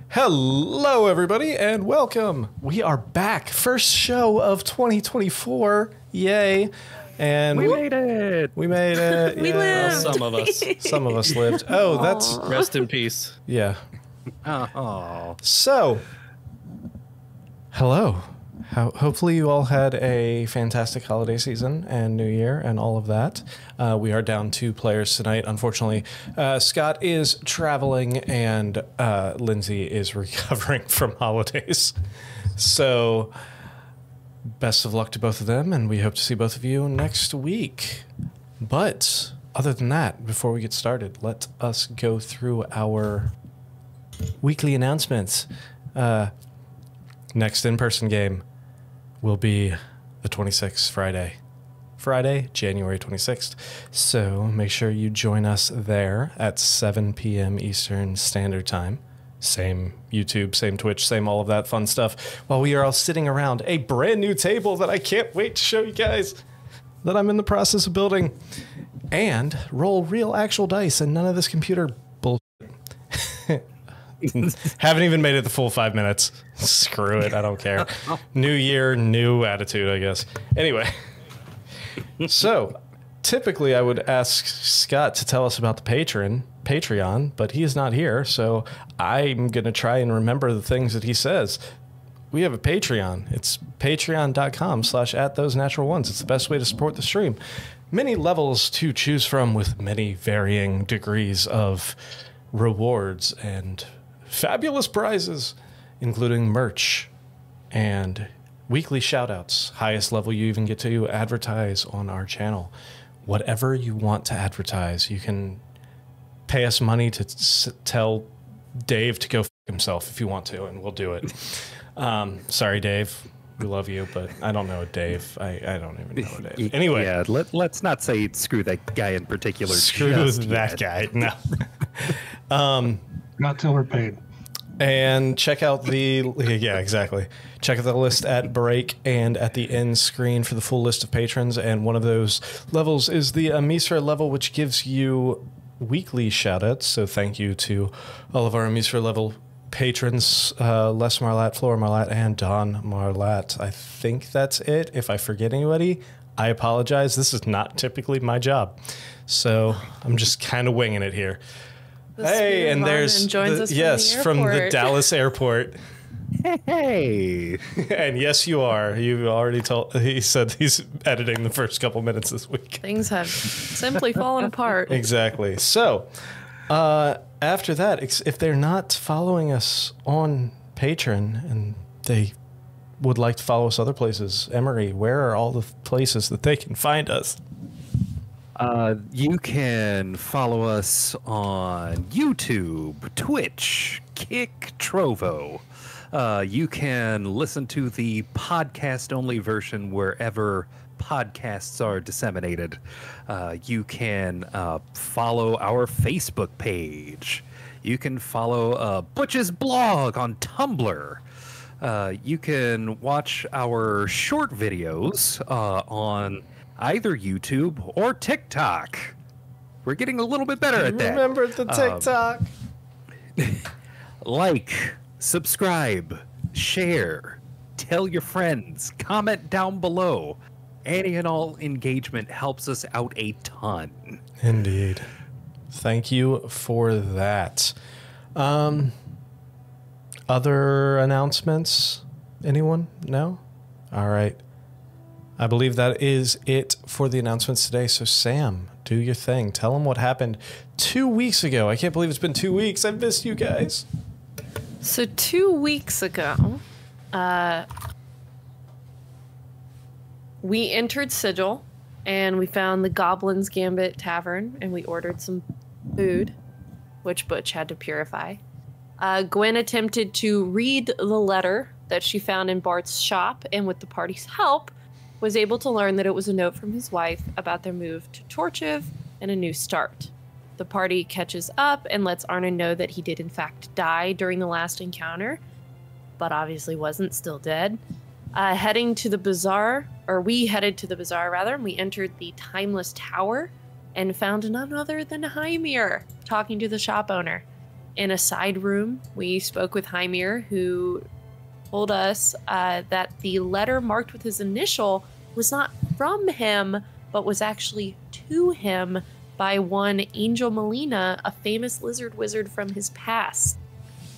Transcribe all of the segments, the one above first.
Hello, everybody, and welcome. We are back. First show of 2024. Yay. And we made it. We made it. We lived. Some of us. Some of us lived. Oh, that's... Rest in peace. Yeah. Oh. So, hello. Hopefully you all had a fantastic holiday season and New Year and all of that. We are down 2 players tonight. Unfortunately, Scott is traveling and Lindsay is recovering from holidays. So, best of luck to both of them, and we hope to see both of you next week. But other than that, before we get started, let us go through our weekly announcements. Next in-person game will be the 26th, Friday, January 26th. So make sure you join us there at 7 p.m. Eastern Standard Time. Same YouTube, same Twitch, same all of that fun stuff, while we are all sitting around a brand new table that I can't wait to show you guys, that I'm in the process of building, and roll real actual dice and none of this computer bullshit. Haven't even made it the full 5 minutes. Screw it, I don't care. New year, new attitude, I guess. Anyway, so typically I would ask Scott to tell us about the Patreon, but he is not here, so I'm going to try and remember the things that he says. We have a Patreon. It's patreon.com/@thosenaturalones. It's the best way to support the stream. Many levels to choose from with many varying degrees of rewards and fabulous prizes, including merch and weekly shoutouts. Highest level you even get to advertise on our channel. Whatever you want to advertise, you can pay us money to tell Dave to go f himself if you want to, and we'll do it. Sorry, Dave. We love you, but I don't know Dave. I don't even know Dave. Anyway. Yeah, let's not say screw that guy in particular. Screw that guy. No. Not till we're paid. And check out the... Yeah, exactly. Check out the list at break and at the end screen for the full list of patrons. And one of those levels is the Amisra level, which gives you weekly shoutouts. So thank you to all of our Amisra level patrons, Les Marlat, Flora Marlat, and Don Marlat. I think that's it. If I forget anybody, I apologize. This is not typically my job, so I'm just kind of winging it here. Hey, and there's from the Dallas airport. Hey. And yes, you are. You already told. He said he's editing the first couple minutes this week. Things have simply fallen apart. Exactly. So, after that, if they're not following us on Patreon and they would like to follow us other places, Emery, where are all the places that they can find us? You can follow us on YouTube, Twitch, Kick, Trovo. You can listen to the podcast-only version wherever podcasts are disseminated. You can follow our Facebook page. You can follow Butch's blog on Tumblr. You can watch our short videos on either YouTube or TikTok. We're getting a little bit better at that. Remember the TikTok. Like, subscribe, share, tell your friends, comment down below. Any and all engagement helps us out a ton. Indeed. Thank you for that. Other announcements? Anyone? No? All right. I believe that is it for the announcements today. So, Sam, do your thing. Tell them what happened 2 weeks ago. I can't believe it's been 2 weeks. I've missed you guys. So 2 weeks ago, we entered Sigil, and we found the Goblin's Gambit Tavern, and we ordered some food, which Butch had to purify. Gwen attempted to read the letter that she found in Bart's shop, and with the party's help, was able to learn that it was a note from his wife about their move to Torchiv and a new start. The party catches up and lets Arnon know that he did in fact die during the last encounter, but obviously wasn't, still dead. Heading to the bazaar, or we headed to the bazaar rather, and we entered the Timeless Tower and found none other than Hymir talking to the shop owner. in a side room, we spoke with Hymir, who told us that the letter marked with his initial was not from him, but was actually to him by one Angel Molina, a famous lizard wizard from his past.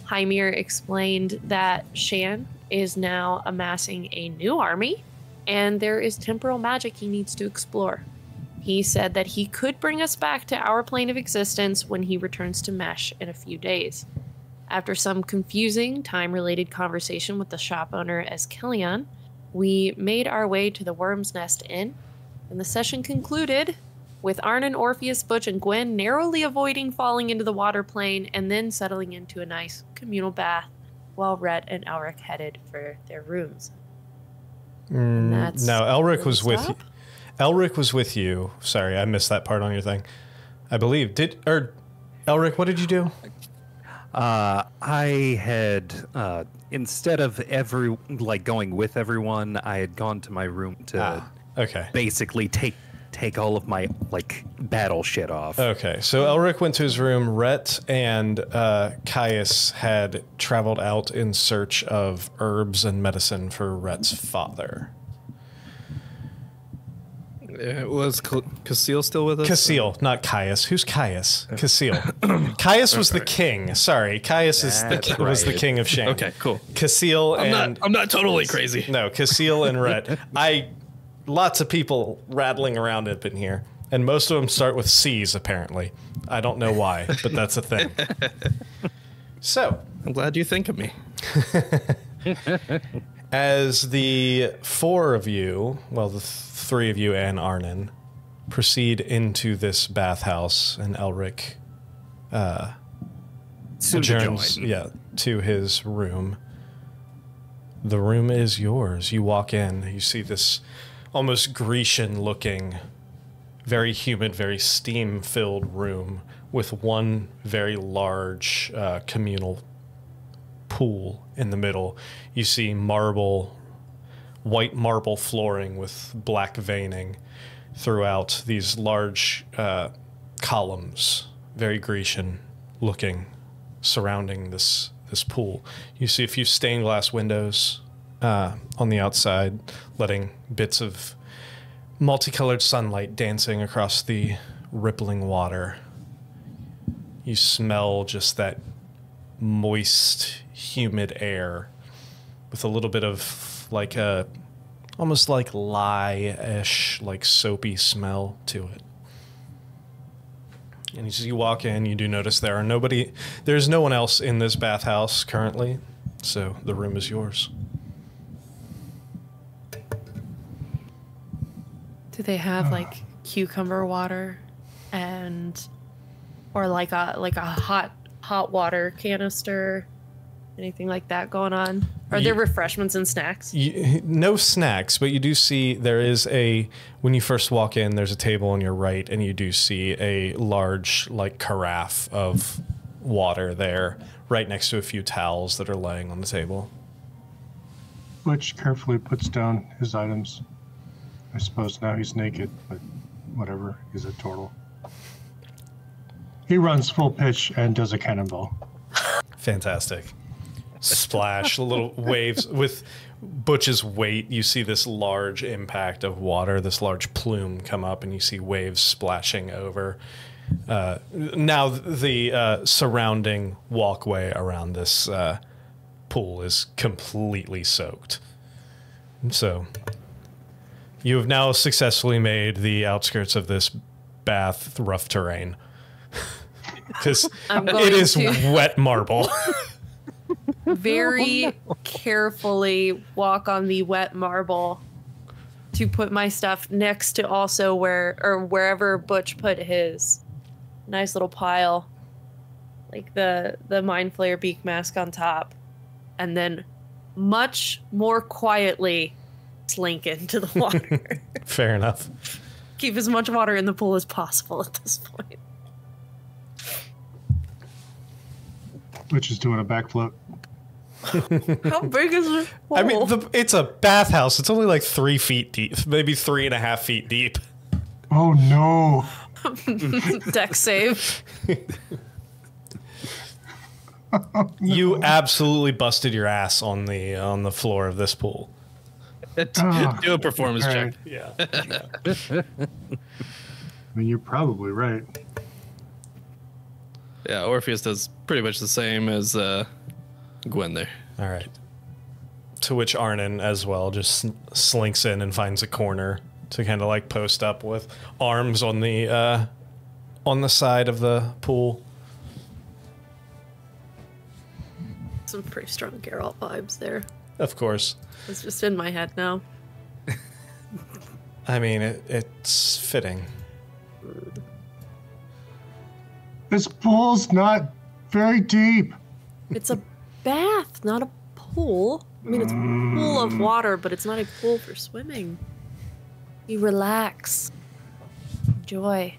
Hymir explained that Shan is now amassing a new army, and there is temporal magic he needs to explore. He said that he could bring us back to our plane of existence when he returns to Mesh in a few days. After some confusing, time-related conversation with the shop owner as Killian, we made our way to the Worm's Nest Inn, and the session concluded with Arnon, Orpheus, Butch, and Gwen narrowly avoiding falling into the water plane and then settling into a nice communal bath while Rhett and Elric headed for their rooms. No, Elric was with you. Elric was with you. Sorry, I missed that part on your thing. I believe. Elric, what did you do? I had instead of going with everyone, I had gone to my room to basically take all of my battle shit off. Okay, so Elric went to his room. Rhett and Caius had traveled out in search of herbs and medicine for Rhett's father. Was Casil still with us? Casil, not Caius. Who's Caius? Casil. Caius was the king. Sorry, Caius was the king of Shan. Okay, cool. Casil I'm not totally crazy. No, Casil and Rhett. Lots of people rattling around up in here, and most of them start with C's, apparently. I don't know why, but that's a thing. So, I'm glad you think of me. As the four of you, well, the three of you and Arnon, proceed into this bathhouse, and Elric adjourns to his room. The room is yours. You walk in, you see this almost Grecian-looking, very humid, very steam-filled room with one very large communal pool in the middle. You see white marble flooring with black veining throughout these large columns, very Grecian-looking, surrounding this pool. You see a few stained glass windows on the outside, letting bits of multicolored sunlight dancing across the rippling water. You smell just that moist, humid air with a little bit of almost like lye-ish, like soapy smell to it. And as you walk in, you do notice there's no one else in this bathhouse currently, so the room is yours. Do they have cucumber water or like a hot water canister, anything like that going on? Are there refreshments and snacks? No snacks, but you do see when you first walk in, there's a table on your right, and you do see a large carafe of water there, right next to a few towels that are laying on the table. Butch carefully puts down his items. I suppose now he's naked, but whatever, he's a turtle. He runs full pitch and does a cannonball. Fantastic. Splash, little waves. With Butch's weight, you see this large impact of water, this large plume come up, and you see waves splashing over. Now the surrounding walkway around this pool is completely soaked. So you have now successfully made the outskirts of this bath rough terrain. Because it is wet marble. Very carefully walk on the wet marble to put my stuff next to also wherever Butch put his. Nice little pile. Like the Mind Flayer beak mask on top. And then much more quietly slink into the water. Fair enough. Keep as much water in the pool as possible at this point. Butch is doing a backflip. How big is it? I mean, it's a bathhouse. It's only 3 feet deep, maybe 3.5 feet deep. Oh no! Deck save. You absolutely busted your ass on the floor of this pool. Do a performance All check. right. Yeah. I mean, you're probably right. Yeah, Orpheus does pretty much the same as Gwen there. All right. To which Arnon as well just slinks in and finds a corner to kind of like post up with arms on the side of the pool. Some pretty strong Geralt vibes there. Of course. It's just in my head now. I mean, it's fitting. This pool's not very deep. It's a bath, not a pool. I mean, it's a pool of water, but it's not a pool for swimming. You relax. Enjoy.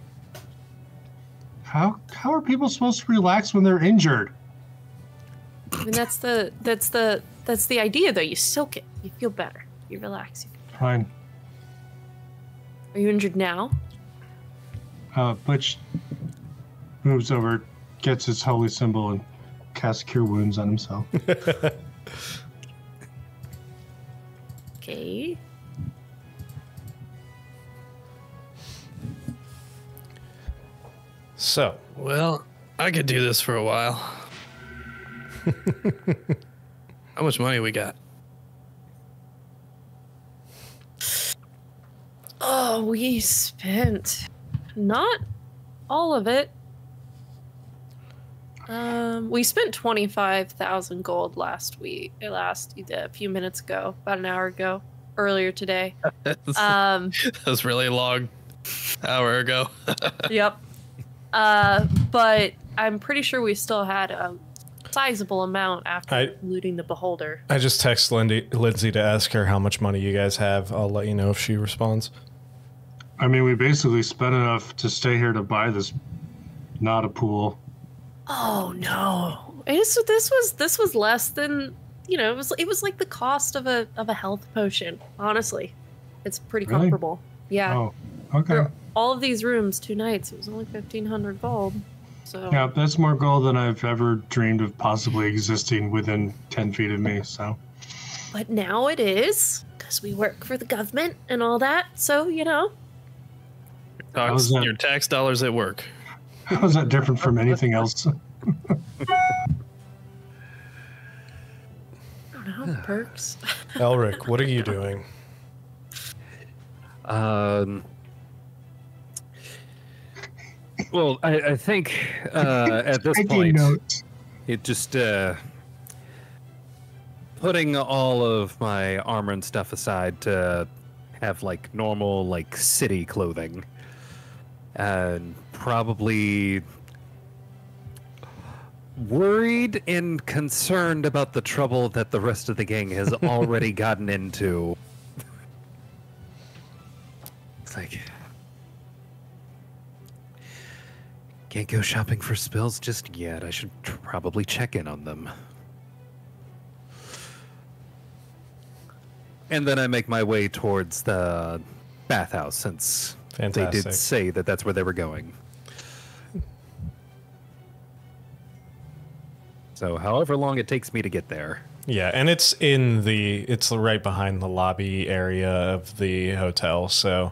How are people supposed to relax when they're injured? I mean, that's the idea, though. You soak it. You feel better. You relax. Fine. Are you injured now? Butch moves over, gets his holy symbol, and casts Cure Wounds on himself. Okay. So, Well, I could do this for a while. How much money we got? Oh, we spent not all of it. We spent 25,000 gold last a few minutes ago, about an hour ago, earlier today. That was really long. Hour ago. Yep. But I'm pretty sure we still had a sizable amount after looting the beholder. I just text Lindsay to ask her how much money you guys have. I'll let you know if she responds. I mean, we basically spent enough to stay here to buy this, not a pool. Oh no! This was less than, you know. It was like the cost of a health potion. Honestly, it's pretty Really? comparable. Yeah. Oh, okay. For all of these rooms, 2 nights, it was only 1,500 gold. So Yeah, that's more gold than I've ever dreamed of possibly existing within 10 feet of me, so. But now it is, because we work for the government and all that. So, you know. How's that? Your tax dollars at work. How is that different from anything else? I don't know, perks. Elric, what are you doing? Well, I think at this Taking point, notes. it just putting all of my armor and stuff aside to have like normal like city clothing, and probably worried and concerned about the trouble that the rest of the gang has already gotten into. It's like, can't go shopping for spills just yet. I should probably check in on them. And then I make my way towards the bathhouse, since they Fantastic. did say that that's where they were going. So however long it takes me to get there. Yeah, and it's right behind the lobby area of the hotel, so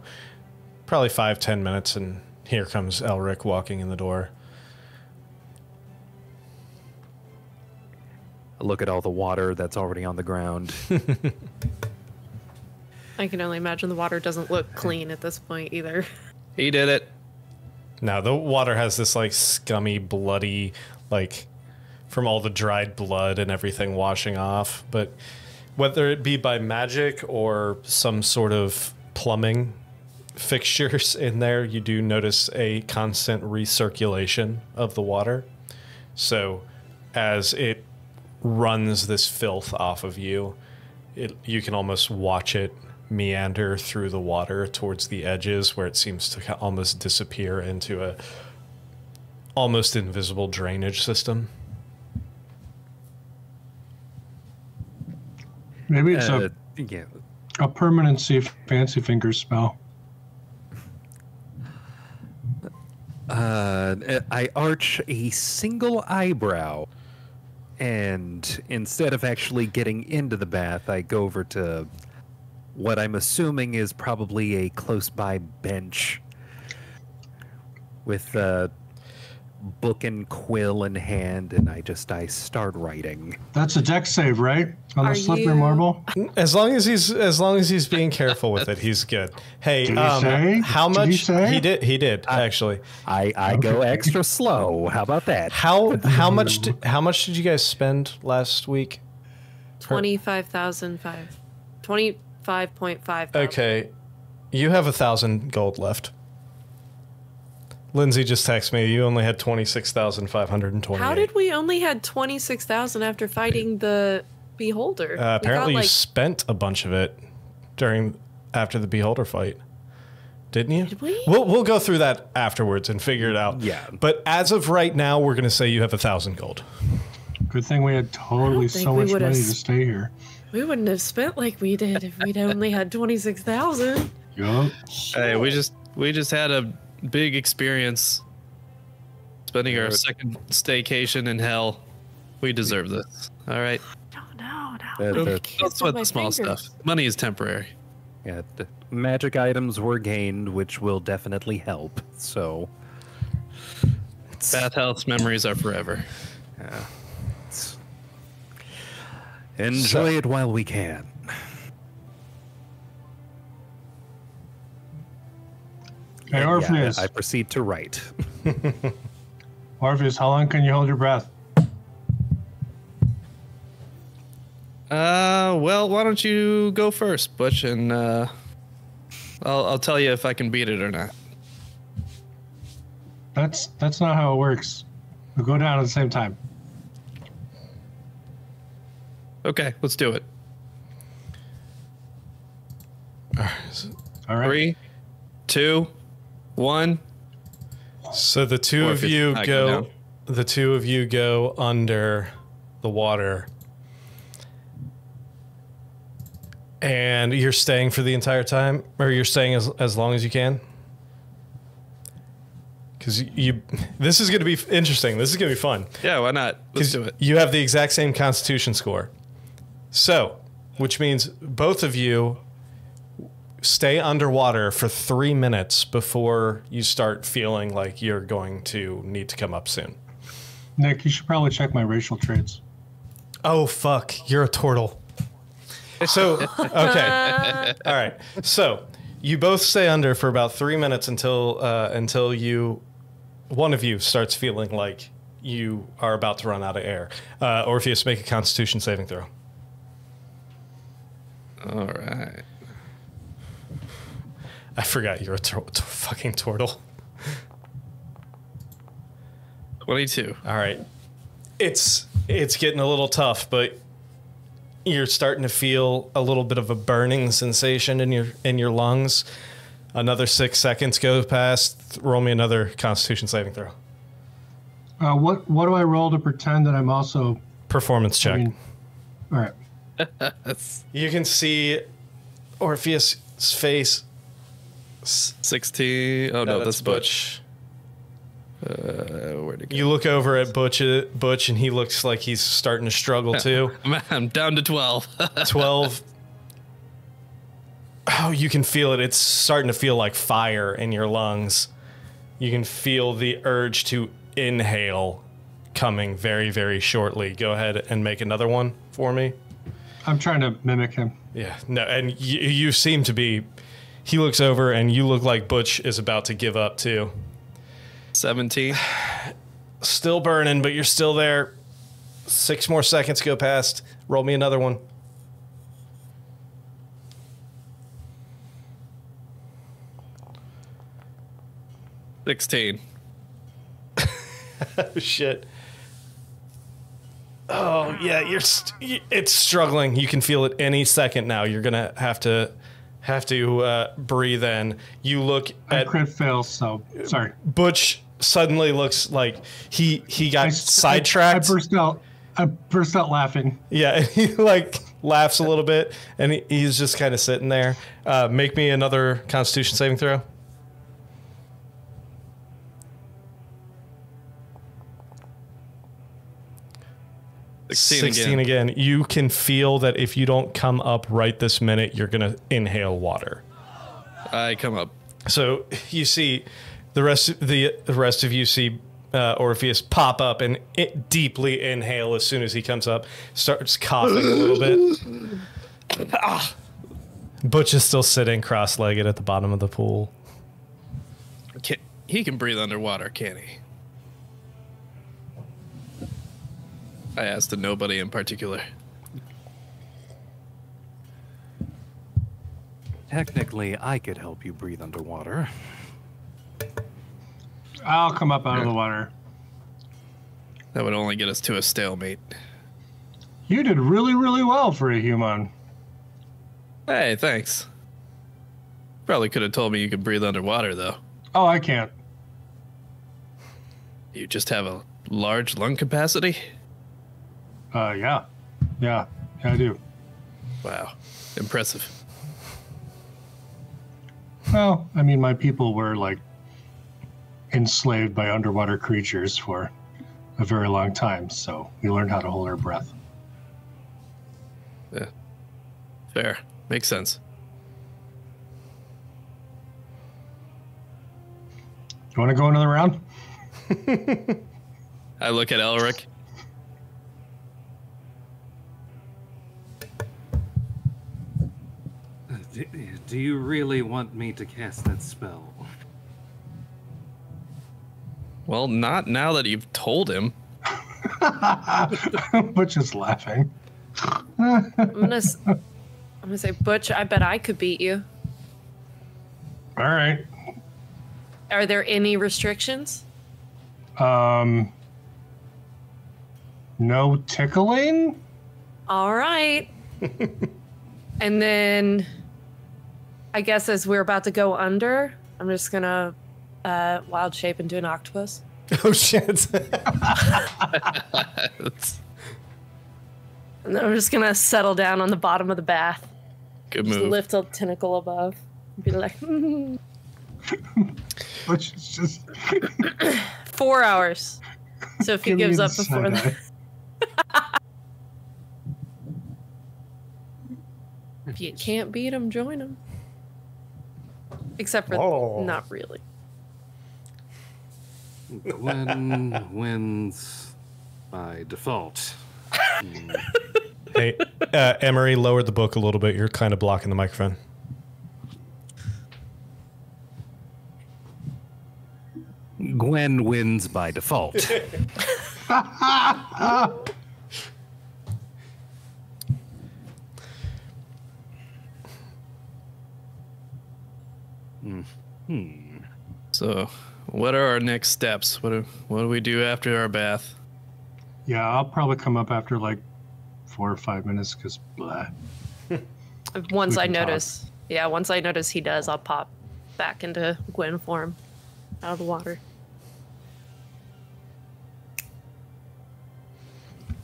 probably 5-10 minutes, and here comes Elric walking in the door. I look at all the water that's already on the ground. I can only imagine the water doesn't look clean at this point either. He did it. Now, the water has this like scummy, bloody, like from all the dried blood and everything washing off, but whether it be by magic or some sort of plumbing fixtures in there, you do notice a constant recirculation of the water. So as it runs this filth off of you, you can almost watch it meander through the water towards the edges, where it seems to almost disappear into a almost invisible drainage system. Maybe it's Yeah. a permanency fancy fingers spell. I arch a single eyebrow And instead of actually getting into the bath, I go over to what I'm assuming is probably a close by bench with a book and quill in hand, and I start writing. That's a deck save, right? On Are the slippery you- marble. As long as he's being careful with it, he's good. Hey, Did he say? how Did much he say? he did actually. I go extra slow. How about that? How much did you guys spend last week? 25,005. 25.5. Okay, you have 1,000 gold left. Lindsay just texted me. You only had 26,528. How did we only had 26,000 after fighting the beholder? We apparently, got, you spent a bunch of it after the beholder fight, didn't you? Did we? We'll go through that afterwards and figure it out. Yeah. But as of right now, we're going to say you have 1,000 gold. Good thing we had totally think so we much would've money to stay here. We wouldn't have spent like we did if we'd only had 26,000. Yup. Hey, we just had a big experience spending our second staycation in hell. We deserve this. All right. No. Don't sweat the small stuff. Money is temporary. Yeah, the magic items were gained, which will definitely help. So, Bathhouse memories are forever. yeah. Enjoy it while we can. Hey, And Orpheus. I proceed to write. Orpheus, how long can you hold your breath? Well, why don't you go first, Butch, and I'll tell you if I can beat it or not. That's not how it works. We'll go down at the same time. Okay, let's do it. All right. 3, 2, 1. So the two Or of if you I go go under the water. And you're staying for the entire time, or you're staying as long as you can? Because this is going to be interesting. This is going to be fun. Yeah, why not? Let's 'Cause do it. You have the exact same Constitution score. So, which means both of you stay underwater for 3 minutes before you start feeling like you're going to need to come up soon. Nick, you should probably check my racial traits. Oh, fuck. You're a turtle. So, okay. All right. So, you both stay under for about 3 minutes until one of you starts feeling like you are about to run out of air. Orpheus, make a Constitution saving throw. All right. I forgot you're a fucking turtle. 22. All right. It's getting a little tough, but you're starting to feel a little bit of a burning sensation in your lungs. Another 6 seconds go past. Roll me another Constitution saving throw. What do I roll to pretend that I'm also? Performance check. All right. You can see Orpheus' face. 16. Oh, no, that's Butch. Where'd it go? You look over at Butch, and he looks like he's starting to struggle too. I'm down to 12. 12. Oh, you can feel it. It's starting to feel like fire in your lungs. You can feel the urge to inhale coming very, very shortly. Go ahead and make another one for me. I'm trying to mimic him. Yeah, no, and you seem to be. He looks over, and you look like Butch is about to give up too. 17. Still burning, but you're still there. 6 more seconds go past. Roll me another one. 16. Oh, shit. Oh, yeah, it's struggling. You can feel it any second now. You're going to have to breathe in. You look I at crit fail, so sorry. Butch suddenly looks like he got I sidetracked. I burst out laughing. Yeah, and he like laughs a little bit, and he's just kind of sitting there. Make me another Constitution saving throw. 16 again. You can feel that if you don't come up right this minute, you're going to inhale water. I come up. So you see the rest of you see Orpheus pop up and deeply inhale as soon as he comes up, starts coughing a little bit. Butch is still sitting cross-legged at the bottom of the pool. He can breathe underwater, can't he? I asked to nobody in particular. Technically, I could help you breathe underwater. I'll come up out of the water. That would only get us to a stalemate. You did really, really well for a human. Hey, thanks. Probably could have told me you could breathe underwater, though. Oh, I can't. You just have a large lung capacity? Yeah. Yeah, I do. Wow. Impressive. Well, I mean, my people were like enslaved by underwater creatures for a very long time, so we learned how to hold our breath. Yeah. Fair. Makes sense. You want to go another round? I look at Elric. Do you really want me to cast that spell? Well, not now that you've told him. Butch is laughing. I'm gonna say, Butch, I bet I could beat you. All right. Are there any restrictions? No tickling? All right. And then I guess as we're about to go under, I'm just gonna wild shape into an octopus. Oh shit. And then I'm just gonna settle down on the bottom of the bath. Good Just move. lift a tentacle above. And be like, Butch is just 4 hours. So if he Give me gives the up before side that, if you can't beat him, join him. Except for Oh. not really. Gwen wins by default. Hey, Emery, lower the book a little bit. You're kind of blocking the microphone. Gwen wins by default. So, what are our next steps? What do we do after our bath? Yeah, I'll probably come up after like 4 or 5 minutes because blah. Once We I can talk. notice, once I notice he does, I'll pop back into Gwen form out of the water.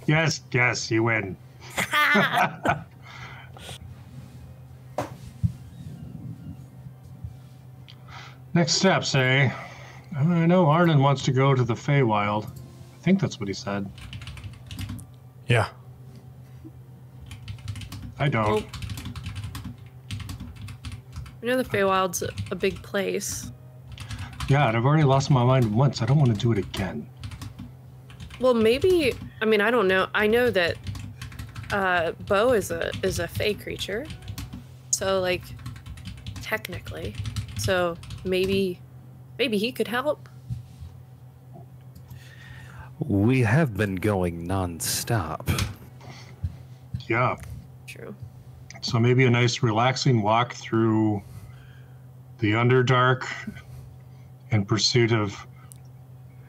Yes, you win. Next steps, eh? I know Arnon wants to go to the Feywild. I think that's what he said. Yeah. I don't. Well, I know the Feywild's a big place. Yeah, and I've already lost my mind once. I don't want to do it again. Well, maybe. I mean, I don't know. I know that Bo is a Fey creature, so like technically, so maybe he could help. We have been going non-stop. Yeah. True. So maybe a nice relaxing walk through the Underdark in pursuit of...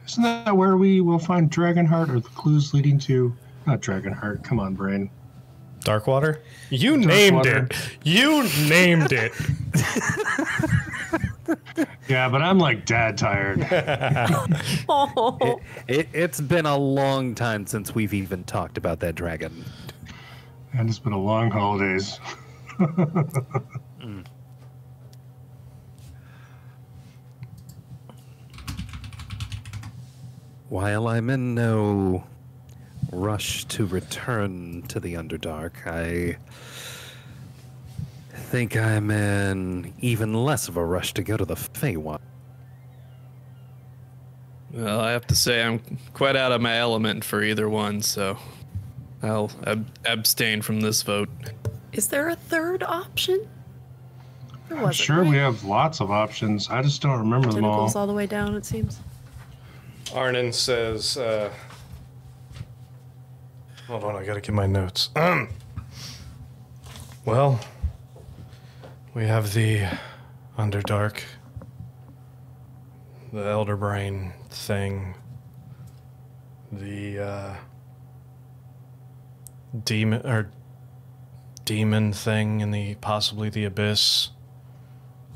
Isn't that where we will find Dragonheart, or the clues leading to... Not Dragonheart, come on, brain. Darkwater? You named Darkwater. it. You named it. Yeah, but I'm like dad tired. Oh, It's been a long time since we've even talked about that dragon. And it's been a long holidays. While I'm in no rush to return to the Underdark. I think I'm in even less of a rush to go to the Feywild. Well, I have to say I'm quite out of my element for either one, so I'll abstain from this vote. Is there a third option? There I'm wasn't, sure right? we have lots of options. I just don't remember them all. Tentacles all the way down, it seems. Arnon says, hold on, I gotta get my notes. Well, we have the Underdark, the Elder Brain thing, the demon thing, and possibly the abyss.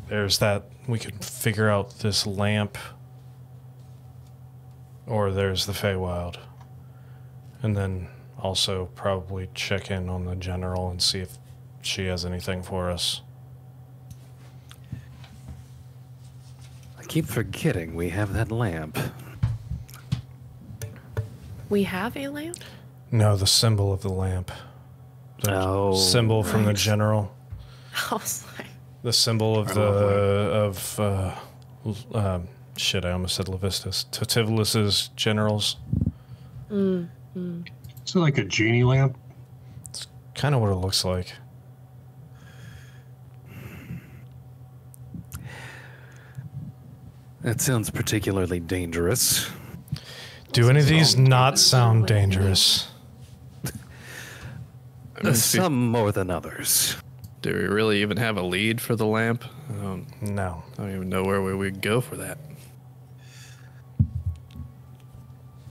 There's that. We could figure out this lamp. Or there's the Feywild. And then also probably check in on the general and see if she has anything for us. I keep forgetting we have that lamp. We have a lamp? No, the symbol of the lamp. The Oh, symbol from the general. I was like, The symbol of shit, I almost said Levistus. Totivolus's generals. Is it like a genie lamp? Kind of what it looks like. that sounds particularly dangerous. Do any of these not sound dangerous? Some more than others. Do we really even have a lead for the lamp? No. I don't even know where we would go for that.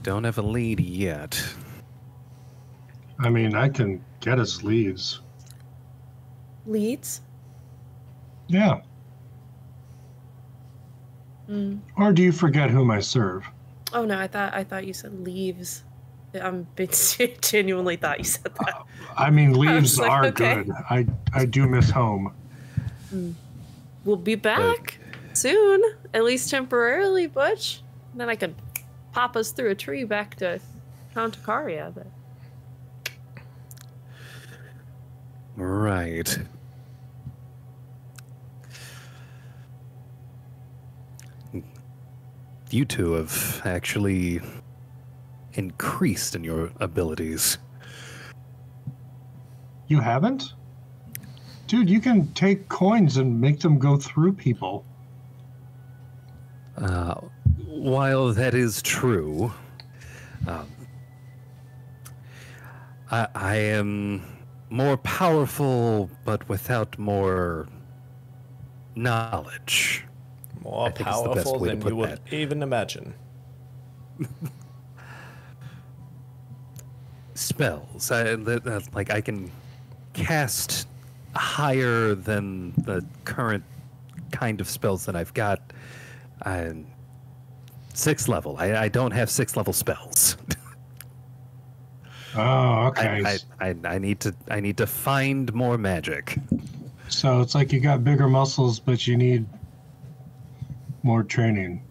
Don't have a lead yet. I mean, I can get us leads. leads? Yeah. Or do you forget whom I serve? Oh no, I thought you said leaves. I'm genuinely thought you said that. I mean, leaves was like, are okay. good. I do miss home. We'll be back soon, at least temporarily, Butch. And then I can pop us through a tree back to Count Takaria. But Right. You two have actually increased in your abilities. You haven't? Dude, you can take coins and make them go through people. While that is true, I am more powerful, but without more knowledge. More I think it's the best powerful way to than put you would that. even imagine. Spells, I can cast higher than the current kind of spells that I've got. I'm 6th level. I don't have 6th level spells. Oh, okay. I need to find more magic. So it's like you got bigger muscles, but you need more training.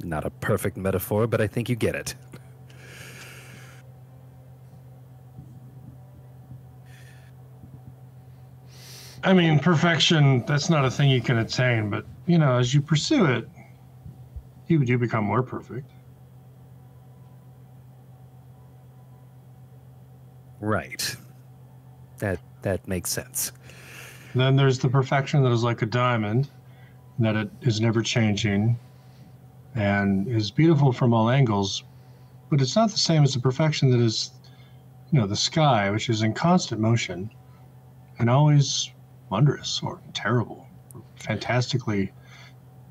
Not a perfect metaphor, but I think you get it. I mean, perfection, that's not a thing you can attain, but, you know, as you pursue it, you do become more perfect. Right. That makes sense. Then there's the perfection that is like a diamond, that it is never changing and is beautiful from all angles, but it's not the same as the perfection that is, you know, the sky, which is in constant motion and always wondrous or terrible, or fantastically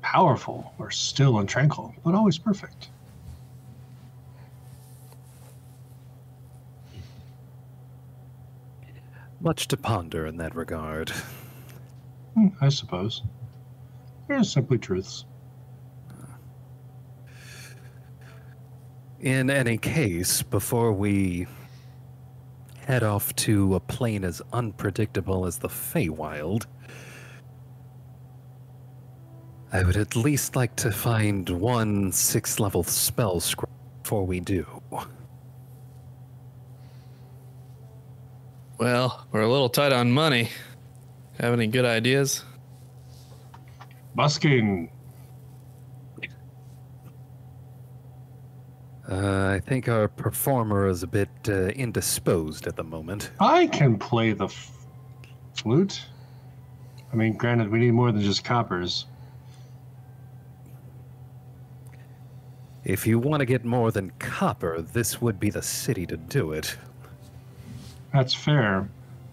powerful or still and tranquil, but always perfect. Much to ponder in that regard. I suppose. They're simply truths. In any case, before we head off to a plane as unpredictable as the Feywild, I would at least like to find one 6th level spell scroll. before we do. Well, we're a little tight on money. Have any good ideas? Busking. I think our performer is a bit indisposed at the moment. I can play the flute. I mean, granted, we need more than just coppers. If you want to get more than copper, this would be the city to do it. That's fair.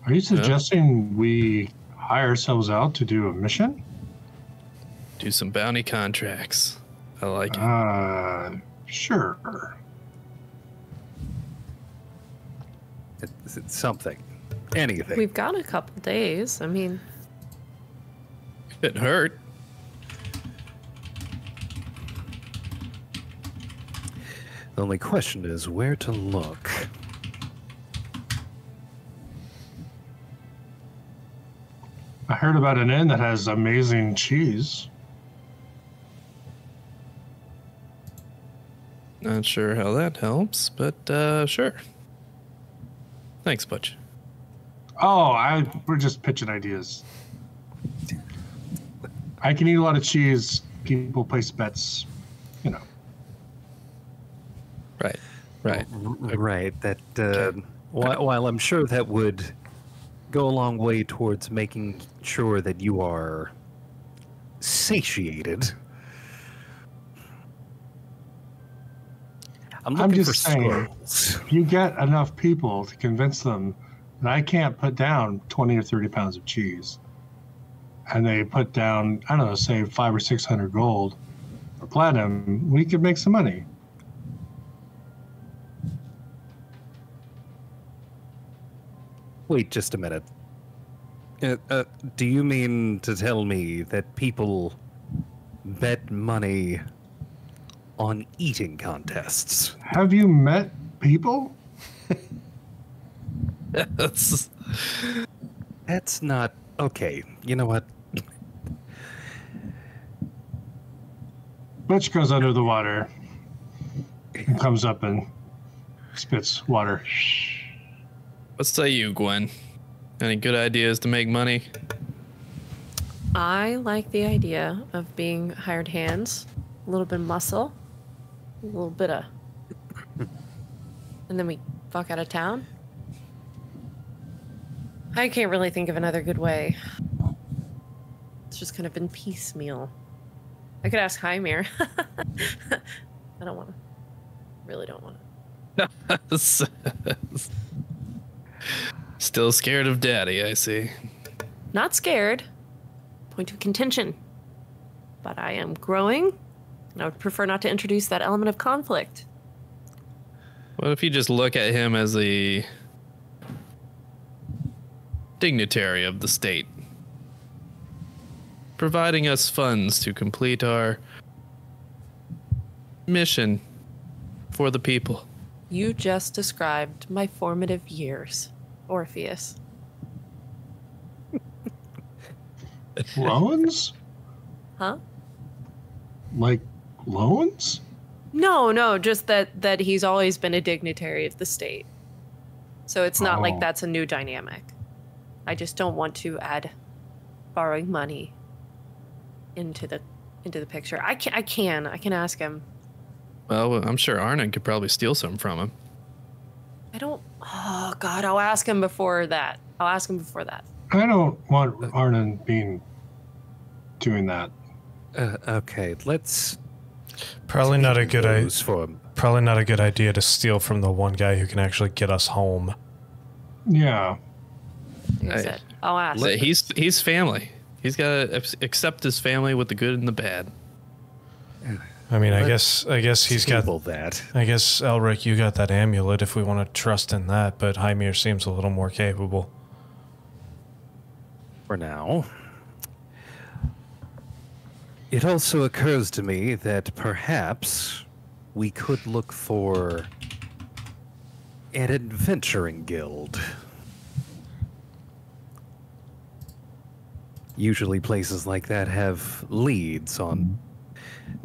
Are you suggesting we hire ourselves out to do a mission? Do some bounty contracts. I like it. Sure. It's something. Anything. We've got a couple days. I mean, It hurt. The only question is where to look. I heard about an inn that has amazing cheese. Not sure how that helps, but sure. Thanks, Butch. Oh, we're just pitching ideas. I can eat a lot of cheese. People place bets, you know. Right. Right. Right. That while I'm sure that would go a long way towards making sure that you are satiated. I'm looking just for saying, scrolls. if you get enough people to convince them that I can't put down 20 or 30 pounds of cheese, and they put down, I don't know, say 500 or 600 gold or platinum, we could make some money. Wait just a minute. Do you mean to tell me that people bet money on eating contests? Have you met people? That's That's not okay. You know what? Butch goes under the water and comes up and spits water. what say you, Gwen? Any good ideas to make money? I like the idea of being hired hands, a little bit of muscle, a little bit of, and then we fuck out of town. I can't really think of another good way. It's just kind of been piecemeal. I could ask Hymir. I don't want to. Really don't want to. Still scared of Daddy, I see. Not scared. Point of contention. But I am growing, and I would prefer not to introduce that element of conflict. What if you just look at him as a dignitary of the state, providing us funds to complete our mission for the people? You just described my formative years, Orpheus. Loans? Huh? Like loans? No, just that he's always been a dignitary of the state. So it's not like Oh. that's a new dynamic. I just don't want to add borrowing money into the picture. I can ask him. Well, I'm sure Arnon could probably steal some from him. Oh God, I'll ask him before that. I don't want Arnon doing that. Okay, let's Probably not a good idea. those for Probably not a good idea to steal from the one guy who can actually get us home. Yeah. Like I said, I'll ask. He's family. He's got to accept his family with the good and the bad. I mean, I guess he's got. table that. I guess Elric, you got that amulet if we want to trust in that, but Hymir seems a little more capable. For now. It also occurs to me that perhaps we could look for an adventuring guild. Usually places like that have leads on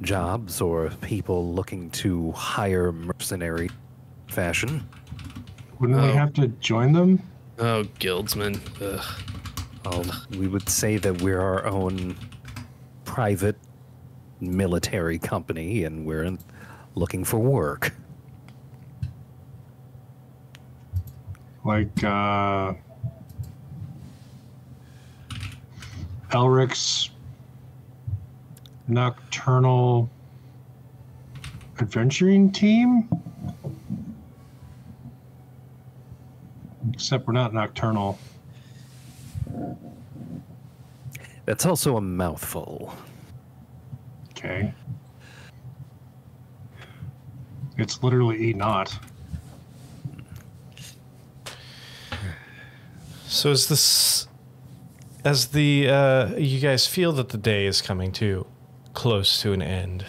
jobs or people looking to hire mercenary fashion. Wouldn't we Oh. have to join them? Oh, guildsmen. Ugh. We would say that we're our own private military company and we're looking for work. Like, Elric's nocturnal adventuring team? Except we're not nocturnal. That's also a mouthful. Okay. It's literally E not. So is this as the you guys feel that the day is coming to close to an end?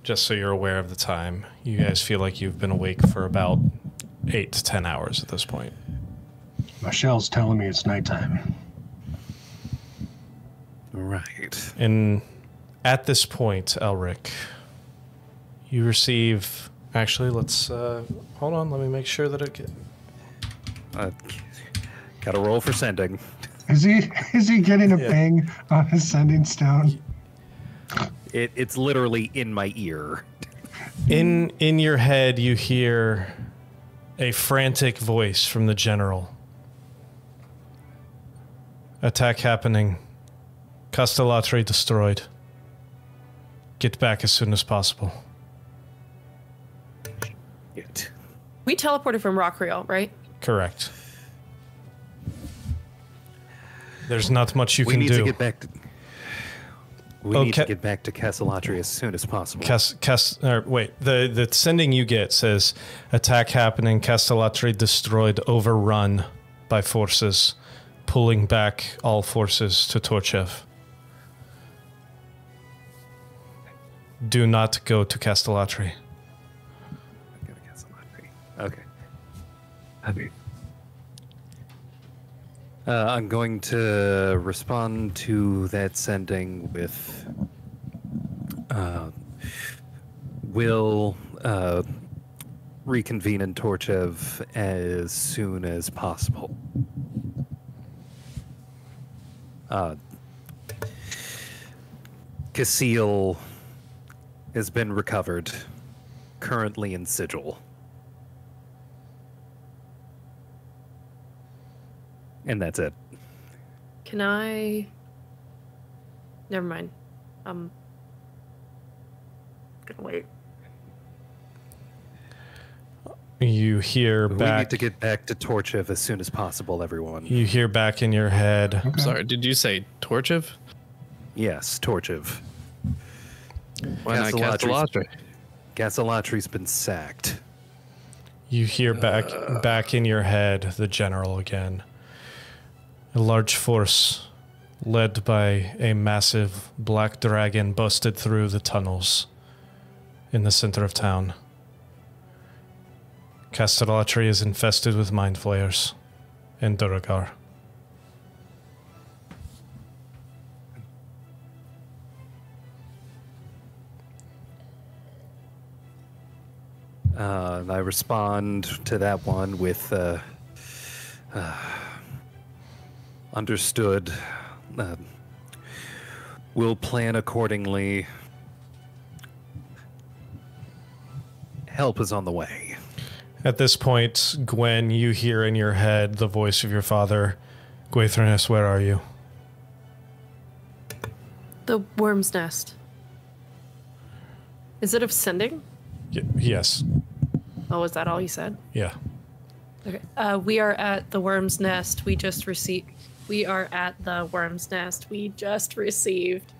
Just so you're aware of the time, you guys feel like you've been awake for about 8 to 10 hours at this point. Michelle's telling me it's nighttime. Right. And at this point, Elric, you receive. Actually, let's hold on. Let me make sure that it. Got a roll for sending. Is he getting a bang on his sending stone? It's literally in my ear. In your head, you hear a frantic voice from the general. Attack happening. Castellatri destroyed. Get back as soon as possible. It. We teleported from Rockreal, right? Correct. There's not much you We can need do. to get back to. We Oh, need to get back to Castellatri as soon as possible. The sending you get says attack happening, Castellatri destroyed, overrun by forces, pulling back all forces to Torchev. Do not go to Castellatri. Go to Castellatri. Okay. Okay. I'm going to respond to that sending with we'll reconvene in Torchev as soon as possible. Casil has been recovered, currently in Sigil. And that's it. Can I? Never mind. Gonna wait. You hear We back. need to get back to Torchev as soon as possible, everyone. You hear back in your head. Okay. Sorry, did you say Torchev? Yes, Torchev. Why not Castellatri? Castellatri? Castellatri's been sacked. You hear back in your head the general again. A large force led by a massive black dragon busted through the tunnels in the center of town. Castellatri is infested with mind flayers in Duragar. I respond to that one with understood. We'll plan accordingly. Help is on the way. At this point, Gwen, you hear in your head the voice of your father. Gwaithrinus, where are you? The worm's nest. Is it ascending? Yes. Oh, is that all you said? Yeah. Okay. We are at the worm's nest. We are at the worm's nest. We just received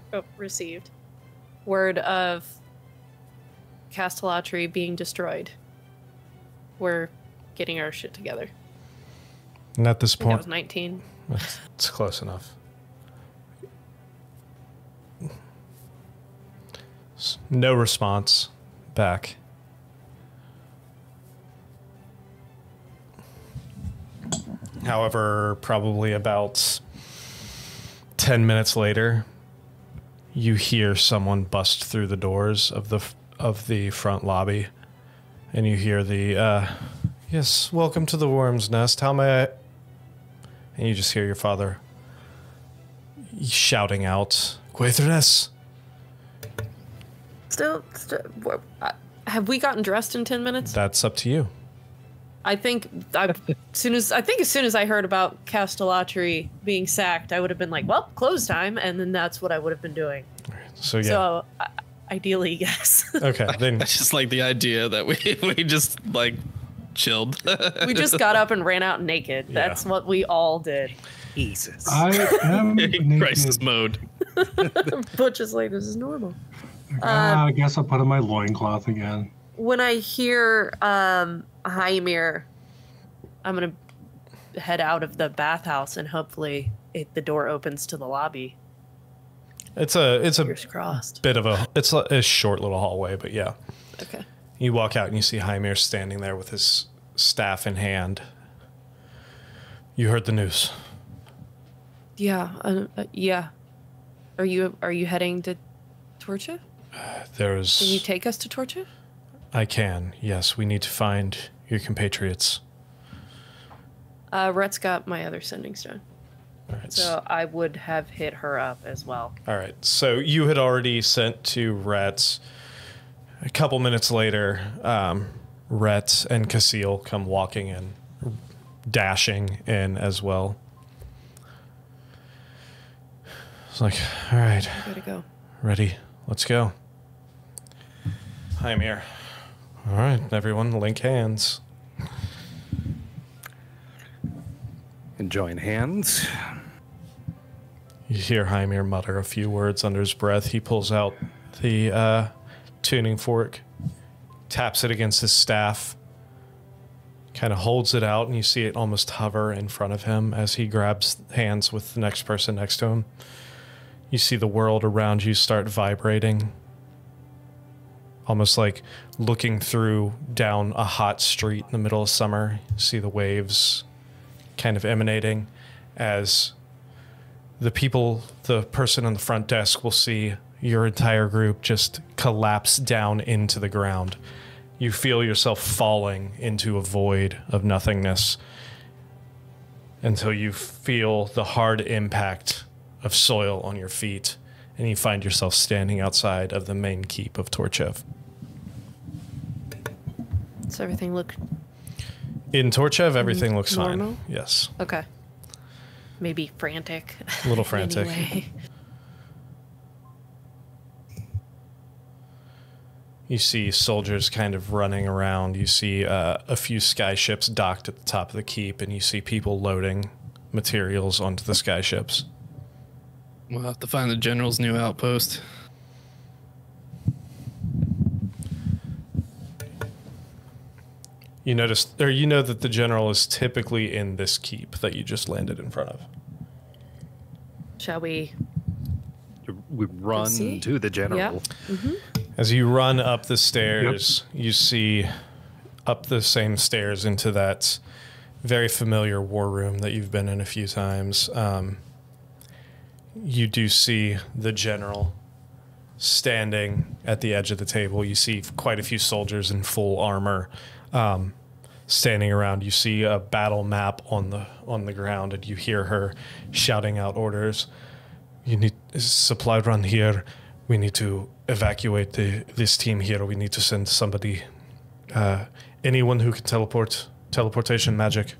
word of Castellatri being destroyed. We're getting our shit together. And at this I think that point, was 19. it's close enough. No response back. However, probably about 10 minutes later, you hear someone bust through the doors of the front lobby, and you hear the yes, welcome to the Worm's Nest. How may I? And you just hear your father shouting out, "Quaithress!" Still, have we gotten dressed in 10 minutes? That's up to you. I think as soon as I heard about Castellatri being sacked, I would have been like, well, close time, and then that's what I would have been doing. So yeah. So ideally, yes. Okay, then I just like the idea that we just like chilled. We just got up and ran out naked. Yeah. That's what we all did. Jesus. I am Crisis naked. mode. Butch is like, this is normal. I guess I'll put on my loincloth again. When I hear Hymir, I'm going to head out of the bathhouse and hopefully the door opens to the lobby. it's a Fingers crossed. bit of a short little hallway, but yeah. Okay. You walk out and you see Hymir standing there with his staff in hand. You heard the news. Yeah. Yeah. Are you heading to Torcha? Can you take us to Torcha? I can, yes. We need to find your compatriots. Rhett's got my other sending stone. All right. So I would have hit her up as well. All right. So you had already sent to Rhett. A couple minutes later, Rhett and Casil come walking in, dashing in as well. It's like, all right, Gotta go. ready? Let's go. Hymir. All right, everyone, link hands. And join hands. You hear Hymir mutter a few words under his breath. He pulls out the tuning fork, taps it against his staff, kind of holds it out, and you see it almost hover in front of him as he grabs hands with the next person next to him. You see the world around you start vibrating, almost like looking through down a hot street in the middle of summer. You see the waves kind of emanating as the person on the front desk will see your entire group just collapse down into the ground. You feel yourself falling into a void of nothingness until you feel the hard impact of soil on your feet, and you find yourself standing outside of the main keep of Torchev. Does everything look In Torchev, everything looks normal? fine. Yes. okay? Maybe frantic. A little frantic. Anyway. You see soldiers kind of running around. You see a few sky ships docked at the top of the keep, and you see people loading materials onto the sky ships. We'll have to find the general's new outpost. You know that the general is typically in this keep that you just landed in front of. Shall we? We run see. to the general. As you run up the stairs, you see up the same stairs into that very familiar war room that you've been in a few times. You do see the general standing at the edge of the table. You see quite a few soldiers in full armor standing around. You see a battle map on the ground, and you hear her shouting out orders. You need a supply run here. We need to evacuate this team here. We need to send somebody, anyone who can teleportation magic,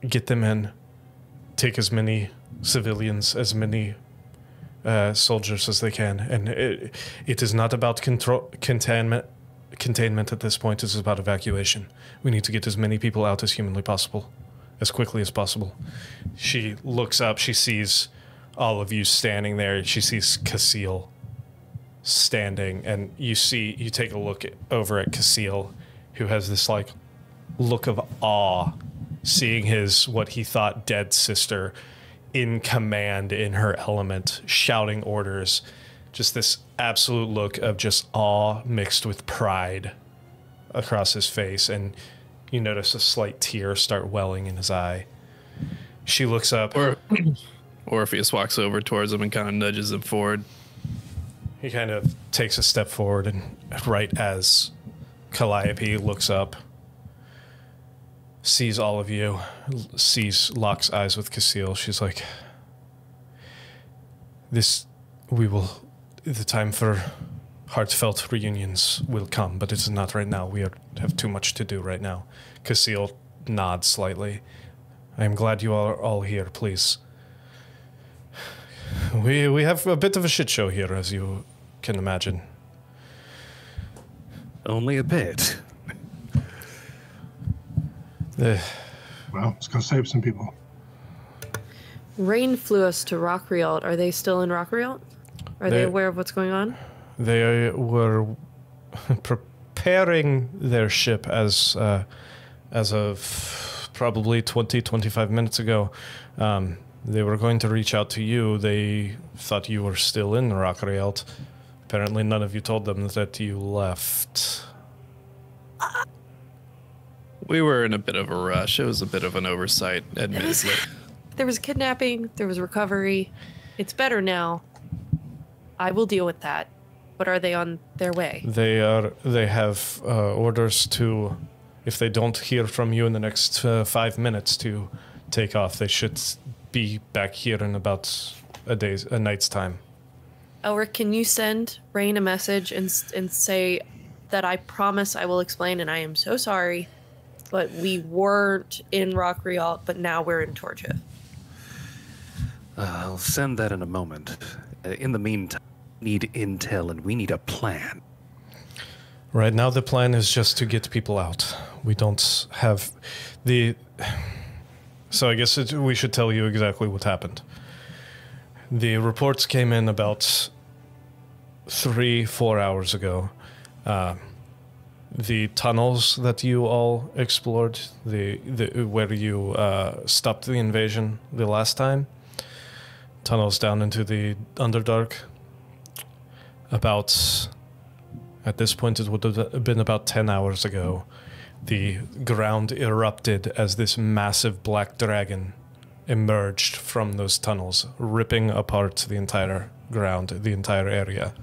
get them in. Take as many civilians, as many soldiers as they can. And it is not about containment at this point. It's about evacuation. We need to get as many people out as humanly possible, as quickly as possible. She looks up. She sees all of you standing there. She sees Casil standing, and you take a look over at Casil, who has this like look of awe, seeing what he thought dead sister in command in her element, shouting orders. Just this absolute look of just awe mixed with pride across his face, and you notice a slight tear start welling in his eye. She looks up. Orpheus walks over towards him and kind of nudges him forward. He kind of takes a step forward, and right as Calliope looks up, sees all of you, locks eyes with Casil. She's like, the time for heartfelt reunions will come, but it's not right now. We have too much to do right now. Casil nods slightly. I am glad you are all here, please. We have a bit of a shit show here, as you can imagine. Only a bit. Well, let's go save some people. Rain flew us to Rockrialt. Are they still in Rockrialt? Are they aware of what's going on? They were preparing their ship as of probably 25 minutes ago. They were going to reach out to you. They thought you were still in Rockrialt. Apparently none of you told them that you left. We were in a bit of a rush. It was a bit of an oversight, admittedly. There was kidnapping. There was recovery. It's better now. I will deal with that. But are they on their way? They have orders to, if they don't hear from you in the next 5 minutes, to take off. They should be back here in about a night's time. Elric, can you send Rain a message and say that I promise I will explain, and I am so sorry, but we weren't in Rockrialt, but now we're in Torchif. I'll send that in a moment. In the meantime, we need intel and we need a plan. Right now, the plan is just to get people out. We don't have the... So I guess we should tell you exactly what happened. The reports came in about 3-4 hours ago. The tunnels that you all explored, where you stopped the invasion the last time, tunnels down into the Underdark. At this point, it would have been about 10 hours ago. The ground erupted as this massive black dragon emerged from those tunnels, ripping apart the entire ground, the entire area.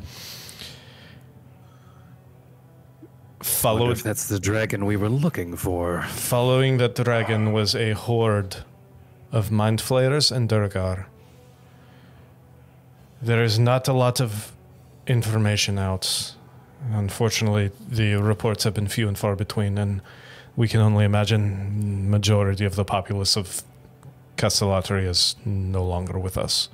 Wonder if that's the dragon we were looking for. Following that dragon was a horde of mind flayers and Durgar. There is not a lot of information out. Unfortunately, the reports have been few and far between, and we can only imagine majority of the populace of Castellatri is no longer with us.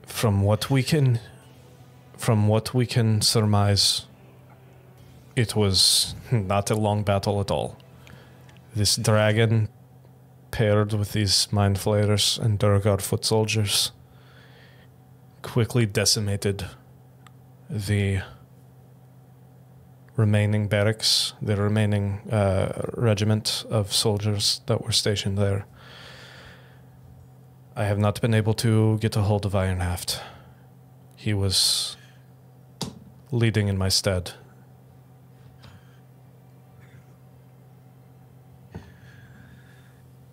From what we can surmise, it was not a long battle at all. This dragon, paired with these mind flayers and Durgar foot soldiers, quickly decimated the remaining barracks, the remaining regiment of soldiers that were stationed there. I have not been able to get a hold of Ironhaft. He was leading in my stead.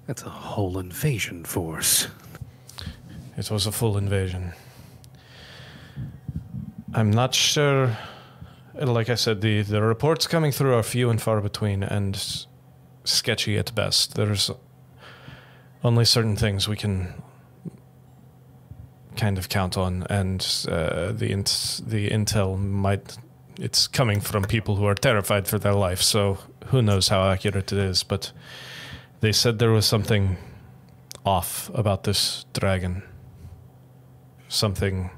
That's a whole invasion force. It was a full invasion. I'm not sure. Like I said, the reports coming through are few and far between and sketchy at best. There's only certain things we can kind of count on, and the intel might... It's coming from people who are terrified for their life, so who knows how accurate it is, but they said there was something off about this dragon. Something...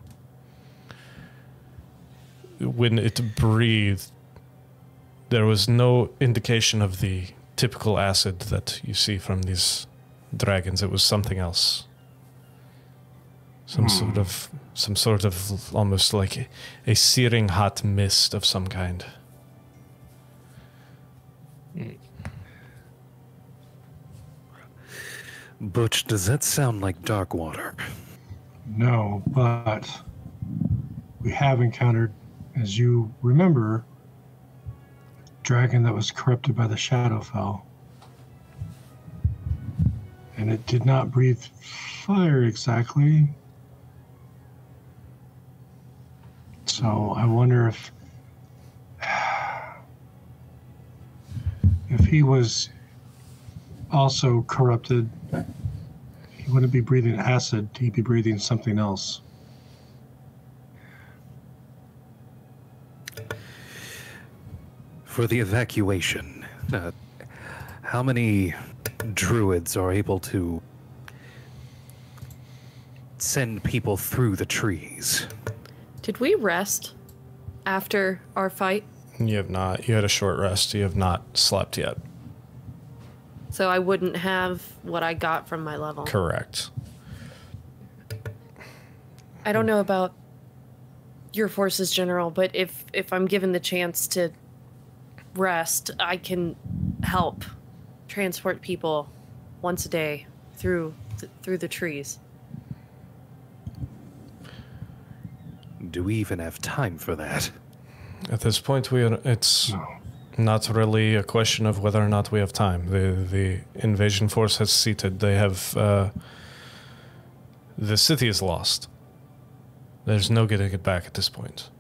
When it breathed, there was no indication of the typical acid that you see from these dragons. It was something else. Some sort of almost like a searing hot mist of some kind. Butch, does that sound like dark water? No, but we have encountered, as you remember, dragon that was corrupted by the Shadowfell. And it did not breathe fire exactly. So I wonder if he was also corrupted, he wouldn't be breathing acid, he'd be breathing something else. For the evacuation, how many druids are able to send people through the trees? Did we rest after our fight? You have not. You had a short rest. You have not slept yet. So I wouldn't have what I got from my level. Correct. I don't know about your forces, General, but if I'm given the chance to rest, I can help transport people once a day through the trees. Do we even have time for that? At this point, it's not really a question of whether or not we have time. The invasion force has seated. They have... the city is lost. There's no getting it back at this point.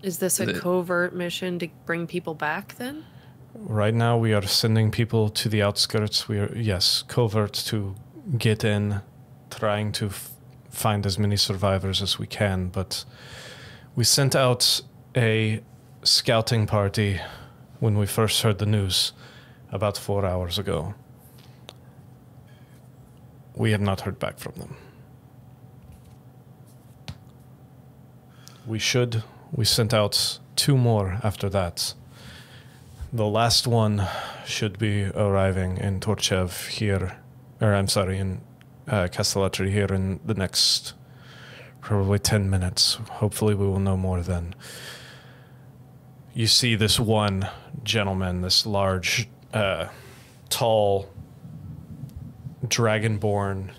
Is this a covert mission to bring people back, then? Right now, we are sending people to the outskirts. We are, yes, covert to get in, trying to find as many survivors as we can, but we sent out a scouting party when we first heard the news about 4 hours ago. We have not heard back from them. We sent out 2 more after that. The last one should be arriving in Torchev here, in Castellatri here in the next probably 10 minutes. Hopefully we will know more then. You see this one gentleman, this large, tall, dragonborn,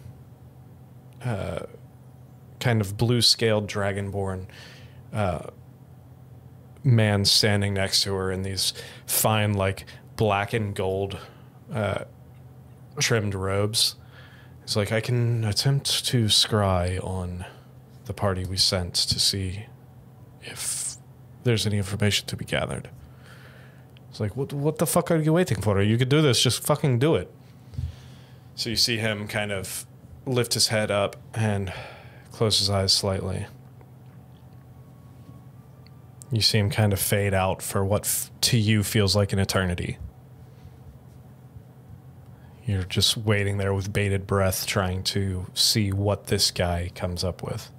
kind of blue-scaled dragonborn man standing next to her in these fine, like, black and gold trimmed robes. He's like, I can attempt to scry on the party we sent to see if there's any information to be gathered. It's like, what the fuck are you waiting for? You could do this, just fucking do it. So you see him kind of lift his head up and close his eyes slightly. You see him kind of fade out for what to you feels like an eternity. You're just waiting there with bated breath, trying to see what this guy comes up with.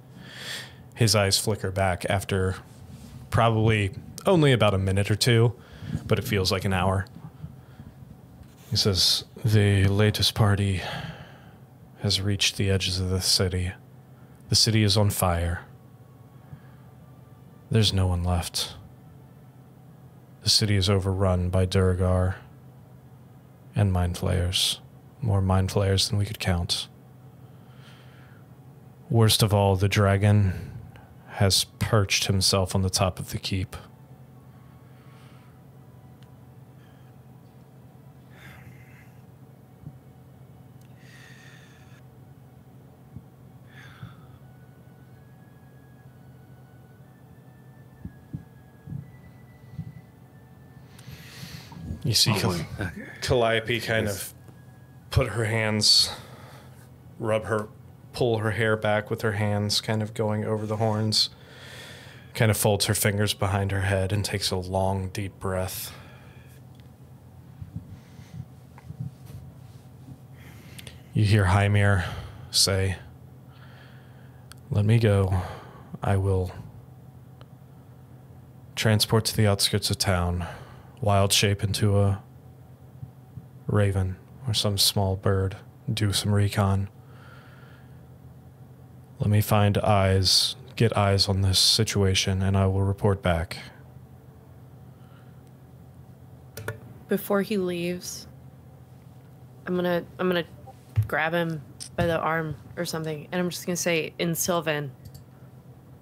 His eyes flicker back after probably only about a minute or two, but it feels like an hour. He says, the latest party has reached the edges of the city. The city is on fire. There's no one left. The city is overrun by Durgar and mind flayers. More mind flayers than we could count. Worst of all, the dragon has perched himself on the top of the keep. You see Calliope kind of put her hands, pull her hair back with her hands, kind of going over the horns, kind of folds her fingers behind her head and takes a long, deep breath. You hear Hymir say, let me go. I will transport to the outskirts of town, wild shape into a raven or some small bird, do some recon. Let me find eyes, get eyes on this situation, and I will report back. Before he leaves, I'm gonna grab him by the arm or something, and I'm just gonna say in Sylvan,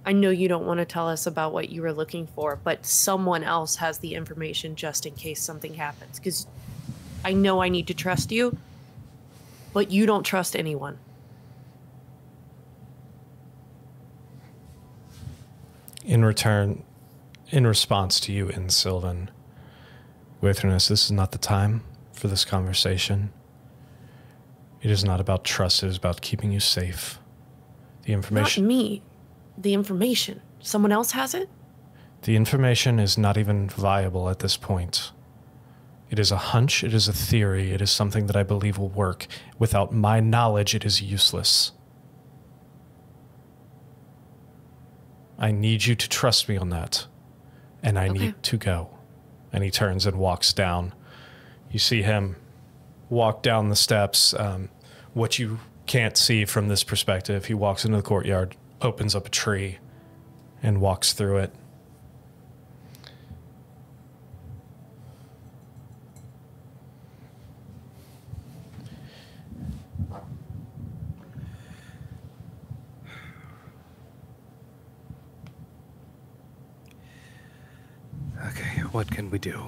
I know you don't want to tell us about what you were looking for, but someone else has the information just in case something happens. Because I know I need to trust you, but you don't trust anyone. In return, in response to you in Sylvan, Witherness, this is not the time for this conversation. It is not about trust, it is about keeping you safe. The information... Not me. The information. Someone else has it? The information is not even viable at this point. It is a hunch, it is a theory, it is something that I believe will work. Without my knowledge, it is useless. I need you to trust me on that. And I need to go. And he turns and walks down. You see him walk down the steps. What you can't see from this perspective, he walks into the courtyard, opens up a tree, and walks through it. Okay, what can we do?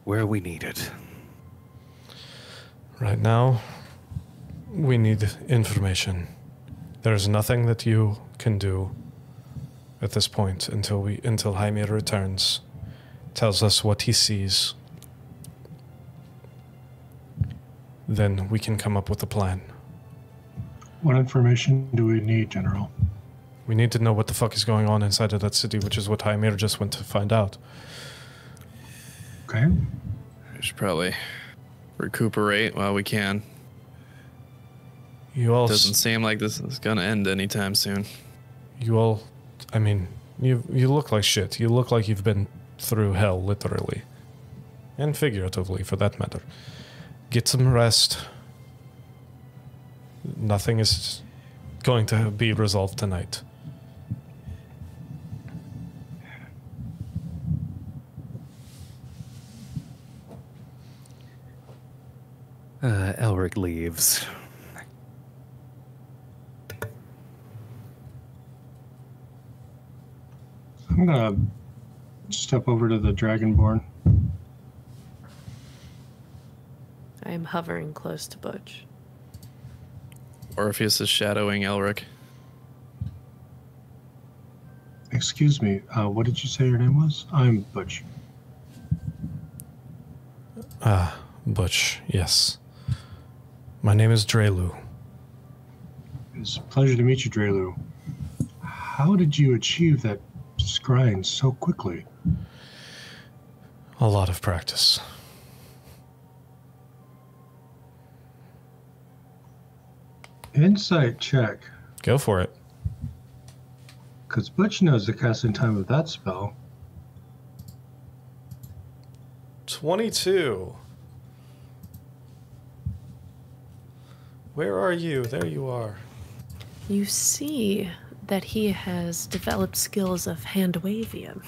Where are we needed? Right now, we need information. There is nothing that you can do at this point until Hymir returns, tells us what he sees. Then we can come up with a plan. What information do we need, General? We need to know what the fuck is going on inside of that city, which is what Hymir just went to find out. Okay. We should probably recuperate while we can. You all... Doesn't seem like this is gonna end anytime soon. You all... I mean, you look like shit. You look like you've been through hell, literally. And figuratively, for that matter. Get some rest. Nothing is going to be resolved tonight. Elric leaves. I'm gonna step over to the Dragonborn. I am hovering close to Butch. Orpheus is shadowing Elric. Excuse me, what did you say your name was? I'm Butch. Butch, yes. My name is Drelu. It's a pleasure to meet you, Drelu. How did you achieve that scrying so quickly? A lot of practice. Insight check. Go for it. Because Butch knows the casting time of that spell. 22. Where are you? There you are. You see that he has developed skills of hand waving.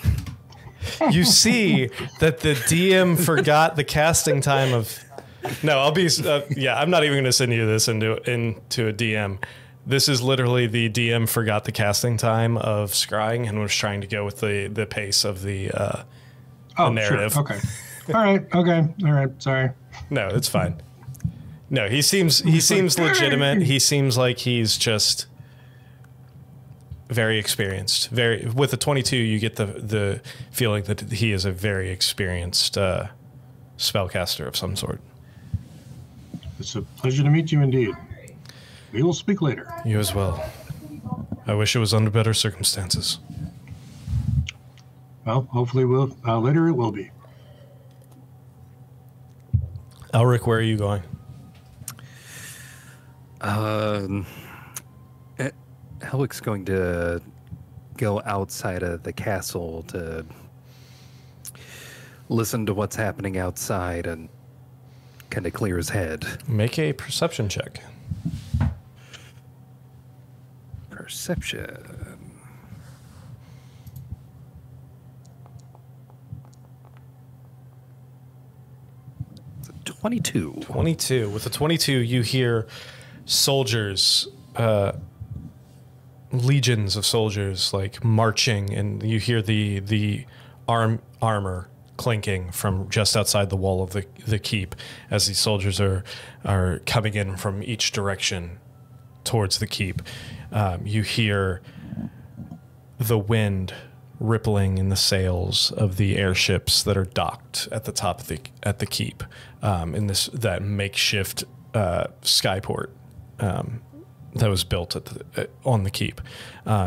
You see that the DM forgot the casting time of... No, I'll be... yeah, I'm not even going to send you this into a DM. This is literally the DM forgot the casting time of scrying and was trying to go with the pace of the narrative. Sure. Okay. All right. Sorry. No, it's fine. No, he seems legitimate. He seems like he's just very experienced. With a 22, you get the feeling that he is a very experienced spellcaster of some sort. It's a pleasure to meet you indeed. We will speak later. You as well. I wish it was under better circumstances. Well, hopefully later it will be. Elric, where are you going? Elric's going to go outside of the castle to listen to what's happening outside and kind of clear his head. Make a perception check. Perception. It's a 22. 22. With a 22, you hear soldiers, legions of soldiers, like marching, and you hear the armor clinking from just outside the wall of the keep as these soldiers are coming in from each direction towards the keep. You hear the wind rippling in the sails of the airships that are docked at the top of the keep in that makeshift skyport that was built on the keep.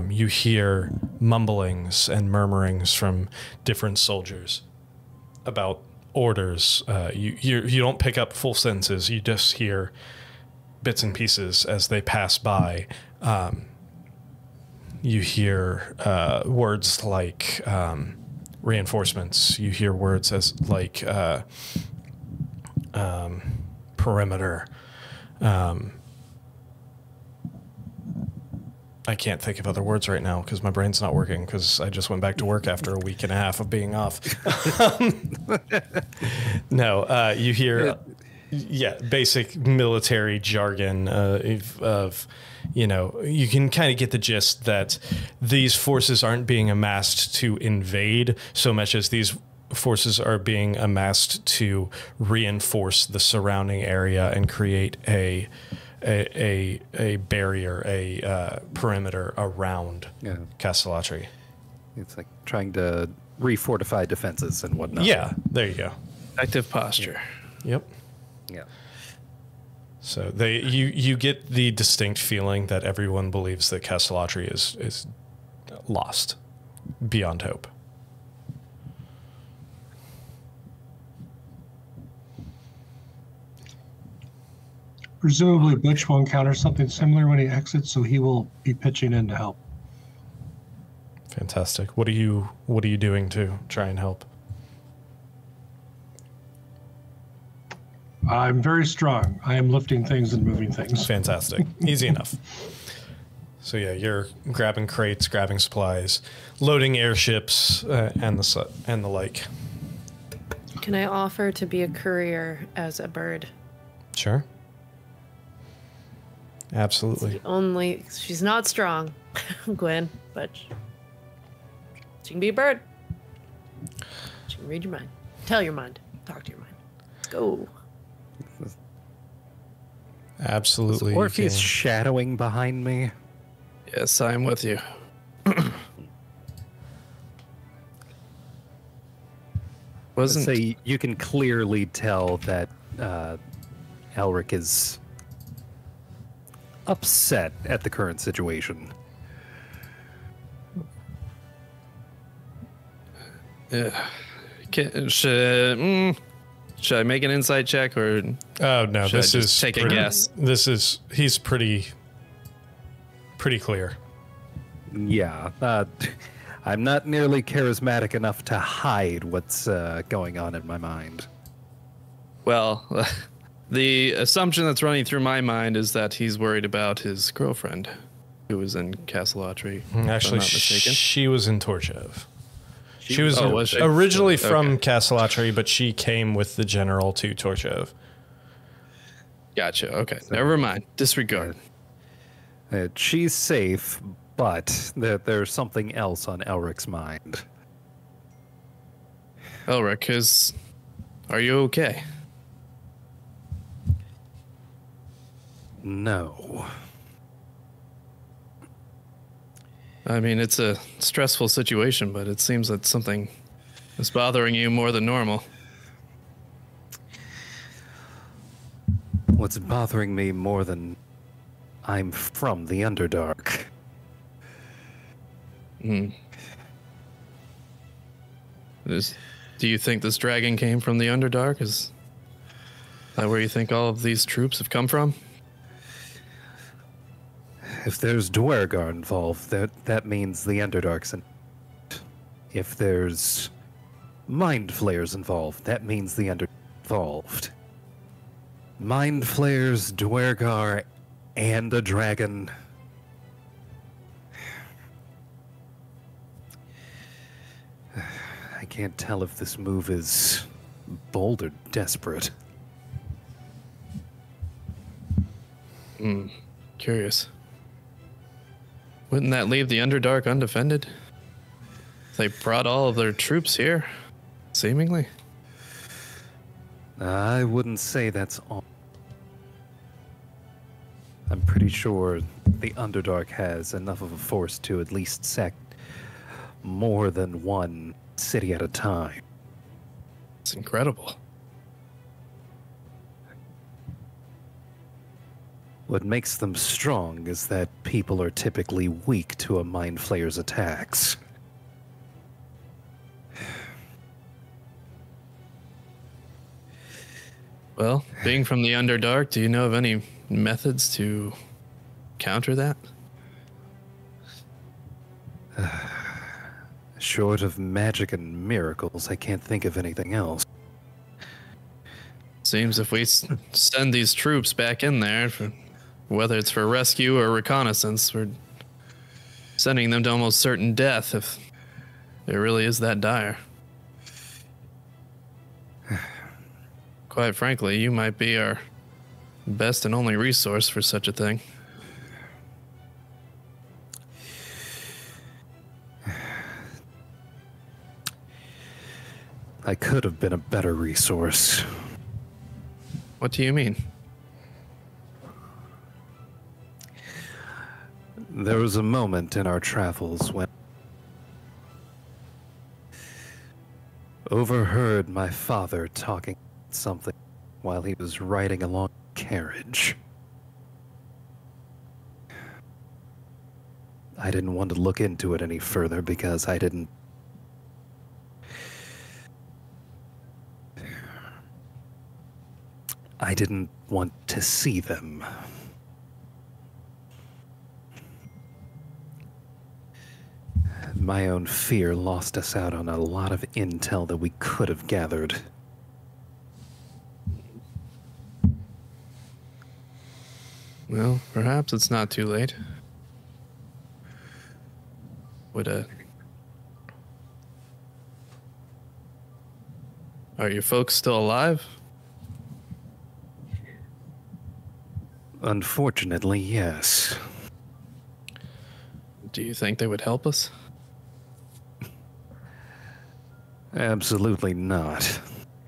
You hear mumblings and murmurings from different soldiers about orders. You don't pick up full sentences. You just hear bits and pieces as they pass by. You hear words like reinforcements. You hear words like perimeter. I can't think of other words right now because my brain's not working because I just went back to work after a week and a half of being off. No, you hear, basic military jargon of, you can kind of get the gist that these forces aren't being amassed to invade so much as these forces are being amassed to reinforce the surrounding area and create a barrier, a perimeter around Castellatri. It's like trying to refortify defenses and whatnot. Yeah, there you go. Active posture. Yep. Yeah. So you get the distinct feeling that everyone believes that Castellatri is lost beyond hope. Presumably, Butch will encounter something similar when he exits, so he will be pitching in to help. Fantastic. What are you doing to try and help? I'm very strong. I am lifting things and moving things. Fantastic. Easy enough. So yeah, you're grabbing crates, grabbing supplies, loading airships, and the like. Can I offer to be a courier as a bird? Sure. Absolutely. She's not strong, Gwen, but she can be a bird. She can read your mind, tell your mind, talk to your mind. Let's go. Absolutely. Is Orpheus shadowing behind me? Yes, I'm with you. Wasn't Say you can clearly tell that Elric is upset at the current situation. Should I make an insight check or? Oh no, Should I this just is take a pretty- guess? He's pretty clear. Yeah, I'm not nearly charismatic enough to hide what's going on in my mind. Well, the assumption that's running through my mind is that he's worried about his girlfriend, who was in Castellatri. if I'm Actually, not mistaken. she was in Torchev. She was, was she? originally Okay. from Castellatri, but she came with the general to Torchev. Gotcha. Okay, never mind. Disregard. She's safe, but there's something else on Elric's mind. Elric, are you okay? No. I mean, it's a stressful situation, but it seems that something is bothering you more than normal. What's bothering me more than I'm from the Underdark? Do you think this dragon came from the Underdark? Is that where you think all of these troops have come from? If there's Dwergar involved, that means the Underdark's in. If there's Mind Flayers involved, that means the Underdark's involved. Mind Flayers, Dwergar, and a dragon. I can't tell if this move is bold or desperate. Curious. Wouldn't that leave the Underdark undefended? They brought all of their troops here, seemingly. I wouldn't say that's all. I'm pretty pretty sure the Underdark has enough of a force to at least sack more than one city at a time. It's incredible. What makes them strong is that people are typically weak to a Mind Flayer's attacks. Well, being from the Underdark, do you know of any methods to counter that? Short of magic and miracles, I can't think of anything else. Seems if we send these troops back in there, whether it's for rescue or reconnaissance, we're sending them to almost certain death if it really is that dire. Quite frankly, you might be our best and only resource for such a thing. I could have been a better resource. What do you mean? There was a moment in our travels when overheard my father talking something while he was riding along a carriage. I didn't want to look into it any further because I didn't want to see them. My own fear lost us out on a lot of intel that we could have gathered. Well, perhaps it's not too late. Are your folks still alive? Unfortunately, yes. Do you think they would help us? Absolutely not.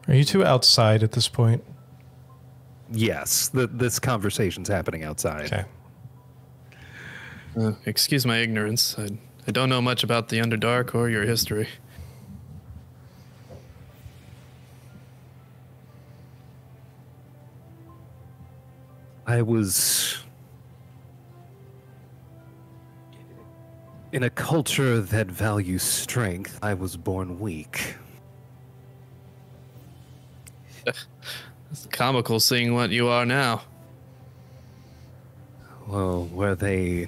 Are you two outside at this point? Yes, this conversation's happening outside. Okay. Excuse my ignorance. I don't know much about the Underdark or your history. I was in a culture that values strength. I was born weak. It's comical seeing what you are now. Well, where they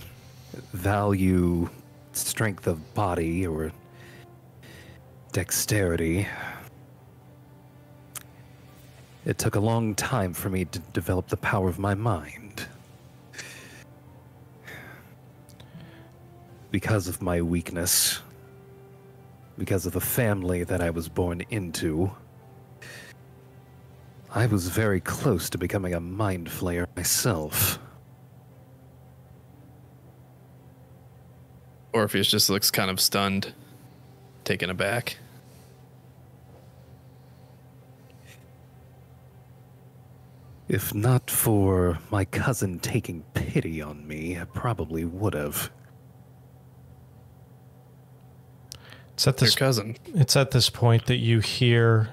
value strength of body or dexterity, it took a long time for me to develop the power of my mind. Because of my weakness, because of the family that I was born into, I was very close to becoming a Mind Flayer myself. Orpheus just looks kind of stunned, taken aback. If not for my cousin taking pity on me, I probably would have. It's at Your this cousin. It's at this point that you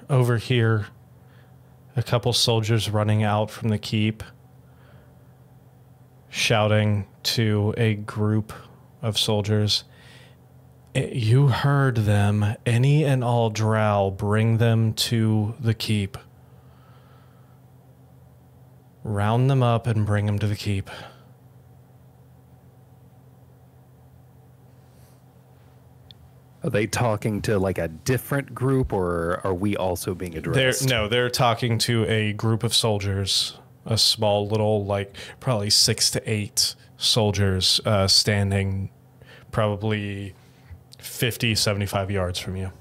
overhear a couple soldiers running out from the keep, shouting to a group of soldiers. You heard them. Any and all drow, bring them to the keep. Round them up and bring them to the keep. Are they talking to like a different group, or are we also being addressed? They're talking to a group of soldiers, a small little, like probably 6 to 8 soldiers standing probably 50, 75 yards from you.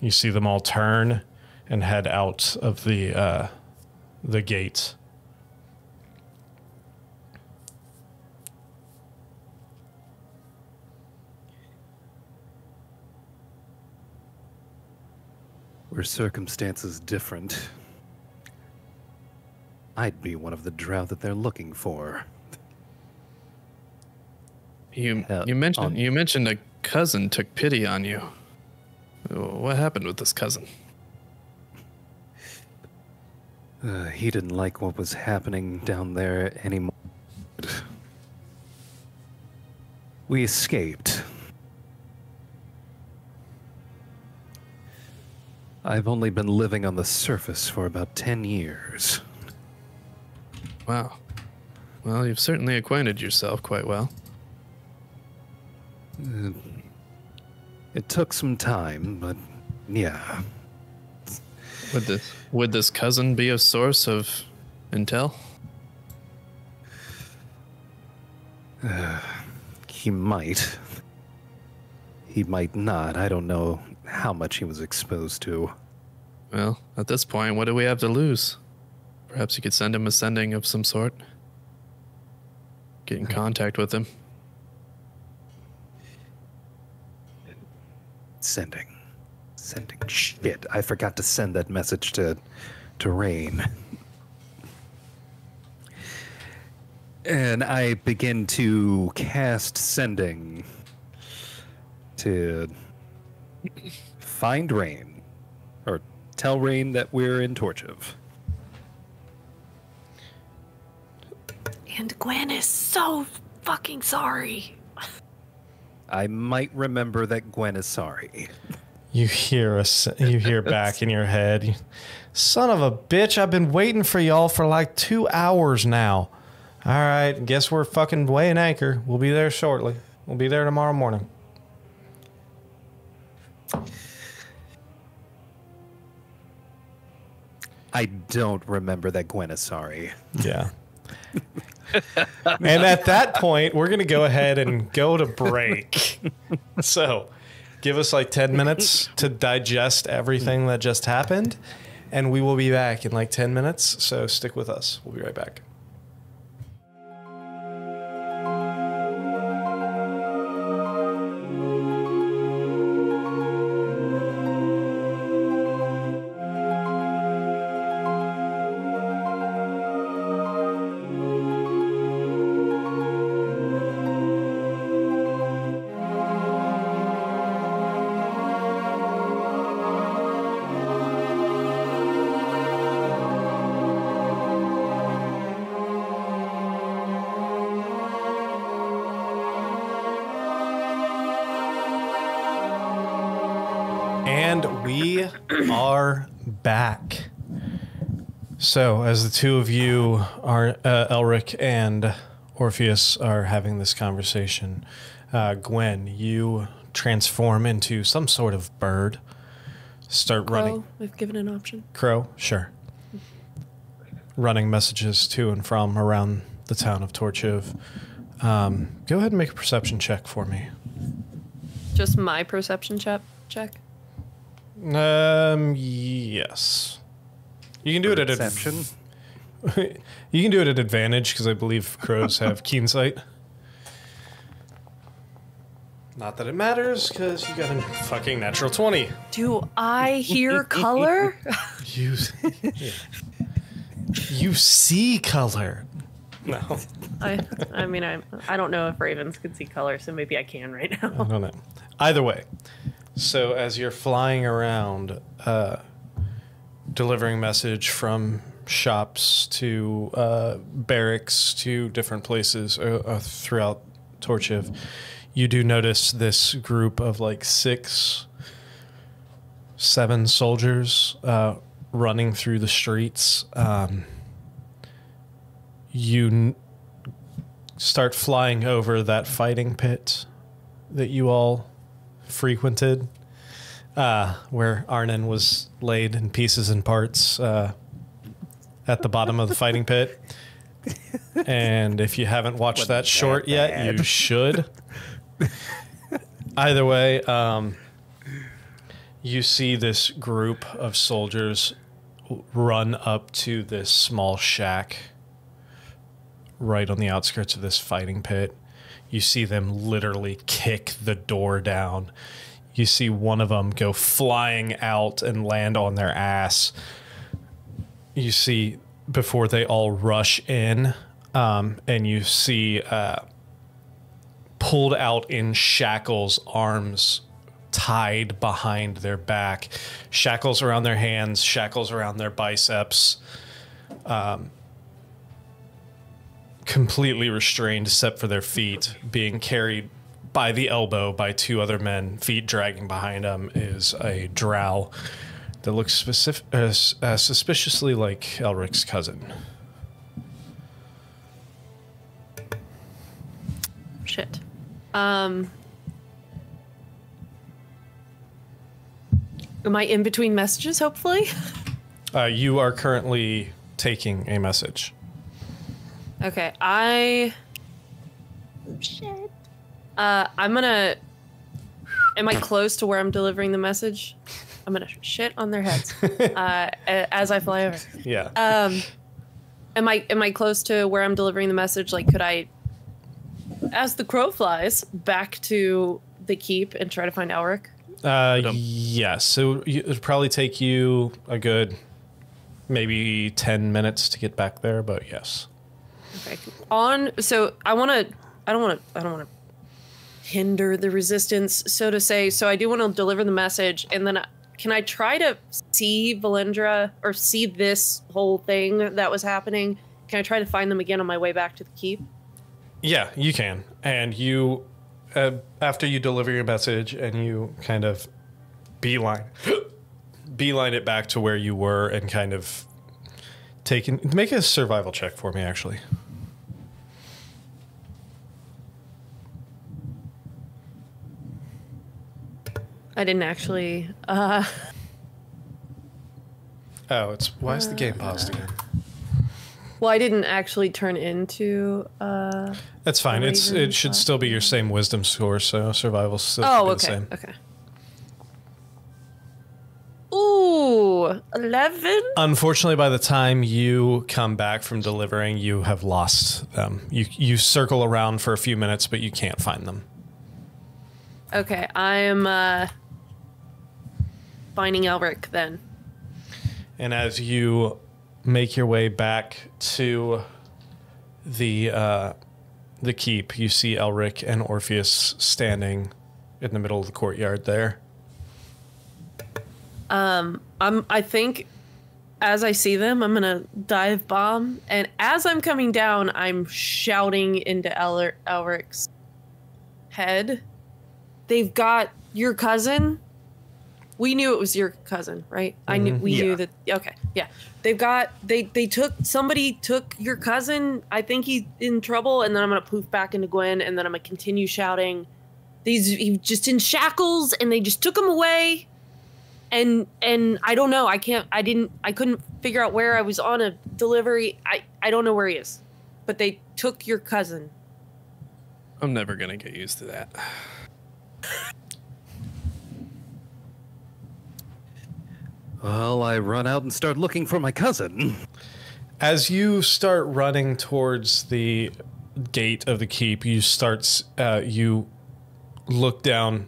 You see them all turn and head out of the gate. Were circumstances different, I'd be one of the drow that they're looking for. You Yeah, you mentioned a cousin took pity on you. What happened with this cousin? He didn't like what was happening down there anymore. We escaped. I've only been living on the surface for about 10 years. Wow. Well, you've certainly acquainted yourself quite well. It took some time, but yeah. Would this cousin be a source of intel? He might. He might not. I don't know how much he was exposed to. Well, at this point, what do we have to lose? Perhaps you could send him a sending of some sort. Get in contact with him. Sending. Shit, I forgot to send that message to Rain. And I begin to cast sending to find Rain, or tell Rain that we're in Torchiv. And Gwen is so fucking sorry. I might remember that Gwen is sorry. You hear back in your head, son of a bitch, I've been waiting for y'all for like 2 hours now. All right, guess we're fucking weighing anchor. We'll be there shortly. We'll be there tomorrow morning. I don't remember that Gwen is sorry. Yeah. And at that point, we're going to go ahead and go to break. So give us like 10 minutes to digest everything that just happened. And we will be back in like 10 minutes. So stick with us. We'll be right back. And we are back. So, as the two of you are, Elric and Orpheus, are having this conversation, Gwen, you transform into some sort of bird. Start running. We've given an option. Crow, sure. Running messages to and from around the town of Torchiv. Go ahead and make a perception check for me. Just my perception check? Yes. You can do it at Perception? You can do it at advantage because I believe crows have keen sight. Not that it matters because you got a fucking natural 20. Do I hear color? You, yeah. You see color. No, I mean, I don't know if ravens could see color, so maybe I can right I now. don't know. Either way, so as you're flying around, delivering message from shops to barracks to different places throughout Torchiv, you do notice this group of like 6, 7 soldiers running through the streets. You start flying over that fighting pit that you all frequented, where Arnon was laid in pieces and parts at the bottom of the fighting pit. And if you haven't watched that short yet, you should. Either way, you see this group of soldiers run up to this small shack right on the outskirts of this fighting pit. You see them literally kick the door down. You see one of them go flying out and land on their ass. You see before they all rush in, and you see pulled out in shackles, arms tied behind their back, shackles around their hands, shackles around their biceps, completely restrained except for their feet, being carried by the elbow by two other men, feet dragging behind them, is a drow that looks suspiciously like Elric's cousin. Shit. Am I in between messages, hopefully? You are currently taking a message. Okay, Shit. I'm gonna... Am I close to where I'm delivering the message? I'm gonna shit on their heads as I fly over. Yeah. Am I close to where I'm delivering the message? Like, could I, as the crow flies, back to the keep and try to find Elric? Yes. So it'd probably take you a good maybe 10 minutes to get back there, but yes. Okay. So I don't want to hinder the resistance, so to say. So I do want to deliver the message, and then can I try to see Valendra or see this whole thing that was happening? Can I try to find them again on my way back to the keep? Yeah, you can. And you, after you deliver your message and you kind of beeline it back to where you were and kind of make a survival check for me, actually. I didn't actually. Oh, why is the game paused again? Well, I didn't actually turn into. That's fine. It should still be your same wisdom score, so survival still should be the same. Okay. Ooh, 11. Unfortunately, by the time you come back from delivering, you have lost them. You circle around for a few minutes, but you can't find them. Okay, I'm finding Elric then. And as you make your way back to the keep, you see Elric and Orpheus standing in the middle of the courtyard there. I think as I see them, I'm gonna dive bomb, and as I'm coming down, I'm shouting into Elric's head. They've got your cousin. We knew it was your cousin, right? Mm-hmm. We knew that. Okay, yeah. Somebody took your cousin. I think he's in trouble, and then I'm gonna poof back into Gwen, and then I'm gonna continue shouting. He's just in shackles, and they just took him away. And I don't know. I couldn't figure out where I was on a delivery. I don't know where he is, but they took your cousin. I'm never gonna get used to that. Well, I run out and start looking for my cousin. As you start running towards the gate of the keep, you look down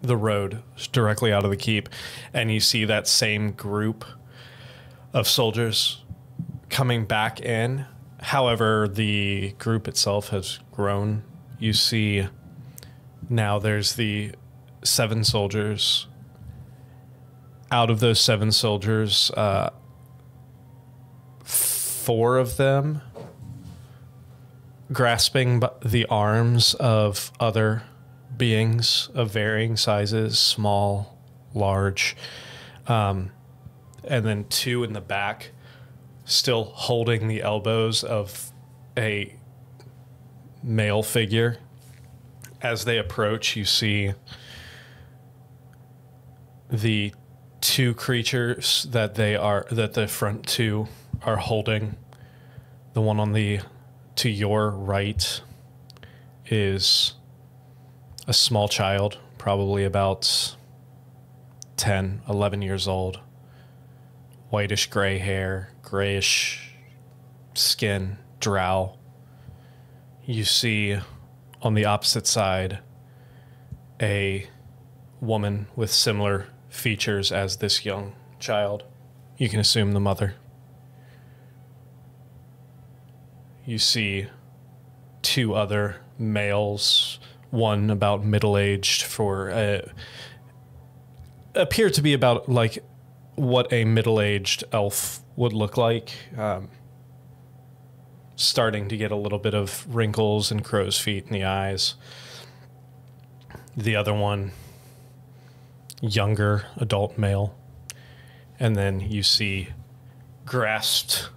the road directly out of the keep, and you see that same group of soldiers coming back in. However, the group itself has grown. You see now there's the 7 soldiers. Out of those 7 soldiers, 4 of them grasping the arms of other beings of varying sizes, small, large, and then 2 in the back still holding the elbows of a male figure. As they approach, you see the 2 creatures that the front 2 are holding. The one to your right is a small child, probably about 10, 11 years old. Whitish gray hair, grayish skin, drow. You see on the opposite side a woman with similar features as this young child. You can assume the mother. you see two other males, one about middle-aged appear to be about like what a middle-aged elf would look like. Starting to get a little bit of wrinkles and crow's feet in the eyes. The other one, younger adult male. And then you see grasped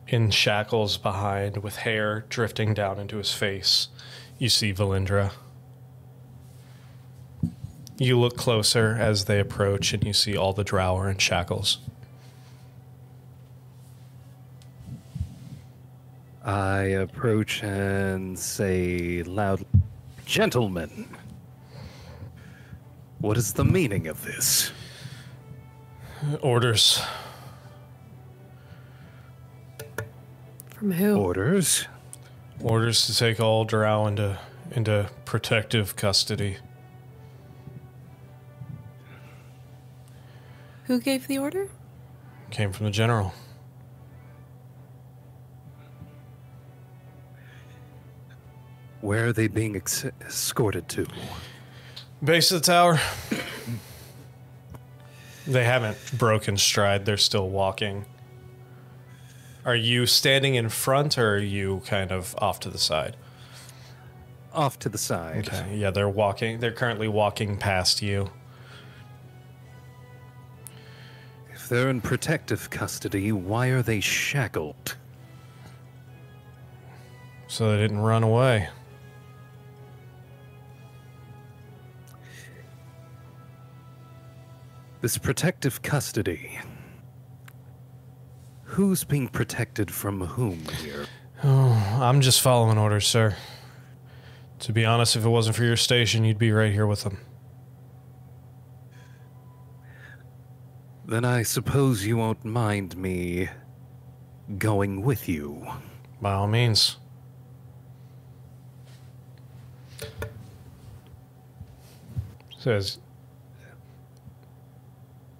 in shackles behind with hair drifting down into his face, you see Valindra. You look closer as they approach and you see all the drow are in shackles. I approach and say loudly, "Gentlemen, what is the meaning of this?" Orders. From who? Orders? Orders to take all drow into protective custody. Who gave the order? Came from the general. Where are they being escorted to? Base of the tower. They haven't broken stride. They're still walking. Are you standing in front or are you kind of off to the side? Off to the side. Okay, yeah, they're walking. They're currently walking past you. If they're in protective custody, why are they shackled? So they didn't run away. This protective custody. Who's being protected from whom here? Oh, I'm just following orders, sir. To be honest, if it wasn't for your station, you'd be right here with them. Then I suppose you won't mind me going with you. By all means. Says,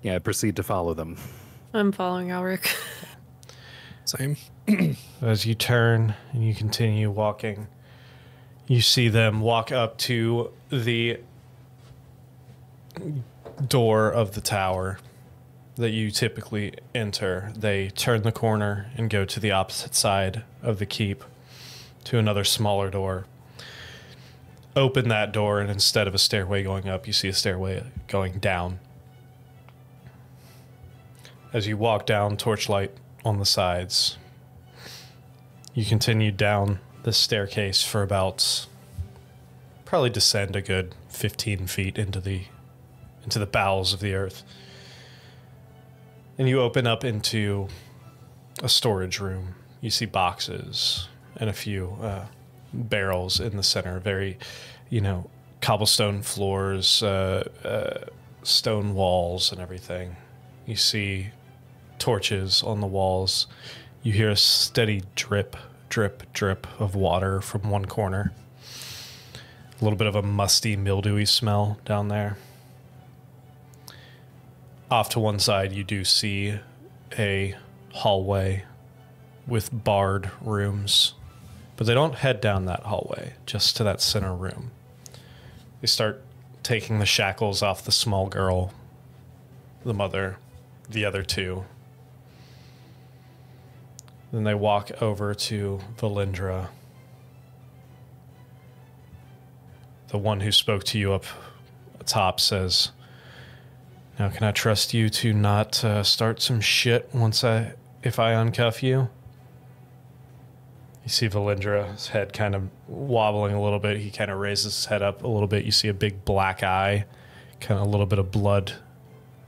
Yeah, I proceed to follow them. I'm following Alric. Same. as you turn and you continue walking, you see them walk up to the door of the tower that you typically enter. They turn the corner and go to the opposite side of the keep to another smaller door. Open that door, and instead of a stairway going up, you see a stairway going down. As you walk down, torchlight on the sides. You continue down the staircase for about, probably descend a good 15 feet into the bowels of the earth. And you open up into a storage room. You see boxes and a few barrels in the center. Very, cobblestone floors, stone walls and everything. You see torches on the walls. You hear a steady drip, drip, drip of water from one corner. A little bit of a musty, mildewy smell down there. Off to one side, you do see a hallway with barred rooms, but they don't head down that hallway, just to that center room. They start taking the shackles off the small girl, the mother, the other two. Then they walk over to Valindra, the one who spoke to you up top. Says, "Now, can I trust you to not start some shit if I uncuff you?" You see Valindra's head kind of wobbling a little bit. He kind of raises his head up a little bit. You see a big black eye, kind of a little bit of blood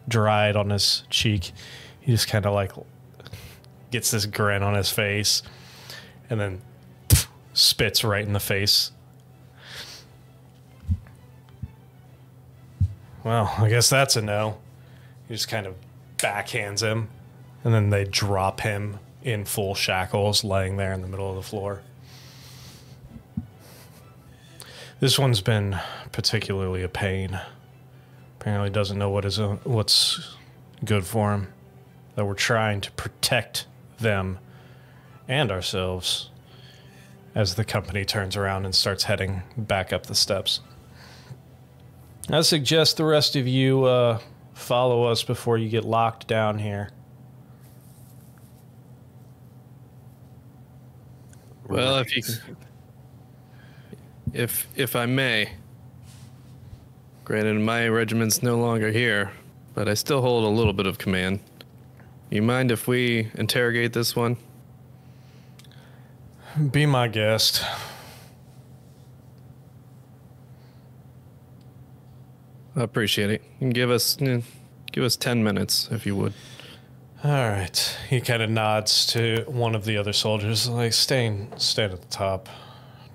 dried on his cheek. He just kind of like gets this grin on his face and then spits right in the face. Well, I guess that's a no. He just kind of backhands him, and then they drop him in full shackles, laying there in the middle of the floor. This one's been particularly a pain. Apparently doesn't know what's good for him. That we're trying to protect them and ourselves as the company turns around and starts heading back up the steps. I suggest the rest of you follow us before you get locked down here. Well, if I may, granted my regiment's no longer here, but I still hold a little bit of command. You mind if we interrogate this one? Be my guest. I appreciate it. You can give us 10 minutes, if you would. All right. He kind of nods to one of the other soldiers, like, stand at the top.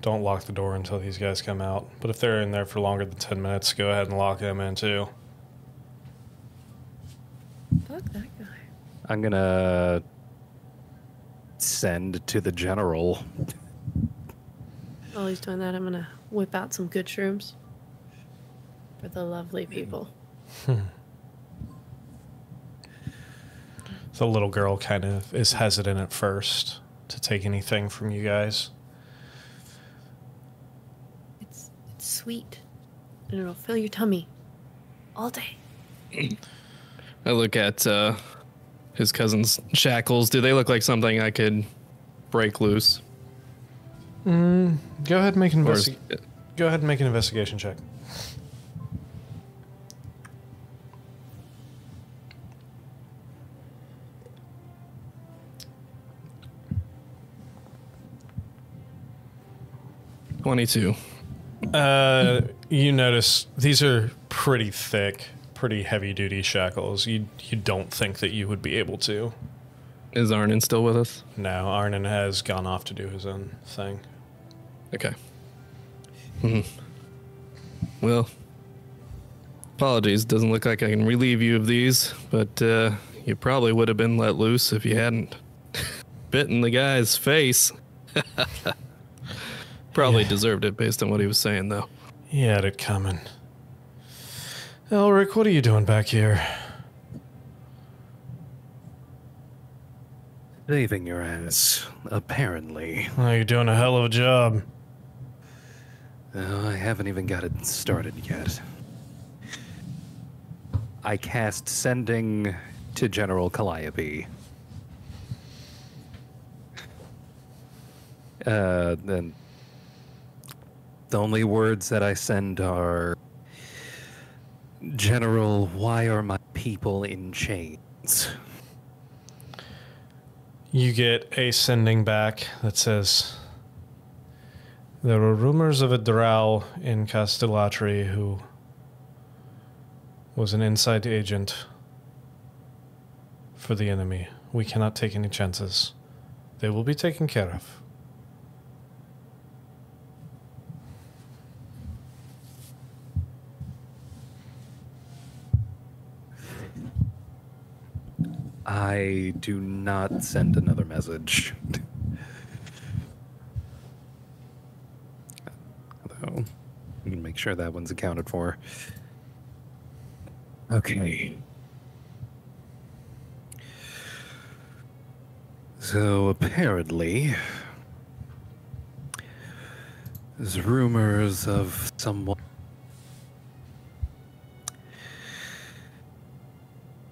Don't lock the door until these guys come out. But if they're in there for longer than 10 minutes, go ahead and lock them in too. Fuck that guy. I'm gonna send to the general. While he's doing that, I'm gonna whip out some good shrooms for the lovely people. The little girl kind of is hesitant at first to take anything from you guys. It's sweet, and it'll fill your tummy all day. I look at his cousin's shackles. Do they look like something I could break loose? Go ahead and make an Or is- Go ahead and make an investigation check. $22. You notice these are pretty thick, pretty heavy-duty shackles. You don't think that you would be able to. Is Arnon still with us? No, Arnon has gone off to do his own thing. Okay. Well, apologies. Doesn't look like I can relieve you of these, but you probably would have been let loose if you hadn't bitten the guy's face. Probably deserved it based on what he was saying, though. He had it coming. Elric, what are you doing back here? Saving your ass, apparently. Oh, you're doing a hell of a job. I haven't even got it started yet. I cast sending to General Calliope. Then the only words that I send are, General, why are my people in chains? You get a sending back that says, there were rumors of a drow in Castellatri who was an inside agent for the enemy. We cannot take any chances. They will be taken care of. I do not send another message. Although, we can make sure that one's accounted for. Okay. So apparently, there's rumors of someone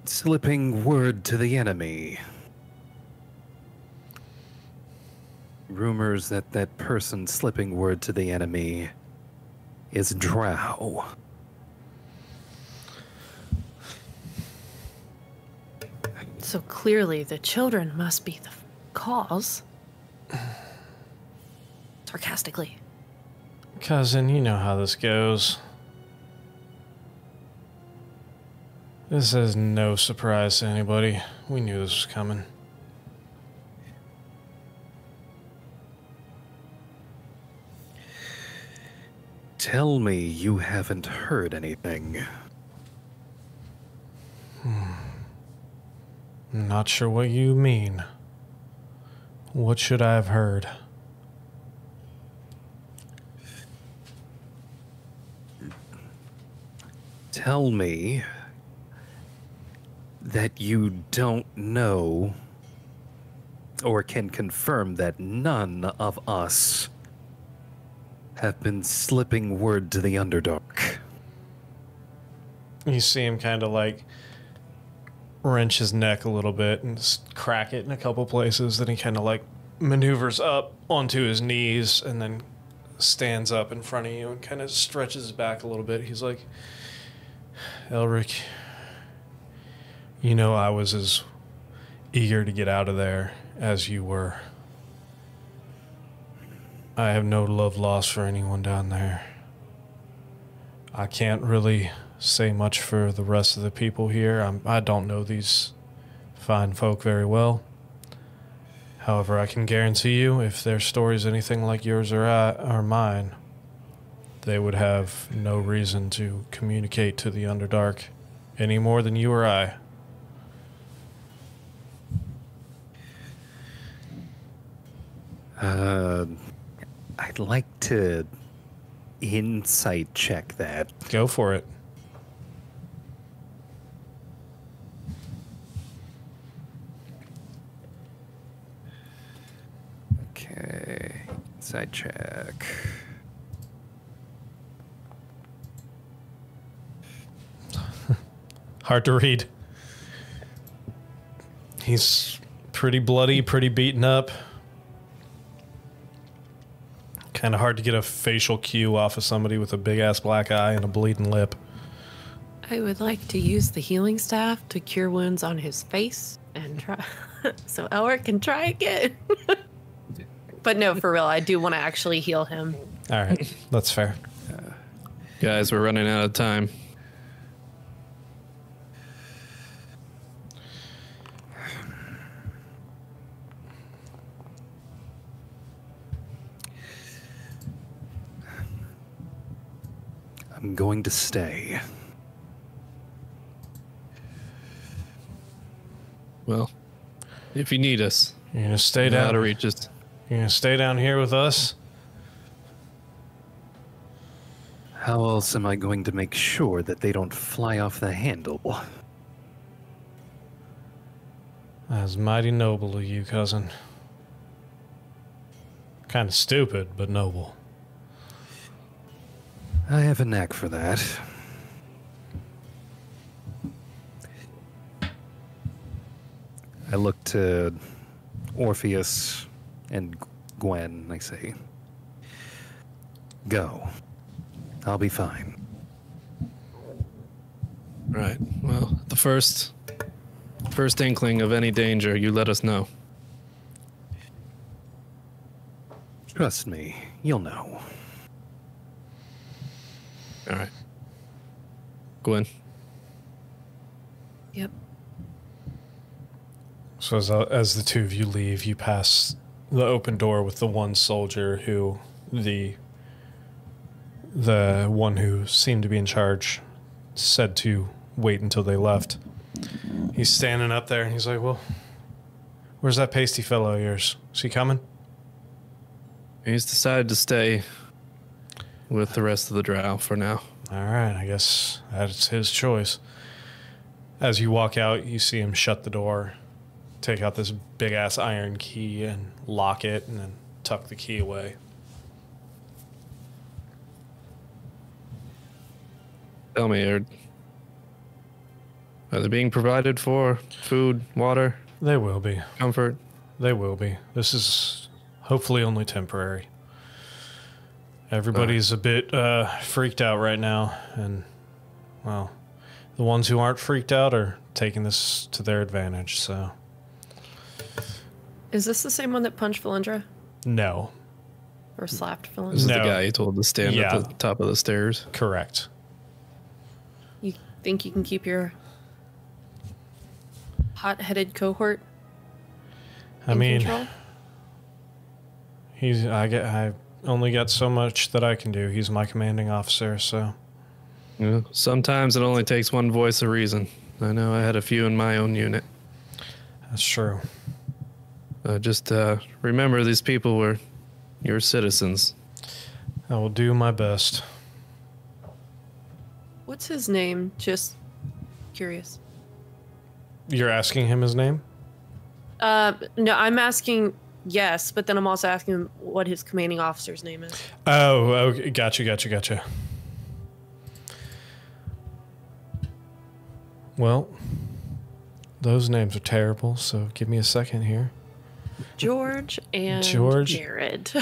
slipping word to the enemy. Rumors that that person slipping word to the enemy is Drow. So clearly, the children must be the cause. Sarcastically. Cousin, you know how this goes. This is no surprise to anybody. We knew this was coming. Tell me you haven't heard anything. Not sure what you mean. What should I have heard? Tell me that you don't know or can confirm that none of us have been slipping word to the Underdark. You see him kind of like wrench his neck a little bit and crack it in a couple places. Then he kind of like maneuvers up onto his knees and then stands up in front of you and kind of stretches his back a little bit. He's like, Elric, you know I was as eager to get out of there as you were. I have no love lost for anyone down there. I can't really say much for the rest of the people here. I don't know these fine folk very well. However, I can guarantee you, if their story's anything like yours or mine, they would have no reason to communicate to the Underdark any more than you or I. I'd like to insight check that. Go for it. Okay, insight check. Hard to read. He's pretty bloody, pretty beaten up. Kind of hard to get a facial cue off of somebody with a big-ass black eye and a bleeding lip. I would like to use the healing staff to cure wounds on his face and try so Elric can try again. But no, for real, I do want to actually heal him. All right, that's fair. Guys, we're running out of time. I'm going to stay. Well, if you need us, You're gonna stay you know how down. to reach us. You're gonna stay down here with us. How else am I going to make sure that they don't fly off the handle? That's mighty noble of you, cousin. Kind of stupid, but noble. I have a knack for that. I look to Orpheus and Gwen, I say, go. I'll be fine. Right. Well, the first inkling of any danger, you let us know. Trust me, you'll know. All right. Gwen. Yep. So as the two of you leave, you pass the open door with the one soldier who the one who seemed to be in charge said to wait until they left. He's standing up there and he's like, well, where's that pasty fellow of yours? Is he coming? He's decided to stay with the rest of the drow for now. All right, I guess that's his choice. As you walk out, you see him shut the door, take out this big-ass iron key and lock it, and then tuck the key away. Tell me, are they being provided for? Food, water, They will be. comfort? They will be. This is hopefully only temporary. Everybody's a bit freaked out right now, and, well, the ones who aren't freaked out are taking this to their advantage, so. Is this the same one that punched Valindra? No, Or slapped This Valindra? is No. the guy you told to stand Yeah. at the top of the stairs. correct. You think you can keep your hot-headed cohort I in mean, control? I only got so much that I can do. He's my commanding officer, so. Yeah. Sometimes it only takes one voice of reason. I know I had a few in my own unit. That's true. Just remember, these people were your citizens. I will do my best. What's his name? Just curious. You're asking him his name? No, I'm asking yes, but then I'm also asking him what his commanding officer's name is. Oh, okay. Gotcha. Well, those names are terrible, so give me a second here. George and George. Jared.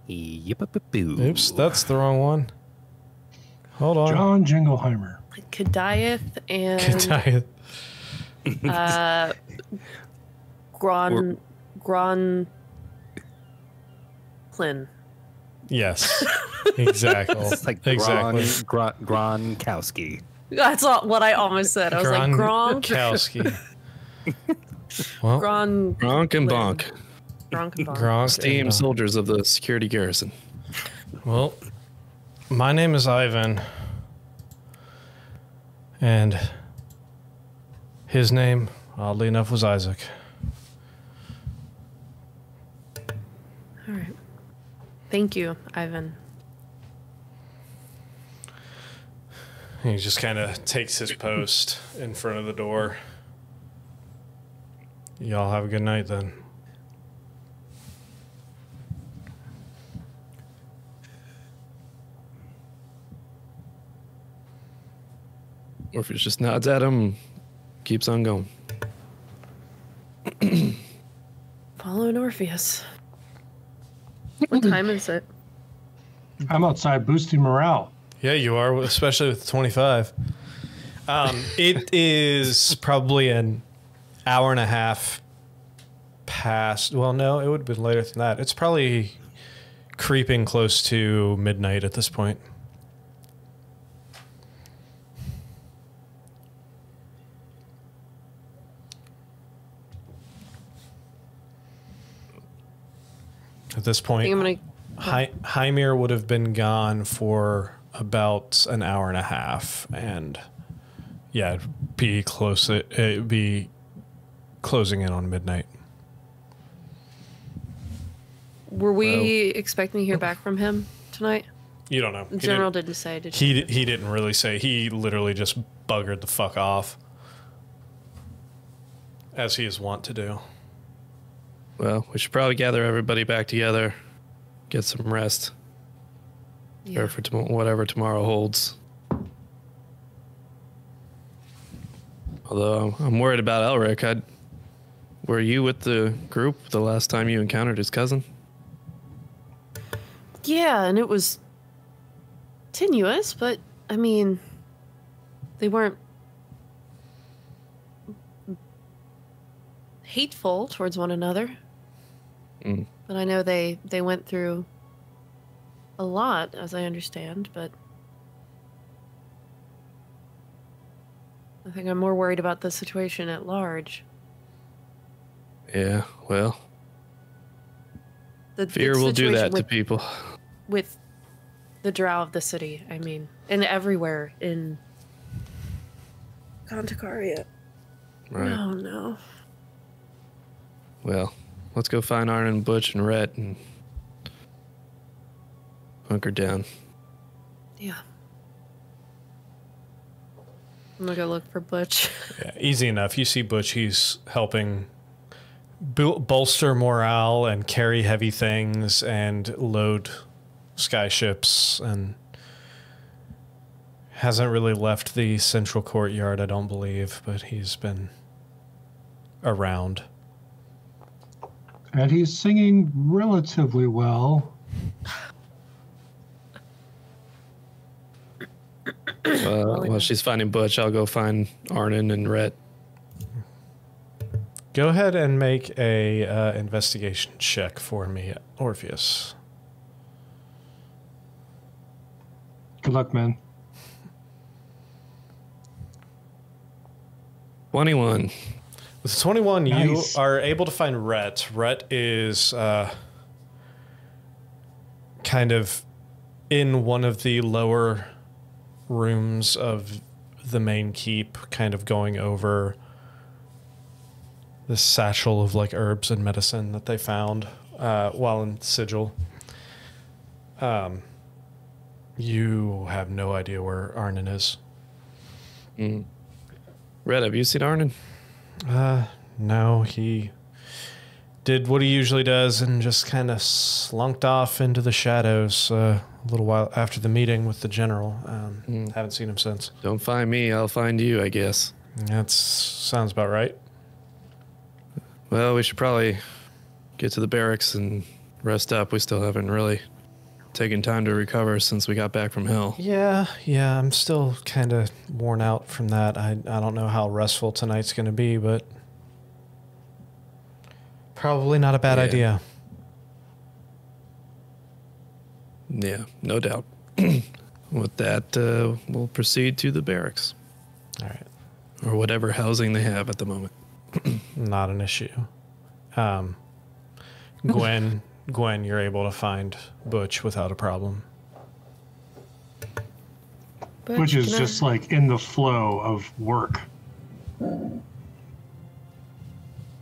Oops, that's the wrong one. Hold on. John Jingleheimer. Kadiath and Goliath. Gronklin. Yes, exactly. It's like exactly. Gronkowski. That's what I almost said. I was like Gronk. Gronkowski. Well, Gronk and Bonk. Gronk and Bonk. Gronk Steam and, soldiers of the security garrison. well, my name is Ivan, and his name, oddly enough, was Isaac. All right. Thank you, Ivan. He just kind of takes his post in front of the door. Y'all have a good night then. Orpheus just nods at him, keeps on going. Following Orpheus. What time is it? I'm outside boosting morale. Yeah, you are, especially with 25. It is probably an hour and a half past. Well, no, it would have been later than that. It's probably creeping close to midnight at this point. At this I point, think I'm gonna. Hymir would have been gone for about an hour and a half, and yeah, it'd be close. It'd be closing in on midnight. Were we expecting to hear back from him tonight? You don't know. The general didn't say. Did he? He didn't really say. He literally just buggered the fuck off, as he is wont to do. Well, we should probably gather everybody back together, get some rest, Yeah. prepare for whatever tomorrow holds. Although I'm worried about Elric. Were you with the group the last time you encountered his cousin? Yeah, and it was tenuous, but I mean, they weren't hateful towards one another. Mm. But I know they went through a lot, as I understand, but I think I'm more worried about the situation at large. Yeah, well, The fear will do situation that to people. with the drow of the city, I mean, and everywhere in Contacaria. Right. Oh no. Well, let's go find Arn and Butch and Rhett and hunker down. Yeah. I'm gonna go look for Butch. Yeah, easy enough. You see Butch. He's helping bolster morale and carry heavy things and load skyships, and hasn't really left the central courtyard, I don't believe, but he's been around. And he's singing relatively well. While she's finding Butch, I'll go find Arnon and Rhett. Go ahead and make a investigation check for me, Orpheus. Good luck, man. 21. With 21, Nice. you are able to find Rhett. Rhett is kind of in one of the lower rooms of the main keep, kind of going over this satchel of like herbs and medicine that they found while in Sigil. You have no idea where Arnon is. Rhett Red, have you seen Arnon? No, he did what he usually does and just kind of slunked off into the shadows a little while after the meeting with the general. Haven't seen him since. Don't find me, I'll find you, I guess. That sounds about right. Well, we should probably get to the barracks and rest up. We still haven't really taken time to recover since we got back from hell. Yeah, I'm still kind of worn out from that. I don't know how restful tonight's going to be, but probably not a bad Yeah. idea. Yeah, no doubt. With that, we'll proceed to the barracks. All right. Or whatever housing they have at the moment. Not an issue. Gwen, you're able to find Butch without a problem. Which is can I- just like in the flow of work.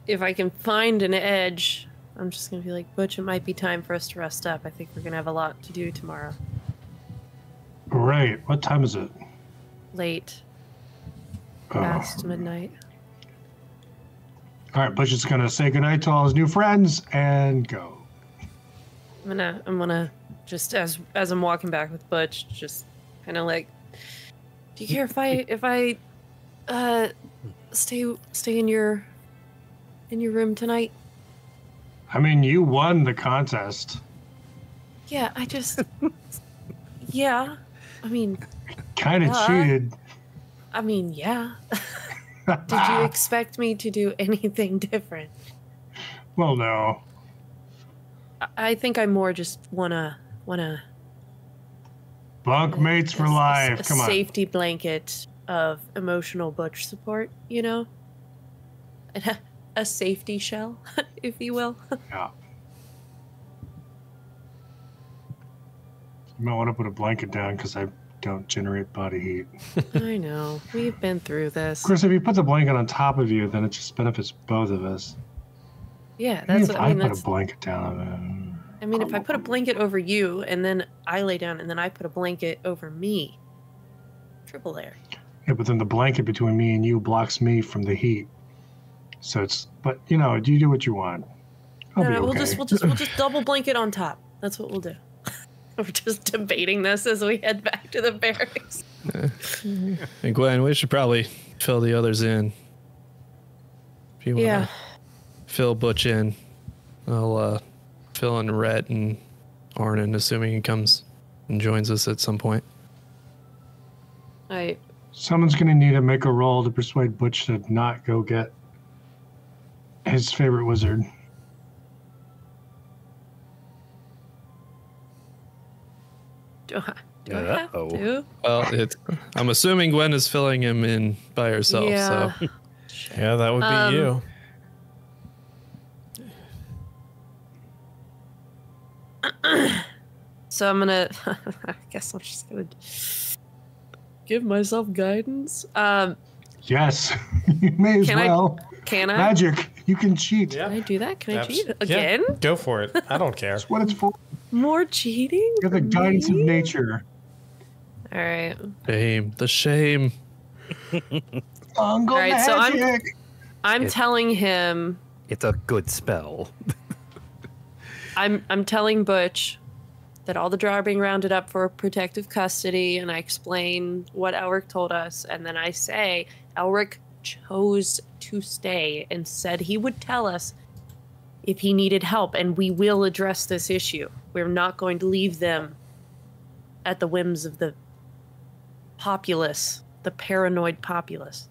If I can find an edge, I'm just gonna be like, Butch, it might be time for us to rest up. I think we're gonna have a lot to do tomorrow. Right. What time is it? Late, Oh. past midnight. All right, Butch is gonna say goodnight to all his new friends and go. I'm gonna just as I'm walking back with Butch, just kind of like, do you care if I stay in your room tonight? I mean, you won the contest. Yeah, I just yeah. I mean, Kind of cheated. yeah. Did you expect me to do anything different? Well, no. I think I more just wanna Bunk mates for a life. Come on. safety blanket of emotional Butch support, you know? And a safety shell, if you will. Yeah. You might want to put a blanket down because I don't generate body heat. I know. We've been through this. Of course, if you put the blanket on top of you, then it just benefits both of us. Yeah, Maybe that's if what I mean. put That's a blanket down. I mean, if I put a blanket over you and then I lay down and then I put a blanket over me, triple layer. Yeah, but then the blanket between me and you blocks me from the heat. So it's, but you know, you do what you want. I'll No, be no, okay. we'll just double blanket on top. That's what we'll do. We're just debating this as we head back to the barracks. And Gwen, we should probably fill the others in. If you want Yeah. to fill Butch in, I'll fill in Rhett and Arnon, assuming he comes and joins us at some point. Someone's going to need to make a roll to persuade Butch to not go get his favorite wizard. Do I have Uh-oh. to? Well, I'm assuming Gwen is filling him in by herself. Yeah. So Yeah, that would be you. So I'm gonna. I guess I'm just gonna give myself guidance. Yes, you may as Can I- well. Can I? Magic, you can cheat. Yeah. Can I do that? Can I cheat Yeah, again? go for it. I don't care. That's what it's for. More cheating? You're the from guidance of me? nature. All right. shame, the shame. Uncle All right, so Magic. I'm telling him. It's a good spell. I'm telling Butch that all the drow are being rounded up for protective custody, and I explain what Elric told us, and then I say Elric chose to stay and said he would tell us if he needed help, and we will address this issue. We're not going to leave them at the whims of the populace, the paranoid populace.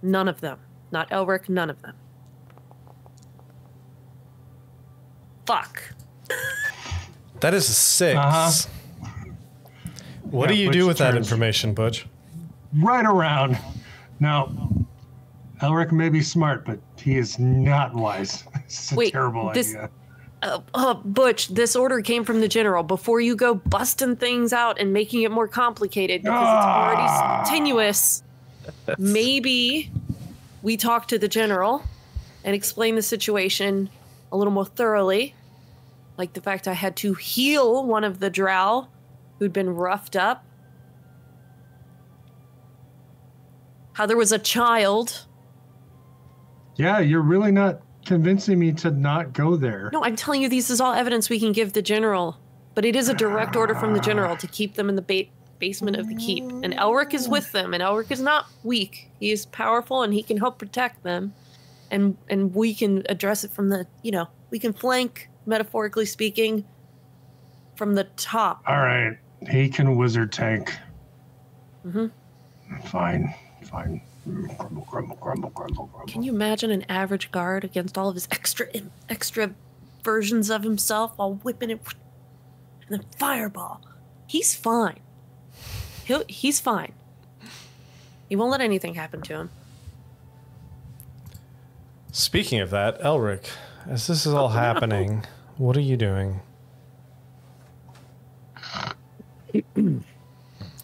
None of them. Not Elric, none of them. Fuck. That is a 6. Uh-huh. What Yeah, do you Butch do with that turns. information, Butch? Right around. Now, Elric may be smart, but he is not wise. It's a Wait, terrible this- idea. Butch, this order came from the general. Before you go busting things out and making it more complicated because it's already tenuous, maybe we talk to the general and explain the situation a little more thoroughly. Like the fact I had to heal one of the drow who'd been roughed up. how there was a child. Yeah, you're really not convincing me to not go there. No, I'm telling you, this is all evidence we can give the general. But it is a direct order from the general to keep them in the basement of the keep. And Elric is with them, and Elric is not weak. He is powerful, and he can help protect them. And we can address it from the, we can flank, metaphorically speaking, from the top. All right. He can wizard tank. Mm-hmm. Fine. Grumble, grumble, grumble, grumble, grumble. Can you imagine an average guard against all of his extra versions of himself while whipping it? And then fireball. He's fine. He's fine. He won't let anything happen to him. Speaking of that, Elric, as this is all happening, what are you doing?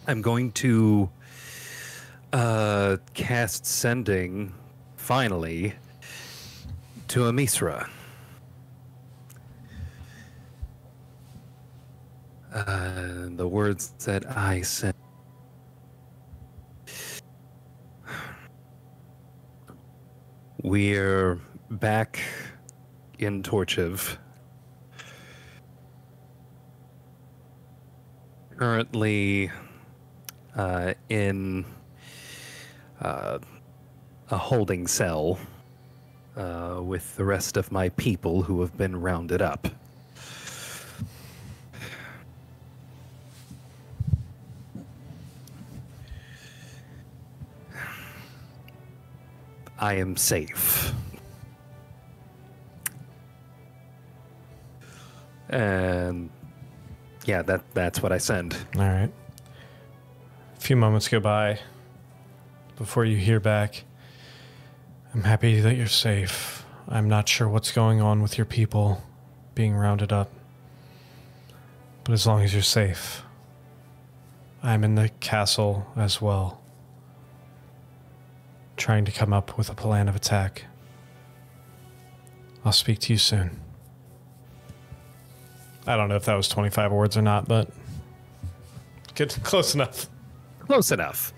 I'm going to cast Sending, finally, to Amisra. The words that I sent. We're back in Torchiv. Currently in a holding cell with the rest of my people who have been rounded up. I am safe. And yeah, that's what I send. All right. A few moments go by before you hear back. I'm happy that you're safe. I'm not sure what's going on with your people being rounded up. But as long as you're safe, I'm in the castle as well, trying to come up with a plan of attack. I'll speak to you soon. I don't know if that was 25 words or not, but good, close enough. Close enough.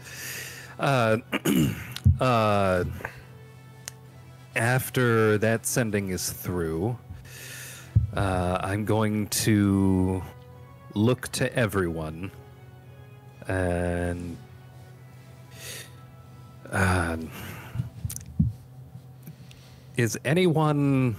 After that sending is through, I'm going to look to everyone and is anyone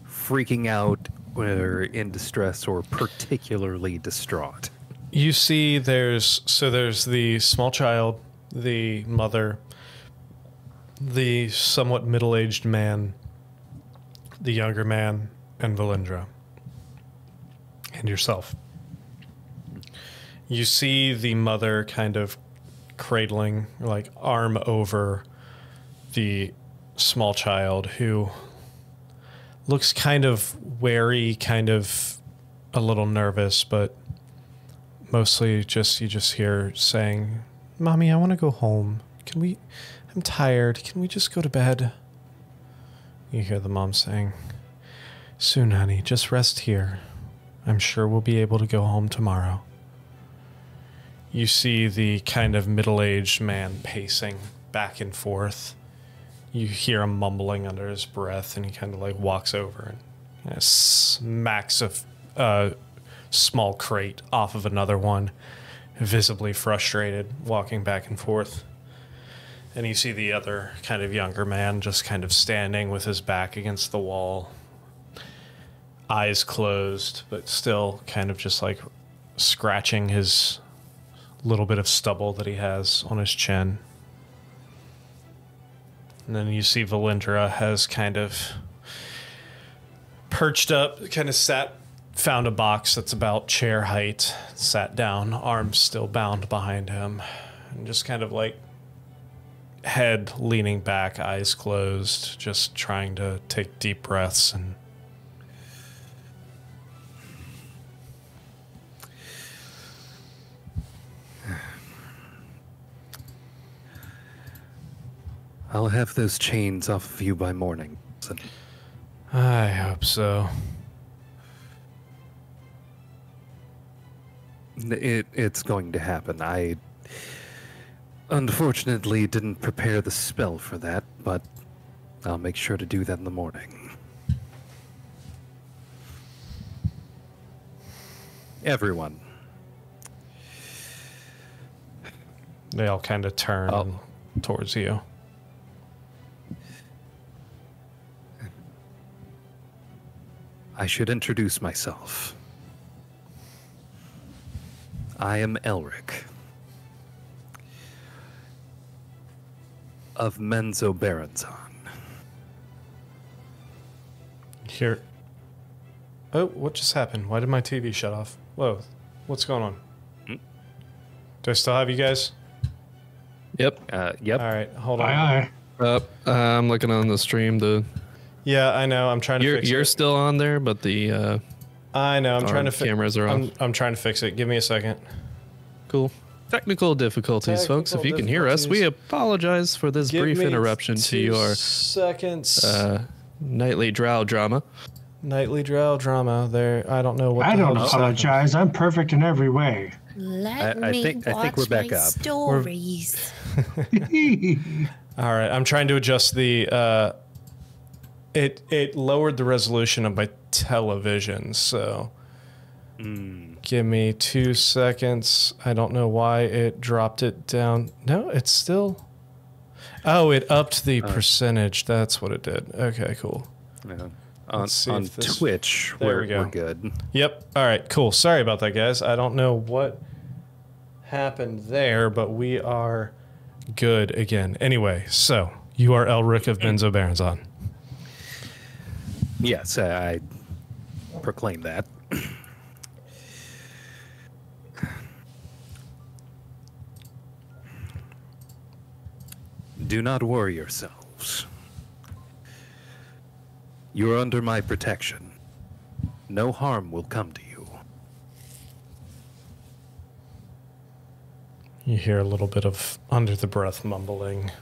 freaking out or in distress or particularly distraught? You see there's the small child, the mother, the somewhat middle-aged man, the younger man, and Valindra. And yourself. You see the mother kind of cradling, like arm over the small child, who looks kind of wary, kind of a little nervous, but mostly you just hear saying, "Mommy, I want to go home. I'm tired. Can we just go to bed?" You hear the mom saying, "Soon, honey, just rest here. I'm sure we'll be able to go home tomorrow." You see the kind of middle-aged man pacing back and forth. You hear him mumbling under his breath, and he kind of like walks over and smacks a small crate off of another one, visibly frustrated, walking back and forth. And you see the other kind of younger man just kind of standing with his back against the wall, eyes closed, but still kind of just like scratching his little bit of stubble that he has on his chin. And then you see Valindra has kind of perched up, kind of found a box that's about chair height, sat down, arms still bound behind him, and just kind of like head leaning back, eyes closed, just trying to take deep breaths. And I'll have those chains off of you by morning. I hope so. It's going to happen. unfortunately didn't prepare the spell for that, but I'll make sure to do that in the morning. Everyone. They all kind of turn towards you. I should introduce myself. I am Elric of Menzoberranzan. Here. Oh, what just happened? Why did my TV shut off? Whoa, what's going on? Do I still have you guys? Yep. Yep. All right, hold on. Aye, aye. I'm looking on the stream. Yeah, I know. I'm trying to fix it. You're still on there, but the I know. I'm trying to fix. cameras are off. I'm trying to fix it. Give me a second. Cool. Technical difficulties, folks. If you can hear us, we apologize for this brief interruption to your seconds. nightly drow drama. Nightly drow drama. There. I don't know what. I the don't hell just happened. apologize. I'm perfect in every way. Let I me think watch we're back my up. stories. All right, I'm trying to adjust the. It lowered the resolution of my television, so. Give me 2 seconds. I don't know why it dropped it down. No, it's still. Oh, it upped the percentage. That's what it did. Okay, cool. Yeah. Let's see On if this- Twitch, There we're, we go. we're good. Yep. All right, cool. Sorry about that, guys. I don't know what happened there, but we are good again. Anyway, so you are Elric of Menzoberranzan. Yes, I proclaim that. Do not worry yourselves. You are under my protection. No harm will come to you. You hear a little bit of under the breath mumbling.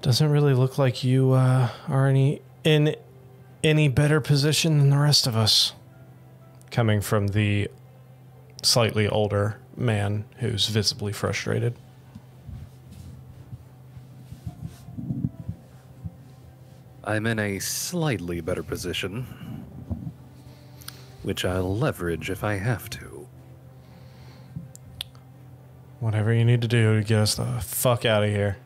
Doesn't really look like you are in any better position than the rest of us. Coming from the slightly older man who's visibly frustrated. I'm in a slightly better position, which I'll leverage if I have to. Whatever you need to do to get us the fuck out of here.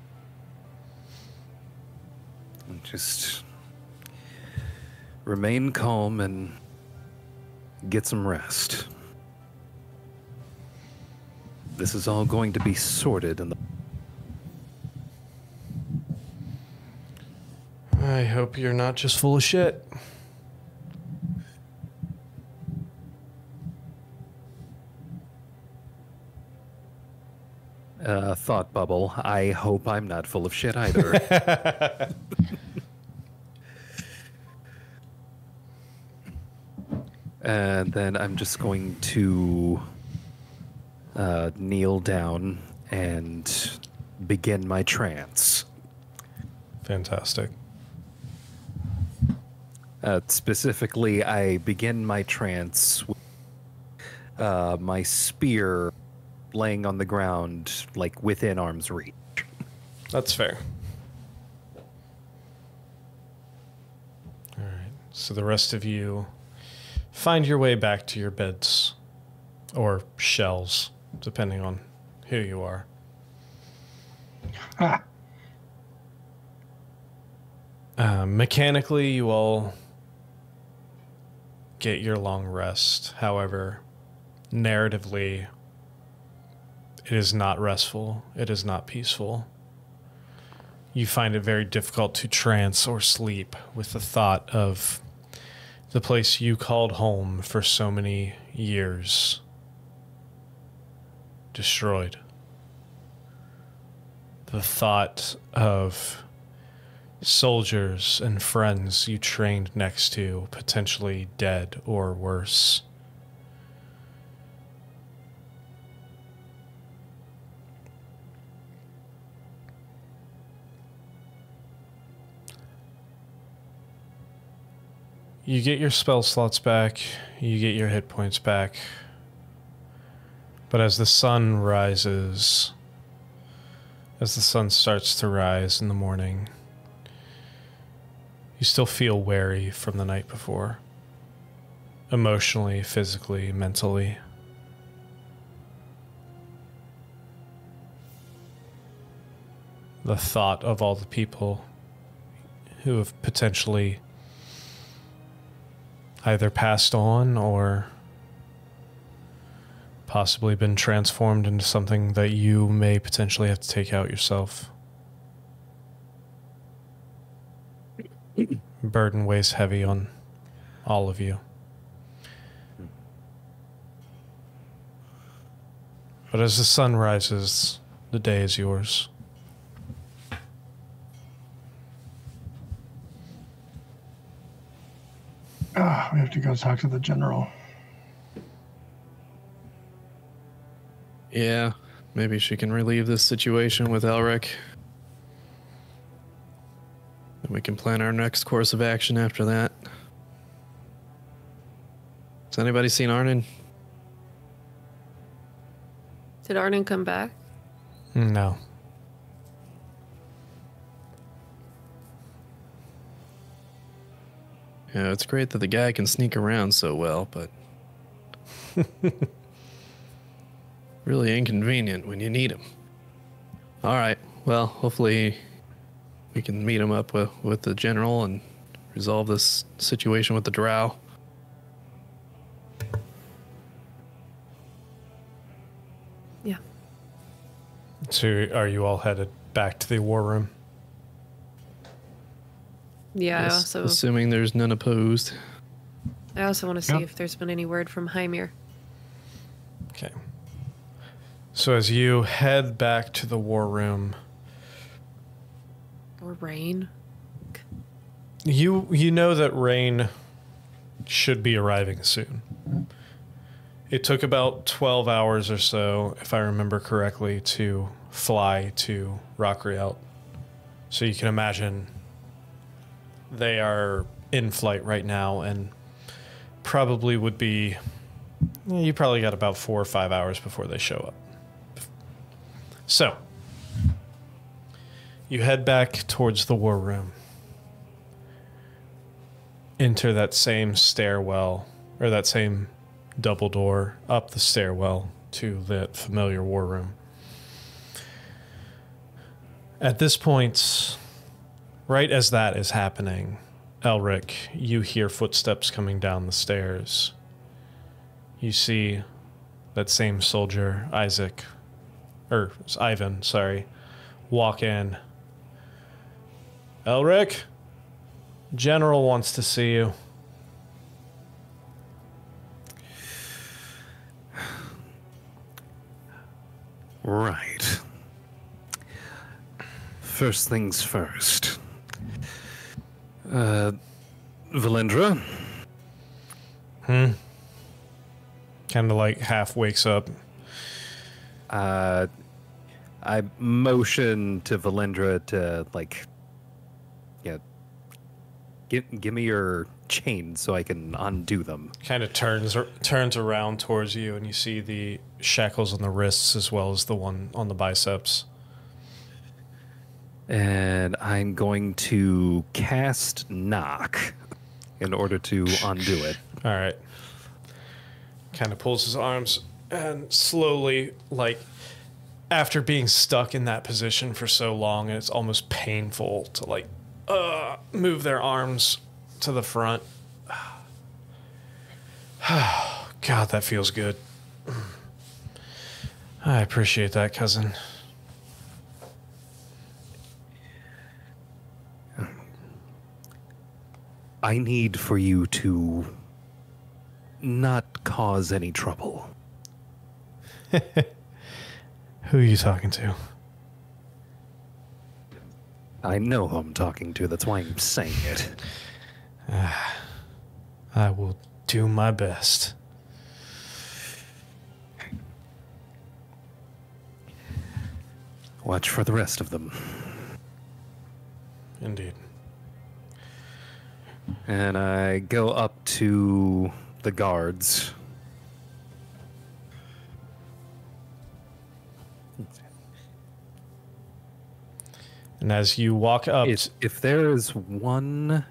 Just remain calm and get some rest. This is all going to be sorted in the... I hope you're not just full of shit. Thought bubble. I hope I'm not full of shit either. And then I'm just going to kneel down and begin my trance. Fantastic. Specifically, I begin my trance with my spear laying on the ground, like within arm's reach. That's fair. All right. So the rest of you find your way back to your beds or shells, depending on who you are. Ha! Mechanically, you all get your long rest. However, narratively, it is not restful. It is not peaceful. You find it very difficult to trance or sleep with the thought of the place you called home for so many years destroyed. The thought of soldiers and friends you trained next to potentially dead or worse. You get your spell slots back, you get your hit points back, But as the sun rises, as the sun starts to rise in the morning, you still feel wary from the night before. Emotionally, physically, mentally. The thought of all the people who have potentially either passed on or possibly been transformed into something that you may potentially have to take out yourself. Burden weighs heavy on all of you. But as the sun rises, the day is yours. We have to go talk to the general. Yeah, maybe she can relieve this situation with Elric. And we can plan our next course of action after that. Has anybody seen Arnon? Did Arnon come back? No. Yeah, it's great that the guy can sneak around so well, but really inconvenient when you need him. All right, well, hopefully we can meet him up with the general and resolve this situation with the drow. Yeah. So are you all headed back to the war room? Yeah, Yes, assuming there's none opposed. I also want to see Yep. if there's been any word from Hymir. Okay. So as you head back to the war room, Or Rain. you know that Rain should be arriving soon. It took about 12 hours or so, if I remember correctly, to fly to Rockriel. So you can imagine they are in flight right now and probably would be... You probably got about 4 or 5 hours before they show up. So, you head back towards the war room. Enter that same stairwell, or that same double door up the stairwell to that familiar war room. At this point, right as that is happening, Elric, you hear footsteps coming down the stairs. You see that same soldier, Ivan, walk in. Elric, General wants to see you. Right. First things first. Valendra? Kind of like half wakes up. I motion to Valendra to, like, yeah, give me your chain so I can undo them. Kind of turns around towards you, and you see the shackles on the wrists as well as the one on the biceps. And I'm going to cast Knock in order to undo it. All right. Kind of pulls his arms and slowly, like, after being stuck in that position for so long, and it's almost painful to, like, move their arms to the front. God, that feels good. I appreciate that, cousin. I need for you to not cause any trouble. Who are you talking to? I know who I'm talking to, that's why I'm saying it. I will do my best. Watch for the rest of them. Indeed. And I go up to the guards. And as you walk up, If there is one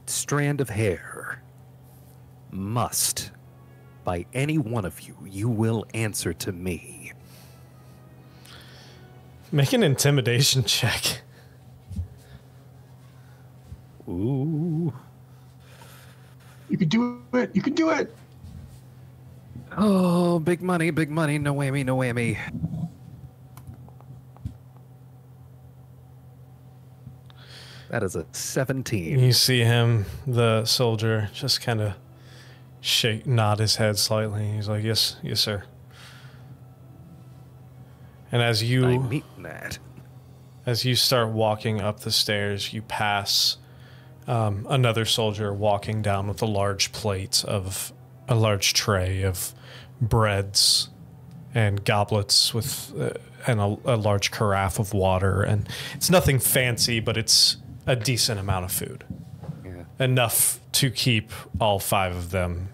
strand of hair must by any one of you, you will answer to me. make an intimidation check. Ooh. You can do it. You can do it. Oh, big money, no whammy, no whammy. That is a 17. You see him, the soldier, just kind of nod his head slightly. He's like, yes, sir. And as I you mean that. as you start walking up the stairs, you pass another soldier walking down with a large tray of breads and goblets with and a large carafe of water. And it's nothing fancy, but it's a decent amount of food. Yeah. Enough to keep all 5 of them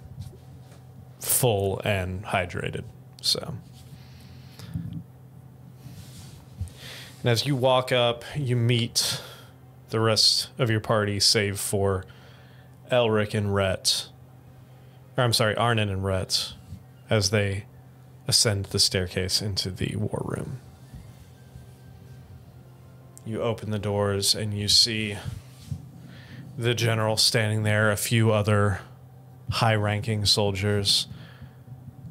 full and hydrated. So, and as you walk up, you meet the rest of your party, save for Elric and Rhett. Or I'm sorry, Arnon and Rhett, as they ascend the staircase into the war room. You open the doors and you see the general standing there, a few other high-ranking soldiers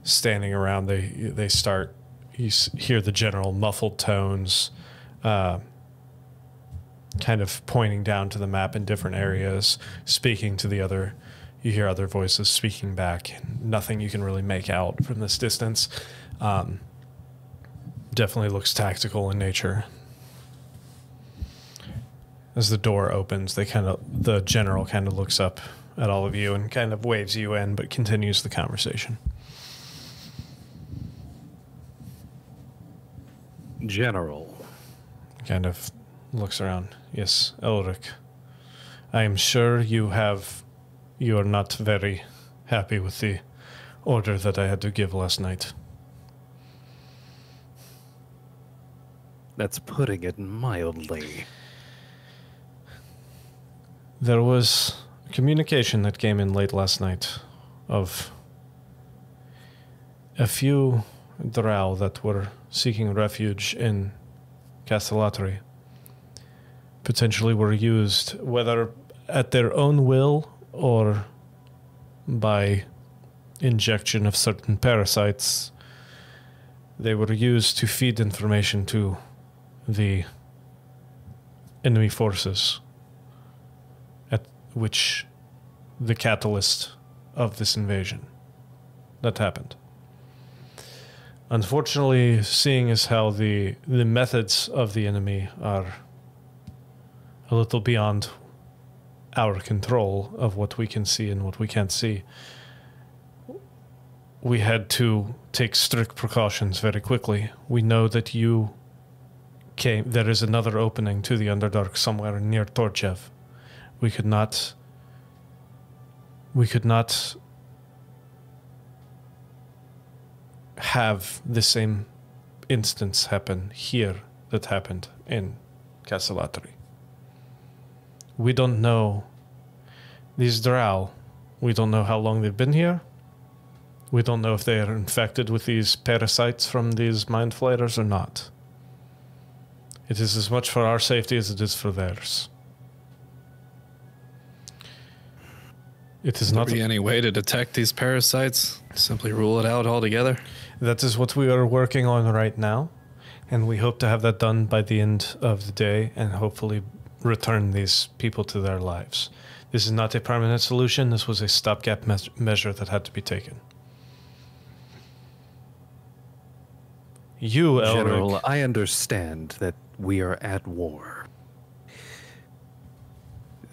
standing around. They start. You hear the general muffled tones, kind of pointing down to the map in different areas, speaking to the other. You hear other voices speaking back. Nothing you can really make out from this distance. Definitely looks tactical in nature. As the door opens, the general kind of looks up at all of you and kind of waves you in, but continues the conversation. General. Kind of looks around. Yes, Elric. I am sure you are not very happy with the order that I had to give last night. That's putting it mildly. There was a communication that came in late last night of a few drow that were seeking refuge in Castellatri. Potentially were used, whether at their own will or by injection of certain parasites. They were used to feed information to the enemy forces, at which the catalyst of this invasion that happened. Unfortunately, seeing as how the methods of the enemy are a little beyond our control of what we can see and what we can't see, we had to take strict precautions very quickly. We know that there is another opening to the Underdark somewhere near Torchev. We could not have the same instance happen here that happened in Castellatri. We don't know these drow. We don't know how long they've been here. We don't know if they are infected with these parasites from these mind flayers or not. It is as much for our safety as it is for theirs. It is Would not there be any way to detect these parasites? Simply rule it out altogether? That is what we are working on right now, and we hope to have that done by the end of the day and hopefully return these people to their lives. This is not a permanent solution. This was a stopgap measure that had to be taken. You, Elric. General, I understand that we are at war.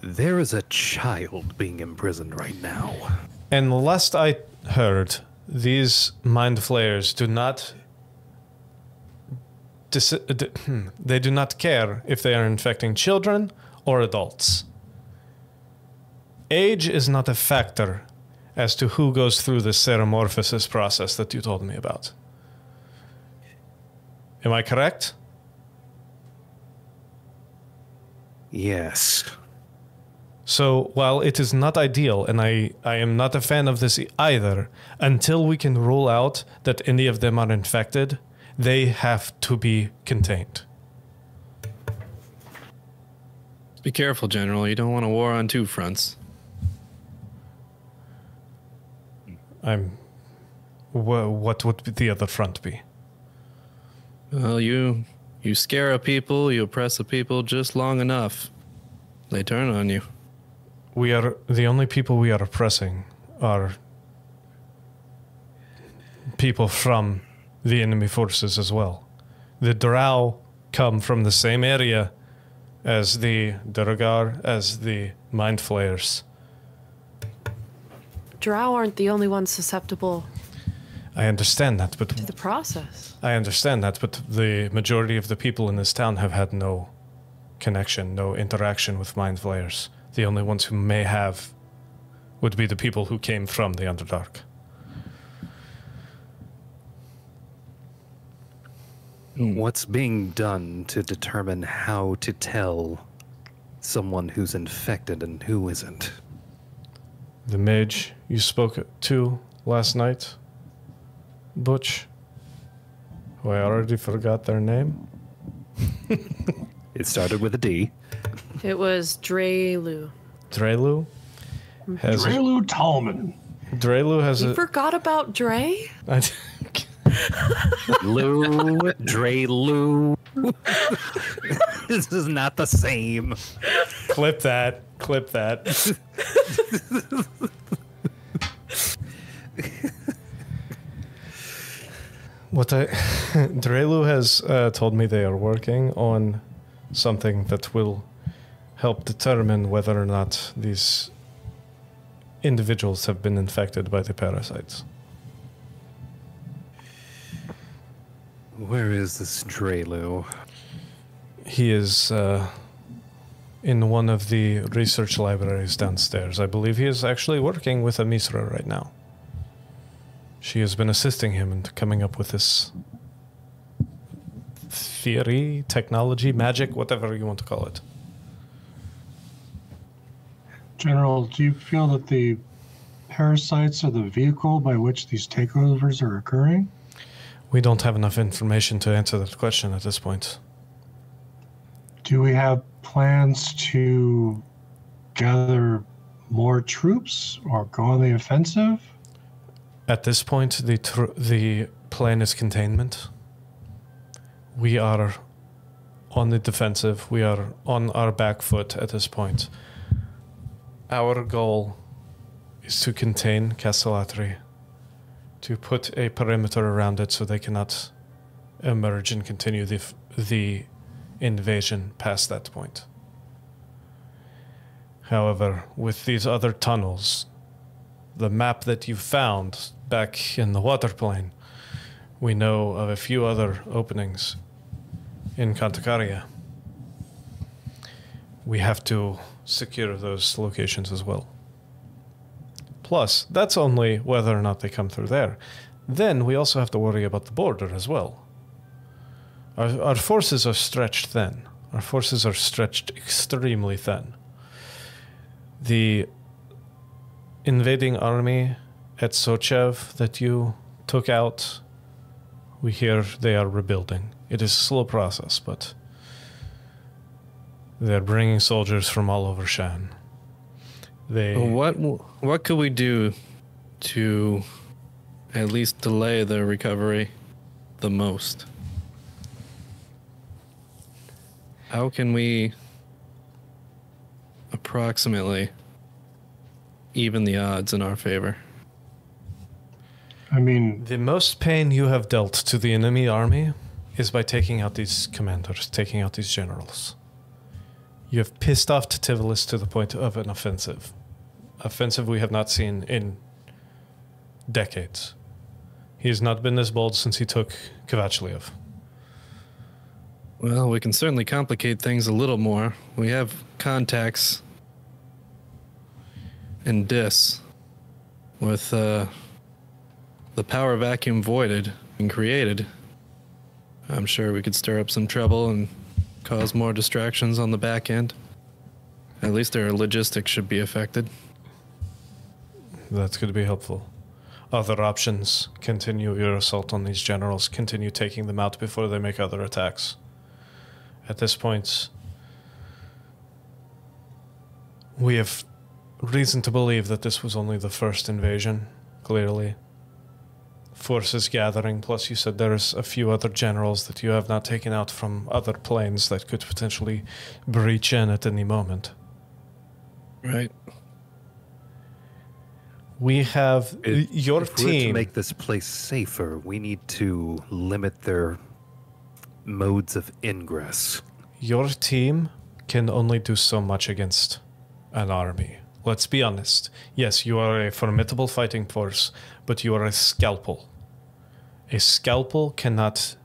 There is a child being imprisoned right now. And last I heard, these mind flayers do not they do not care if they are infecting children or adults. Age is not a factor as to who goes through the seromorphosis process that you told me about. Am I correct? Yes. So, while it is not ideal, and I am not a fan of this either, until we can rule out that any of them are infected, they have to be contained. Be careful, General. You don't want a war on two fronts. What would the other front be? Well, you scare a people, you oppress a people just long enough. They turn on you. We are the only people we are oppressing are people from the enemy forces as well. The Drow come from the same area as the Duergar, as the Mind Flayers. Drow aren't the only ones susceptible I understand that, but to the process. I understand that, but the majority of the people in this town have had no connection, no interaction with Mind Flayers. The only ones who may have would be the people who came from the Underdark. What's being done to determine how to tell someone who's infected and who isn't? The mage you spoke to last night, Butch, who I already forgot their name. It started with a D. It was Drelu. Drelu has Drelu Tallman. Drelu has You a. forgot about Dre? Lou, Dre Lou. This is not the same. Clip that. Clip that. Drelu has told me they are working on something that will help determine whether or not these individuals have been infected by the parasites. Where is this Drelu? He is in one of the research libraries downstairs. I believe he is actually working with Amisra right now. She has been assisting him in coming up with this theory, technology, magic, whatever you want to call it. General, do you feel that the parasites are the vehicle by which these takeovers are occurring? We don't have enough information to answer that question at this point. Do we have plans to gather more troops or go on the offensive? At this point, the plan is containment. We are on the defensive. We are on our back foot at this point. Our goal is to contain Castellatri, to put a perimeter around it so they cannot emerge and continue the invasion past that point. However, with these other tunnels, the map that you found back in the water plane, we know of a few other openings in Kantakaria. We have to secure those locations as well. Plus, that's only whether or not they come through there. Then we also have to worry about the border as well. Our forces are stretched thin. Our forces are stretched extremely thin. The invading army at Sochev that you took out, we hear they are rebuilding. It is a slow process, but they're bringing soldiers from all over Shan. What could we do to at least delay the recovery the most? How can we approximately even the odds in our favor? I mean, The most pain you have dealt to the enemy army is by taking out these commanders, taking out these generals. You have pissed off Titivolis to the point of an offensive. Offensive we have not seen in decades. He has not been this bold since he took Kvachliev. Well, we can certainly complicate things a little more. We have contacts in Dis with the power vacuum voided and created. I'm sure we could stir up some trouble and cause more distractions on the back end. At least their logistics should be affected. That's going to be helpful. Other options: continue your assault on these generals, continue taking them out before they make other attacks. At this point, we have reason to believe that this was only the first invasion, clearly. Forces gathering, plus you said there's a few other generals that you have not taken out from other planes that could potentially breach in at any moment. Right. We have your If we're to team. make this place safer, we need to limit their modes of ingress. Your team can only do so much against an army. Let's be honest. Yes, you are a formidable fighting force, but you are a scalpel. A scalpel cannot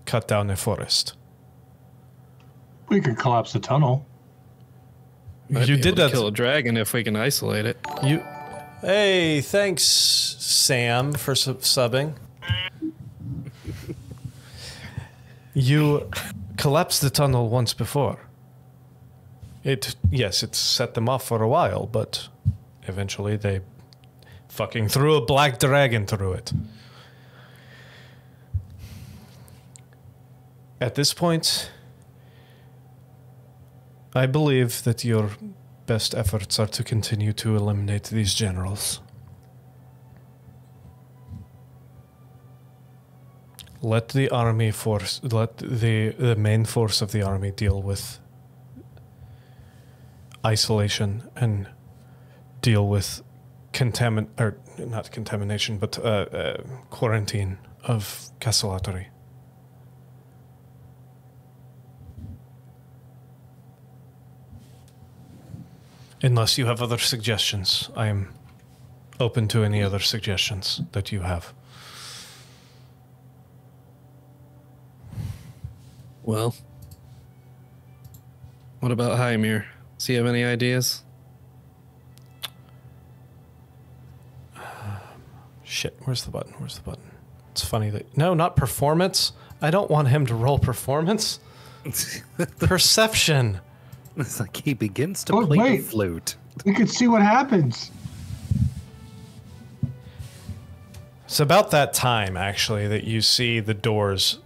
cut down a forest. We could collapse the tunnel. Might You be did able to that. kill a dragon if we can isolate it. You. Hey, thanks, Sam, for subbing. You collapsed the tunnel once before. Yes, it set them off for a while, but eventually they fucking threw a black dragon through it. At this point, I believe that your best efforts are to continue to eliminate these generals. Let the army force, let the main force of the army deal with isolation and deal with not contamination, but quarantine of Castellatore. Unless you have other suggestions, I am open to any other suggestions that you have. Well, what about Hymir? Does he have any ideas? Shit, where's the button? Where's the button? It's funny that... No, not performance. I don't want him to roll performance. Perception. It's like he begins to Oh, play wait. the flute. We could see what happens. It's about that time, actually, that you see the doors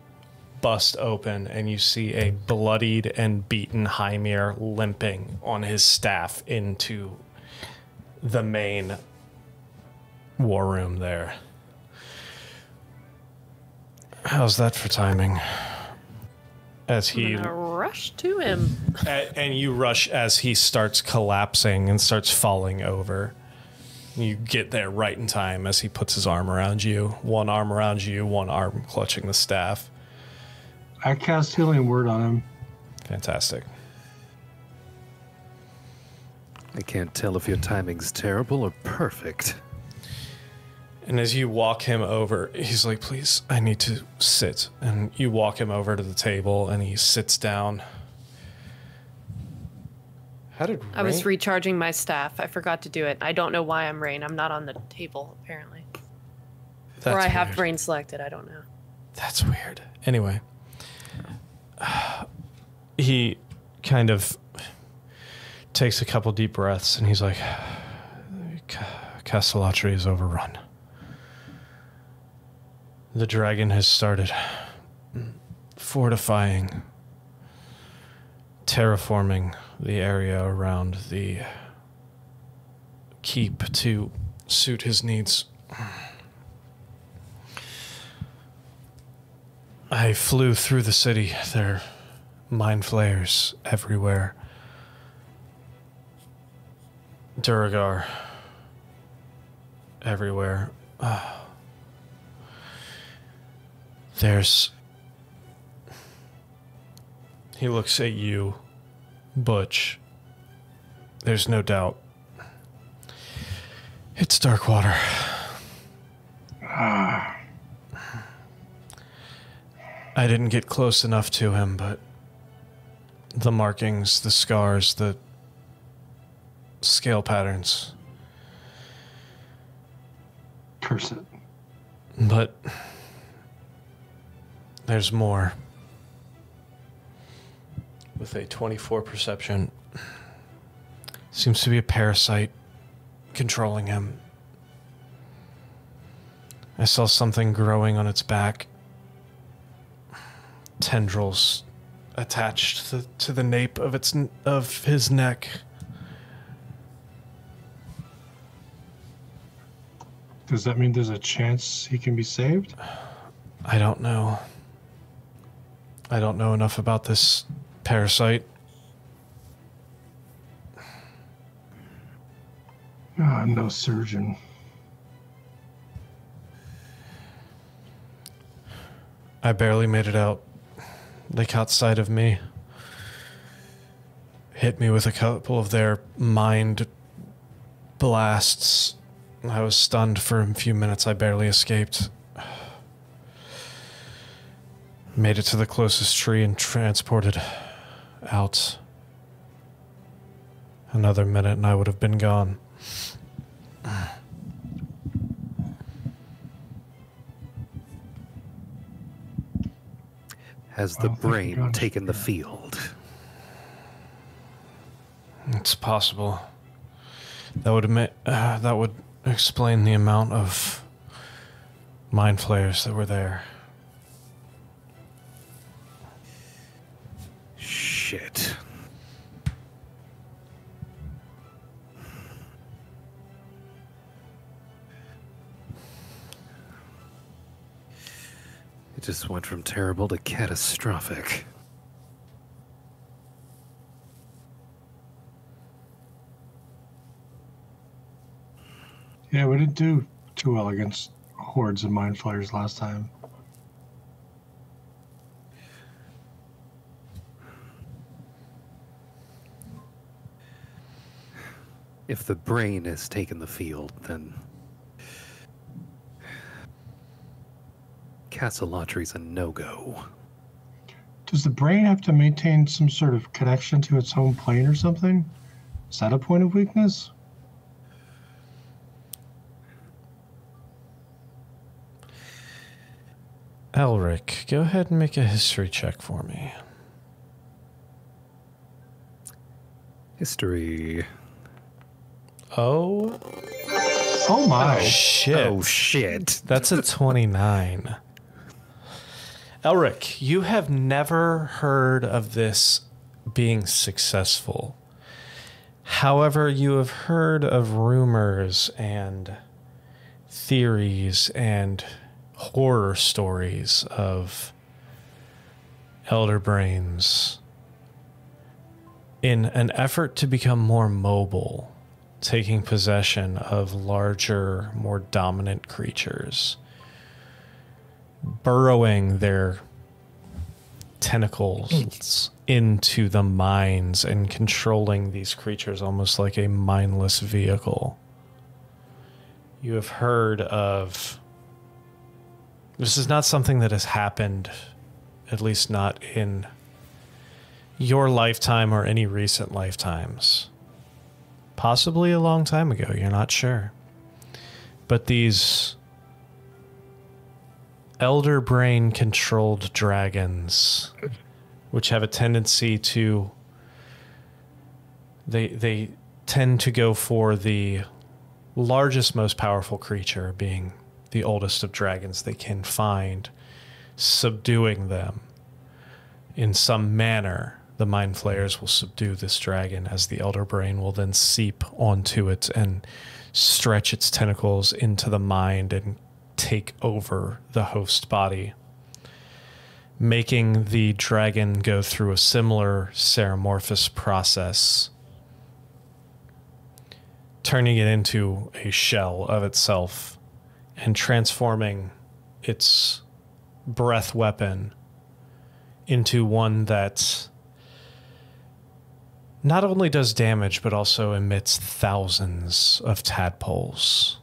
bust open and you see a bloodied and beaten Hymir limping on his staff into the main war room there. How's that for timing? As he I'm gonna rush to him. and you rush as he starts collapsing and starts falling over. You get there right in time as he puts his arm around you. One arm around you, one arm clutching the staff. I cast healing word on him. Fantastic. I can't tell if your timing's terrible or perfect. And as you walk him over, he's like, please, I need to sit. And you walk him over to the table and he sits down. How did I was Rain- recharging my staff. I forgot to do it. I don't know why I'm Rain. I'm not on the table, apparently. That's or I have weird. Rain selected. I don't know. That's weird. Anyway, he kind of takes a couple deep breaths and he's like, Castellatore is overrun. The dragon has started fortifying, terraforming the area around the keep to suit his needs. I flew through the city. There are mind flayers everywhere. Duragar everywhere. There's... He looks at you, Butch. There's no doubt. It's Darkwater. I didn't get close enough to him, but the markings, the scars, the scale patterns. Curse it. But There's more. With a 24 perception, seems to be a parasite controlling him. I saw something growing on its back. Tendrils attached to the nape of his neck. Does that mean there's a chance he can be saved? I don't know. I don't know enough about this parasite. Oh, I'm no surgeon. I barely made it out. They caught sight of me. Hit me with a couple of their mind blasts. I was stunned for a few minutes. I barely escaped. Made it to the closest tree and transported out. Another minute and I would have been gone. Has the Well, thank brain God. taken the field? It's possible. That would explain the amount of mind flayers that were there. Shit. It just went from terrible to catastrophic. Yeah, we didn't do too well against hordes of mind flayers last time. If the brain has taken the field, then Castellatry's a no-go. Does the brain have to maintain some sort of connection to its home plane or something? Is that a point of weakness? Elric, go ahead and make a history check for me. History. Oh, Oh my. shit. Oh, shit. That's a 29. Elric, you have never heard of this being successful. However, you have heard of rumors and theories and horror stories of elder brains in an effort to become more mobile, taking possession of larger, more dominant creatures, burrowing their tentacles into the minds and controlling these creatures almost like a mindless vehicle. You have heard of... This is not something that has happened, at least not in your lifetime or any recent lifetimes. Possibly a long time ago, you're not sure. But these elder brain controlled dragons, which have a tendency to... They tend to go for the largest, most powerful creature, being the oldest of dragons they can find, subduing them in some manner. The mind flayers will subdue this dragon, as the elder brain will then seep onto it and stretch its tentacles into the mind and take over the host body, making the dragon go through a similar ceremorphous process, turning it into a shell of itself and transforming its breath weapon into one that not only does damage, but also emits thousands of tadpoles.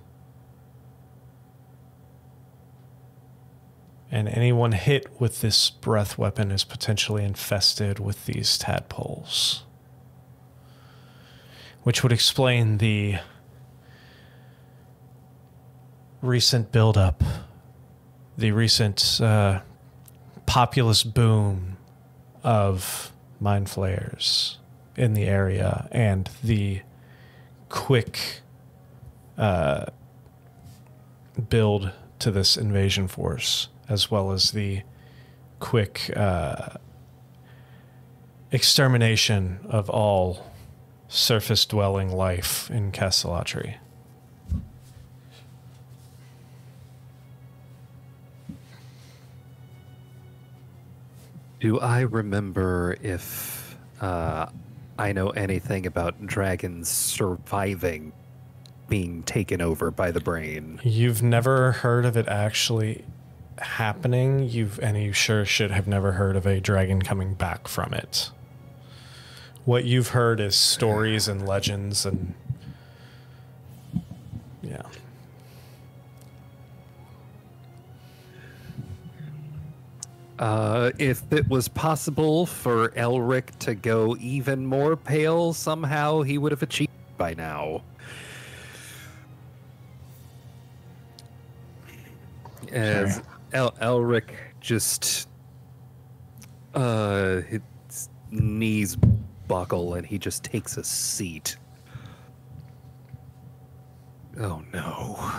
And anyone hit with this breath weapon is potentially infested with these tadpoles, which would explain the recent buildup, the recent populous boom of mind flayers in the area and the quick build to this invasion force, as well as the quick extermination of all surface-dwelling life in Castellatri. Do I remember if I know anything about dragons surviving being taken over by the brain? You've never heard of it actually happening, and you sure should have never heard of a dragon coming back from it. What you've heard is stories and legends and yeah. If it was possible for Elric to go even more pale, somehow he would have achieved it by now. As Elric just his knees buckle and he just takes a seat. Oh no.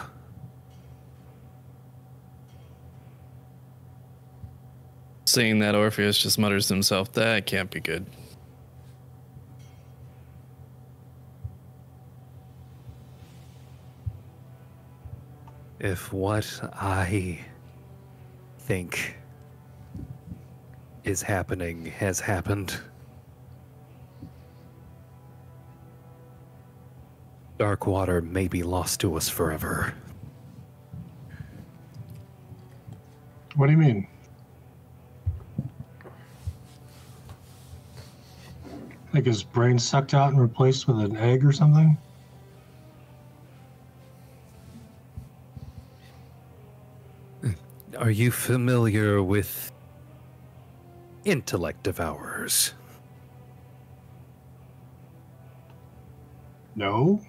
Seeing that, Orpheus just mutters to himself, that can't be good. If what I think is happening has happened, Darkwater may be lost to us forever. What do you mean? Like his brain sucked out and replaced with an egg or something? Are you familiar with intellect devourers? No.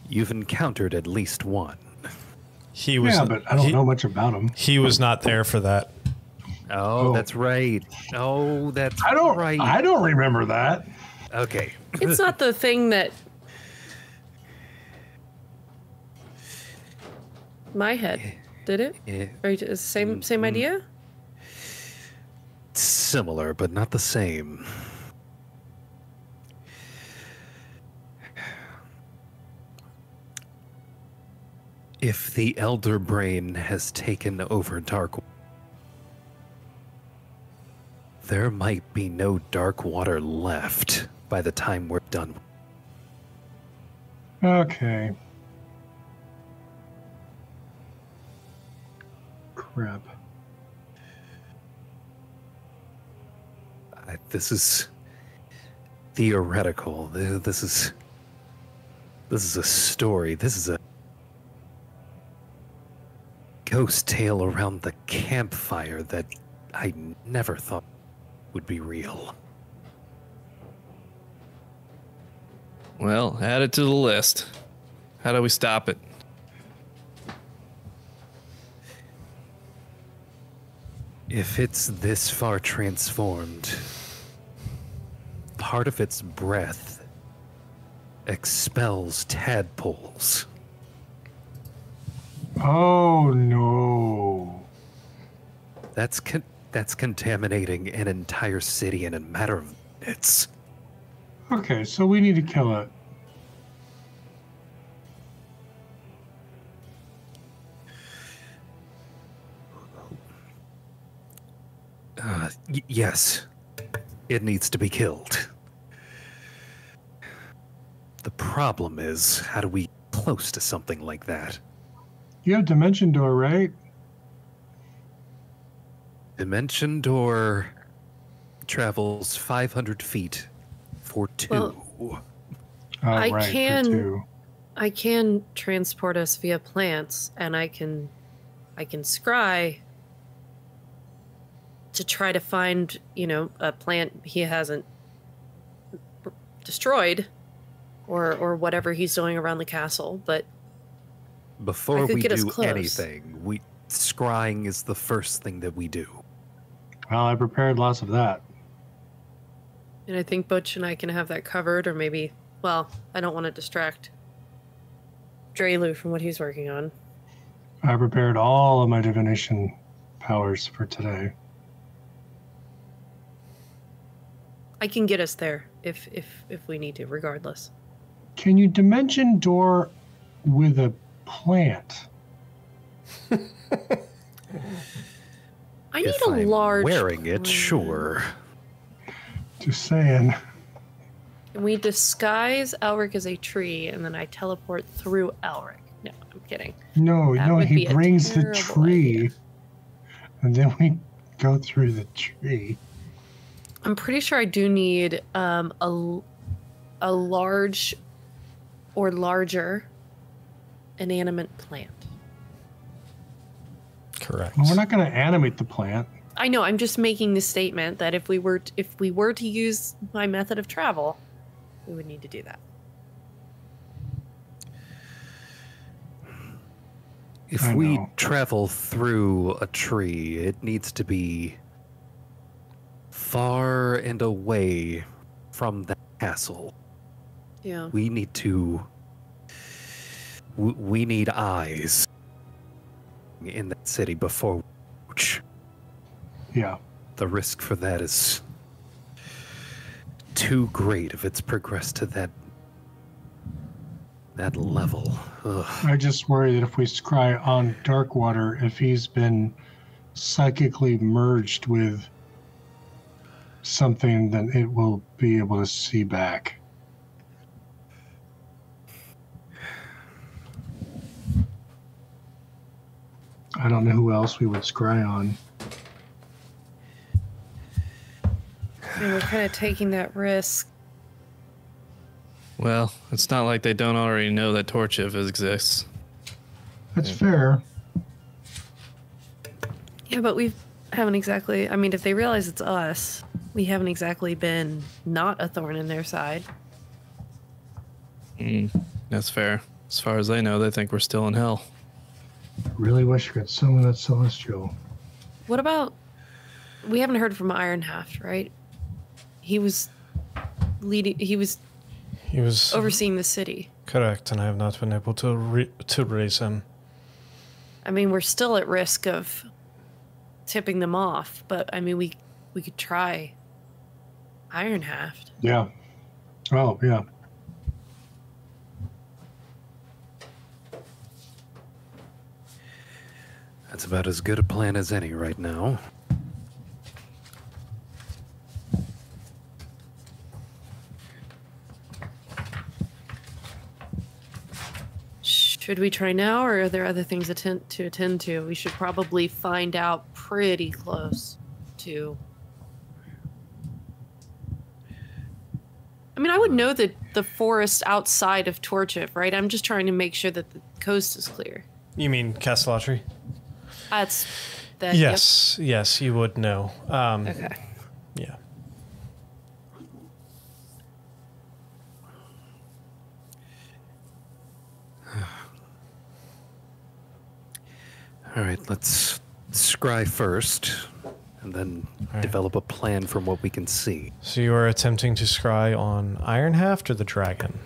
You've encountered at least one. He was Yeah, but I don't know much about him. He was not there for that. Oh, that's right. Oh, that's I don't. right. I don't remember that. Okay. It's not the thing that my head did it. Eh, Or is it the same idea? Similar, but not the same. If the Elder Brain has taken over Dark, there might be no Dark Water left by the time we're done. Okay. Crap. This is theoretical. This is a story. This is a ghost tale around the campfire that I never thought would be real. Well, add it to the list. How do we stop it? If it's this far transformed, part of its breath expels tadpoles. Oh no. That's contaminating an entire city in a matter of minutes. Okay, so we need to kill it. Yes, it needs to be killed. The problem is, how do we get close to something like that? You have Dimension Door, right? Dimension Door travels 500 feet for two. Well, Oh, I right, for can- two. I can transport us via plants, and I can scry to try to find, a plant he hasn't destroyed, or whatever he's doing around the castle. But Before could we get us do close. anything, scrying is the first thing that we do. Well, I prepared lots of that. And I think Butch and I can have that covered, or maybe, well, I don't want to distract Drelu from what he's working on. I prepared all of my divination powers for today. I can get us there if we need to, regardless. Can you dimension door with a plant? I need If a I'm large wearing it, plant. sure. Just saying. Can we disguise Elric as a tree, and then I teleport through Elric? No, I'm kidding. No, That no, would he be a brings the terrible tree, idea. and then we go through the tree. I'm pretty sure I do need a large or larger inanimate plant. Correct. Well, we're not going to animate the plant. I know. I'm just making the statement that if we were to use my method of travel, we would need to do that. If I we know. travel through a tree, it needs to be far and away from the castle. Yeah. We need to. We need eyes in that city before we approach. Yeah. The risk for that is too great if it's progressed to that level. Ugh. I just worry that if we scry on Darkwater, if he's been psychically merged with something, then it will be able to see back. I don't know who else we would scry on. And we're kind of taking that risk. Well, it's not like they don't already know that Torchiv exists. That's fair. Yeah, but we haven't exactly. I mean, if they realize it's us, we haven't exactly been not a thorn in their side. That's fair. As far as they know, they think we're still in hell. Really wish I could summon that celestial. What about? We haven't heard from Ironhaft, right? He was leading. He was He was overseeing the city. correct, and I have not been able to raise him. I mean, we're still at risk of tipping them off, but I mean, we could try Ironhaft. Yeah. Oh, yeah. That's about as good a plan as any right now. Should we try now, or are there other things to attend to? We should probably find out pretty close to. I mean, I would know the forest outside of Torchiv, right? I'm just trying to make sure that the coast is clear. You mean Castellatri? That's that. Yes, yes, you would know. Yep. Okay. Yeah. All right, let's scry first, and then right. develop a plan from what we can see. So you are attempting to scry on Ironhaft or the dragon?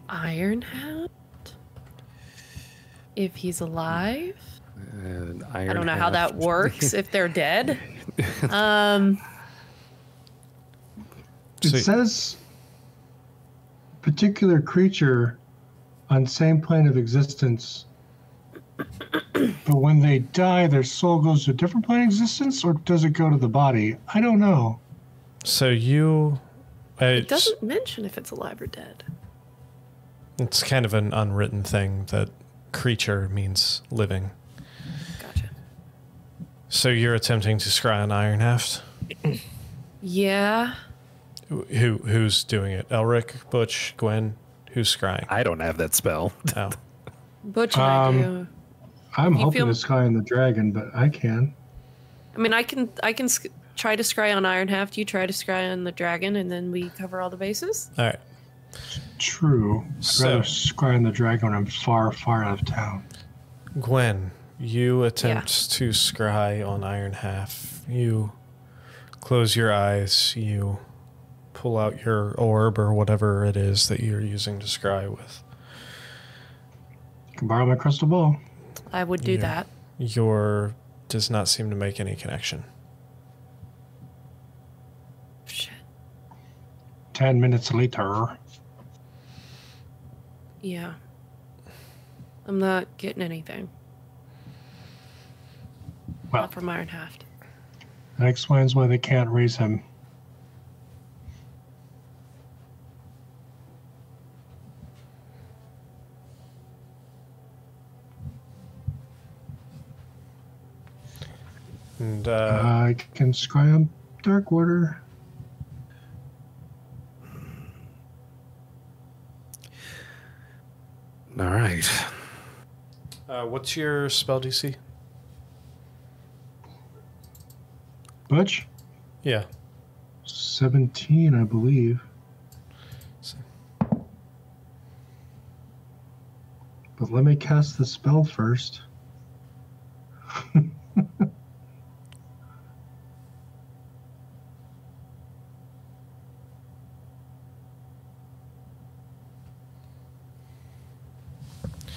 Ironhaft? If he's alive? I I don't know how that works if they're dead. Um, It So- says particular creature on same plane of existence, but when they die, their soul goes to a different plane of existence, or does it go to the body? I don't know. So you... it doesn't mention if it's alive or dead. It's kind of an unwritten thing that creature means living. Gotcha. So you're attempting to scry on Ironhaft? Yeah. Who's doing it? Elric, Butch, Gwen? Who's scrying? I don't have that spell. Oh. Butch and I do. I'm You hoping feel- to sky on the dragon, but I can. I mean, I can try to scry on Ironhaft. You try to scry on the dragon, and then we cover all the bases. All right. true. I'd So- rather scry on the dragon when I'm far, far out of town. Gwen, you attempt to scry on Iron Half. You close your eyes. You pull out your orb or whatever it is that you're using to scry with. You can borrow my crystal ball. I would do that. Your does not seem to make any connection. Shit. 10 minutes later. Yeah. I'm not getting anything. Well, Not from Ironhaft. that explains why they can't raise him. And I can scry on Darkwater. All right. what's your spell DC? Butch? Yeah. 17, I believe. But let me cast the spell first.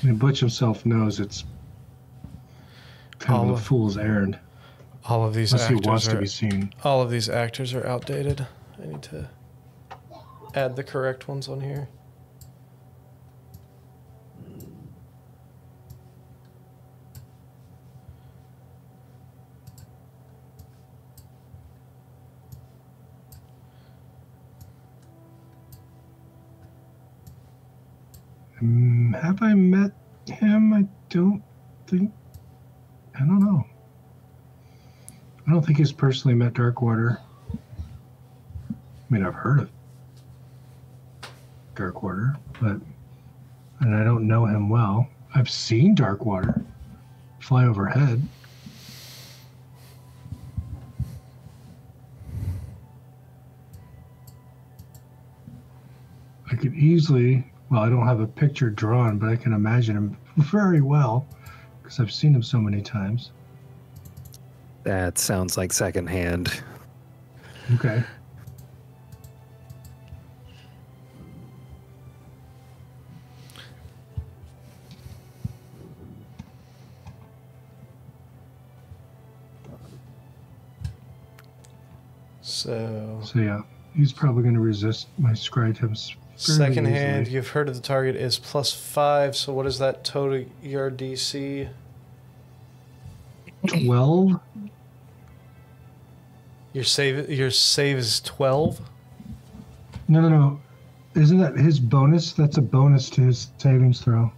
I mean, Butch himself knows it's kind of a fool's errand. All of these Unless he actors wants to are be seen. all of these actors are outdated. I need to add the correct ones on here. Have I met him? I don't think. I don't know. I don't think he's personally met Darkwater. I mean, I've heard of Darkwater, and I don't know him well. I've seen Darkwater fly overhead. I could easily, well, I don't have a picture drawn, but I can imagine him very well because I've seen him so many times. That sounds like secondhand. Okay. So So yeah, he's probably going to resist my scry attempts. fairly second hand, easily. you've heard of the target is +5. So what is that total your DC? 12. Your save is 12. No. Isn't that his bonus? That's a bonus to his savings throw.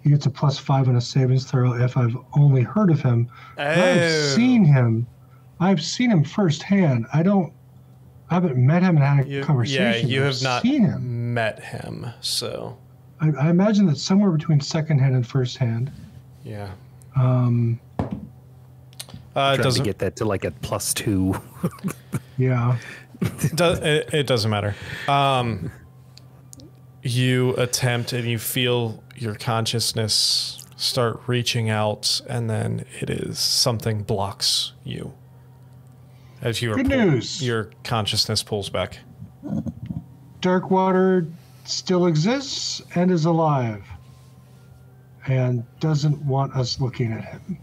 He gets a +5 on a savings throw if I've only heard of him. I've seen him. I've seen him firsthand. I haven't met him and had a conversation. Yeah, you I've have not seen him. met him. So I imagine that's somewhere between second hand and first hand. yeah. It Trying to doesn't get that to like a +2. Yeah. it doesn't matter. You attempt and you feel your consciousness start reaching out, and then it is something blocks you. As you are Good news. your consciousness pulls back. Darkwater still exists and is alive and doesn't want us looking at him.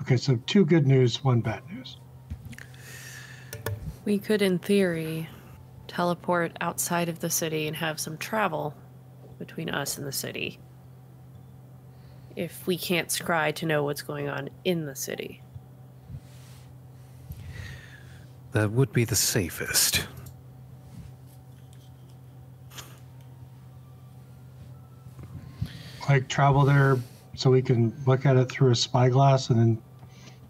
Okay, so 2 good news, 1 bad news. We could, in theory, teleport outside of the city and have some travel between us and the city. If we can't scry to know what's going on in the city. That would be the safest. Like travel there so we can look at it through a spyglass and then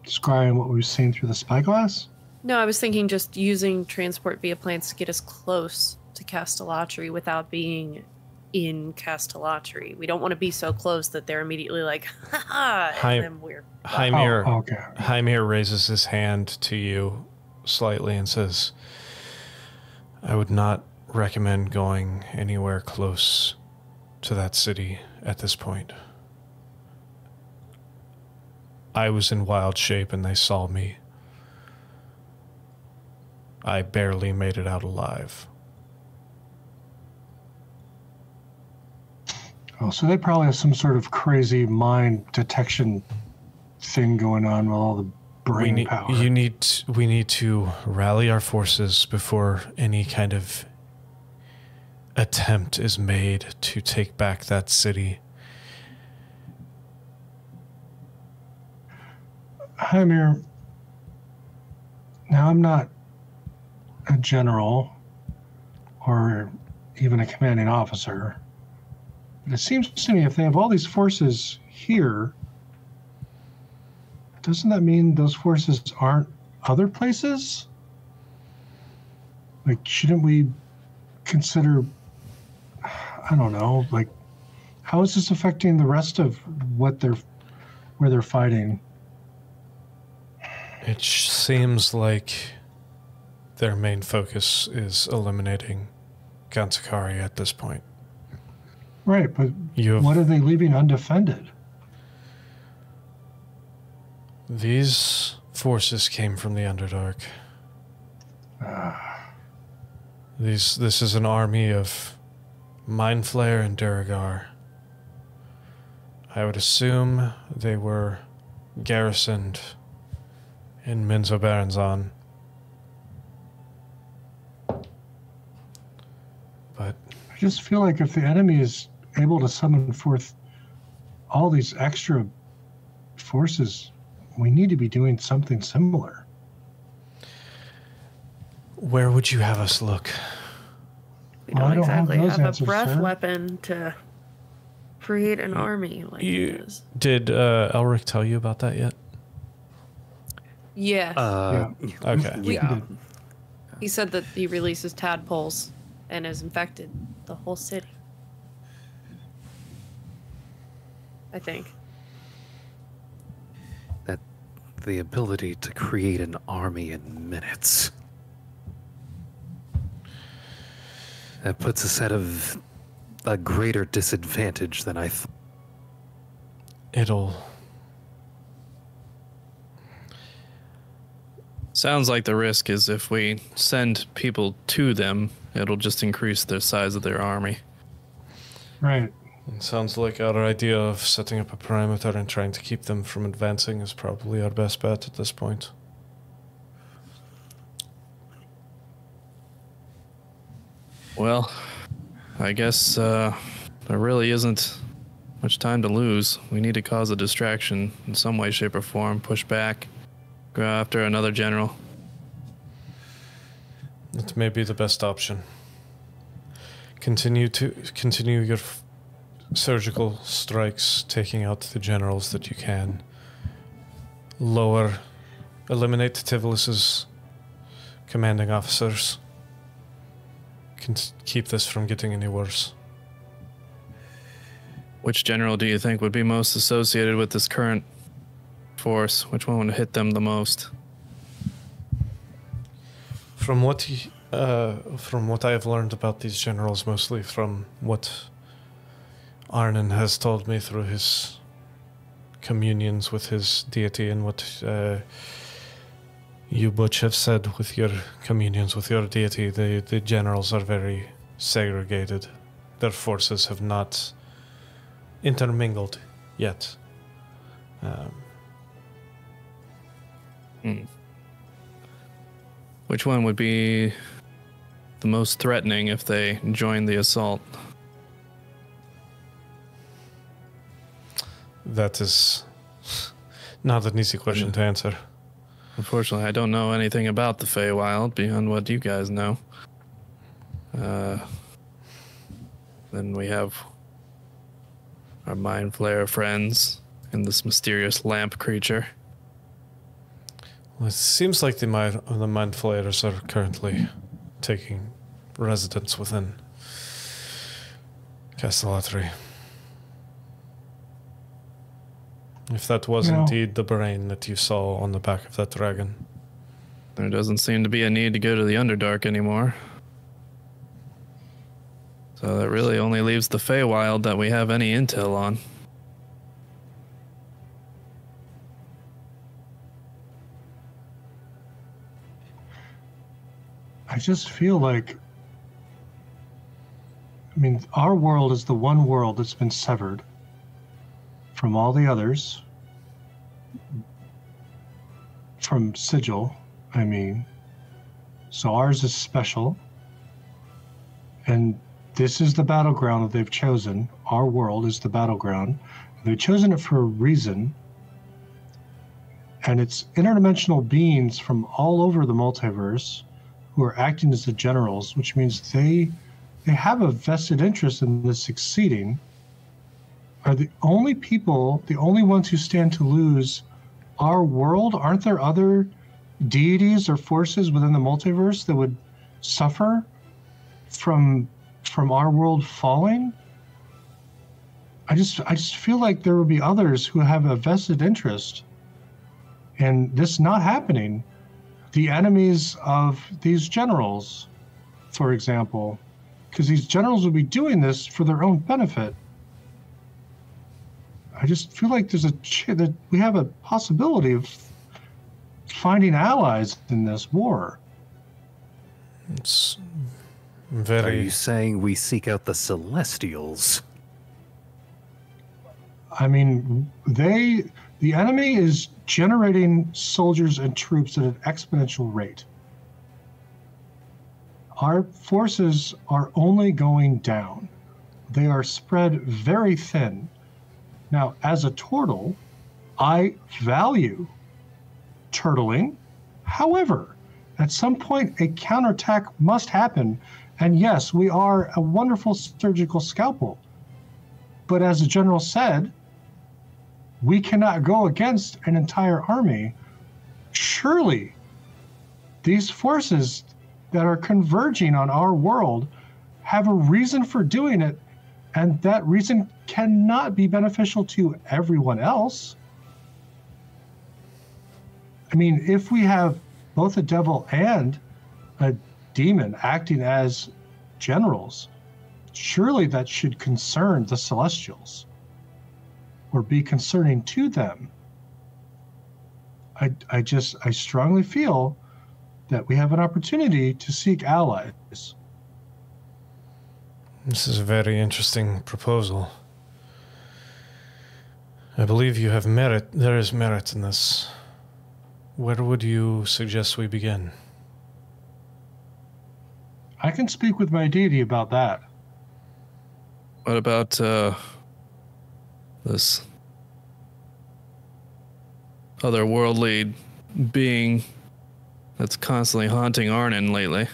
scry on what we've seen through the spyglass? No, I was thinking just using transport via planes to get us close to Castellatri without being in Castellatri. We don't want to be so close that they're immediately like, ha, and then we're... Hymir, Oh, okay. Hymir raises his hand to you slightly and says, I would not recommend going anywhere close to that city at this point. I was in wild shape and they saw me. I barely made it out alive. Oh, so they probably have some sort of crazy mind detection thing going on with all the brain power. We need to rally our forces before any kind of attempt is made to take back that city. Hymir, now I'm not a general or even a commanding officer, but it seems to me if they have all these forces here, doesn't that mean those forces aren't other places? Like, shouldn't we consider, I don't know, like, how is this affecting the rest of where they're fighting? It seems like their main focus is eliminating Gantakari at this point. Right, but what are they leaving undefended? These forces came from the Underdark. This is an army of Mindflayer and Duragar. I would assume they were garrisoned in Minzo Baranzan. But I just feel like if the enemy is able to summon forth all these extra forces, we need to be doing something similar. where would you have us look? We Well, I don't don't have exactly those have answers, a breath sir. weapon to create an army like You, this. did Elric tell you about that yet? Yes. Okay. Yeah. He said that he releases tadpoles and has infected the whole city. I think. That the ability to create an army in minutes. That puts us at a greater disadvantage than I thought. It'll... Sounds like the risk is if we send people to them, it'll just increase the size of their army. Right. It sounds like our idea of setting up a perimeter and trying to keep them from advancing is probably our best bet at this point. Well, I guess there really isn't much time to lose. We need to cause a distraction in some way, shape, or form, push back, go after another general. It may be the best option. Continue your surgical strikes, taking out the generals that you can. Eliminate Tivilus's commanding officers. Keep this from getting any worse. Which general do you think would be most associated with this current force? Which one would hit them the most? From what I have learned about these generals, mostly from what Arnon has told me through his communions with his deity, and what you, Butch, have said with your communions with your deity, the generals are very segregated. Their forces have not intermingled yet. Which one would be the most threatening if they join the assault? That is not an easy question to answer. Unfortunately, I don't know anything about the Feywild beyond what you guys know. Then we have our Mind Flayer friends and this mysterious lamp creature. Well, it seems like the Mind Flayers are currently taking residence within Castellatri. If that was indeed the brain that you saw on the back of that dragon. There doesn't seem to be a need to go to the Underdark anymore. So that really only leaves the Feywild that we have any intel on. I just feel like, I mean, our world is the one world that's been severed from all the others, from Sigil, I mean. So ours is special. And this is the battleground that they've chosen. Our world is the battleground. They've chosen it for a reason. And it's interdimensional beings from all over the multiverse who are acting as the generals, which means they have a vested interest in this succeeding. Are the only people, the only ones who stand to lose our world? Aren't there other deities or forces within the multiverse that would suffer from our world falling? I just feel like there would be others who have a vested interest in this not happening. The enemies of these generals, for example, because these generals would be doing this for their own benefit. I just feel like there's that we have a possibility of finding allies in this war. It's Are very. you saying we seek out the Celestials? I mean, the enemy is generating soldiers and troops at an exponential rate. Our forces are only going down. They are spread very thin. Now, as a turtle, I value turtling. However, at some point, a counterattack must happen. And yes, we are a wonderful surgical scalpel. But as the general said, we cannot go against an entire army. Surely, these forces that are converging on our world have a reason for doing it, and that reason cannot be beneficial to everyone else. I mean, if we have both a devil and a demon acting as generals, surely that should concern the Celestials or be concerning to them. I strongly feel that we have an opportunity to seek allies. This is a very interesting proposal. I believe you have merit. There is merit in this. Where would you suggest we begin? I can speak with my deity about that. What about this otherworldly being that's constantly haunting Arnon lately?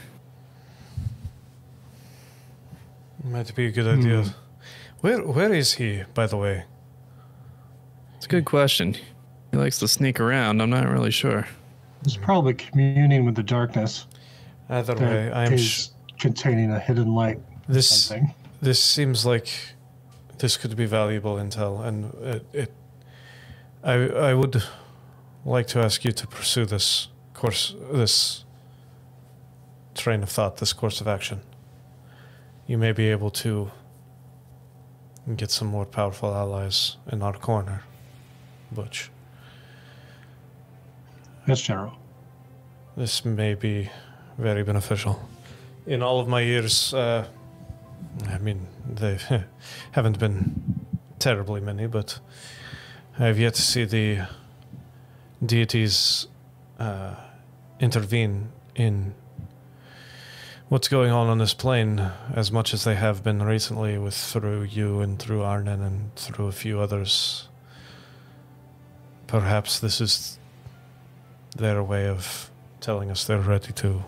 Might be a good idea. Where is he, by the way? It's a good question. He likes to sneak around. I'm not really sure. He's probably communing with the darkness Either way, that I'm is containing a hidden light or this something. this seems like this could be valuable intel, and I would like to ask you to pursue this train of thought, this course of action. You may be able to get some more powerful allies in our corner, Butch. Yes, General. This may be very beneficial. In all of my years, I mean, they haven't been terribly many, but I have yet to see the deities intervene in what's going on this plane as much as they have been recently through you and through Arnon and through a few others. Perhaps this is their way of telling us they're ready to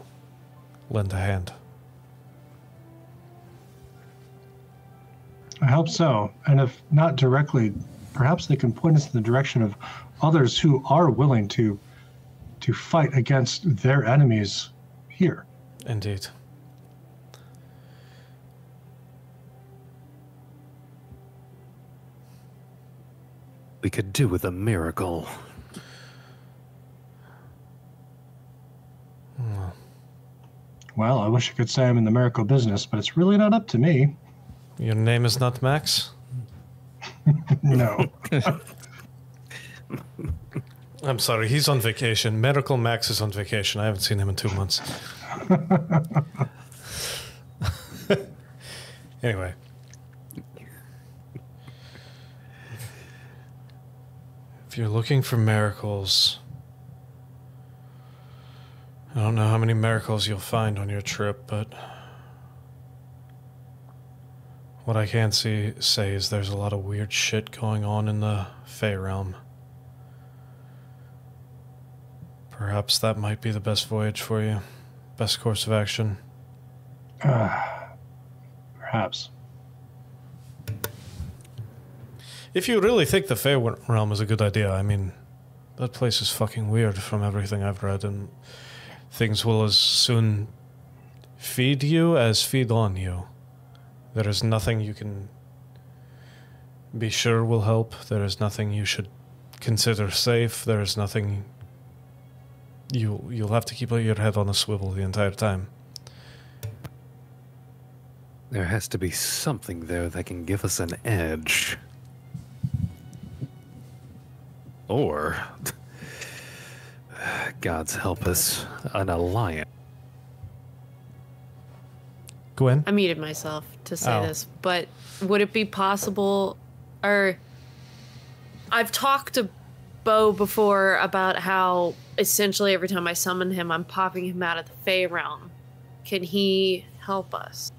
lend a hand. I hope so. And if not directly, perhaps they can point us in the direction of others who are willing to fight against their enemies here. Indeed. We could do with a miracle. Well, I wish I could say I'm in the miracle business, but it's really not up to me. Your name is not Max? No. I'm sorry, he's on vacation. Medical Max is on vacation. I haven't seen him in 2 months. Anyway. If you're looking for miracles, I don't know how many miracles you'll find on your trip, but what I can say is there's a lot of weird shit going on in the Fey realm. Perhaps that might be the best voyage for you. Best course of action. Perhaps. If you really think the Fey realm is a good idea, I mean, that place is fucking weird from everything I've read, and things will as soon feed you as feed on you. There is nothing you can be sure will help. There is nothing you should consider safe. There is nothing you'll have to keep your head on a swivel the entire time. There has to be something there that can give us an edge. Or, God's help us, an alliance. Gwen? I muted myself to say Oh. this, but would it be possible, or I've talked to Bo before about how essentially every time I summon him, I'm popping him out of the Fey realm. Can he help us?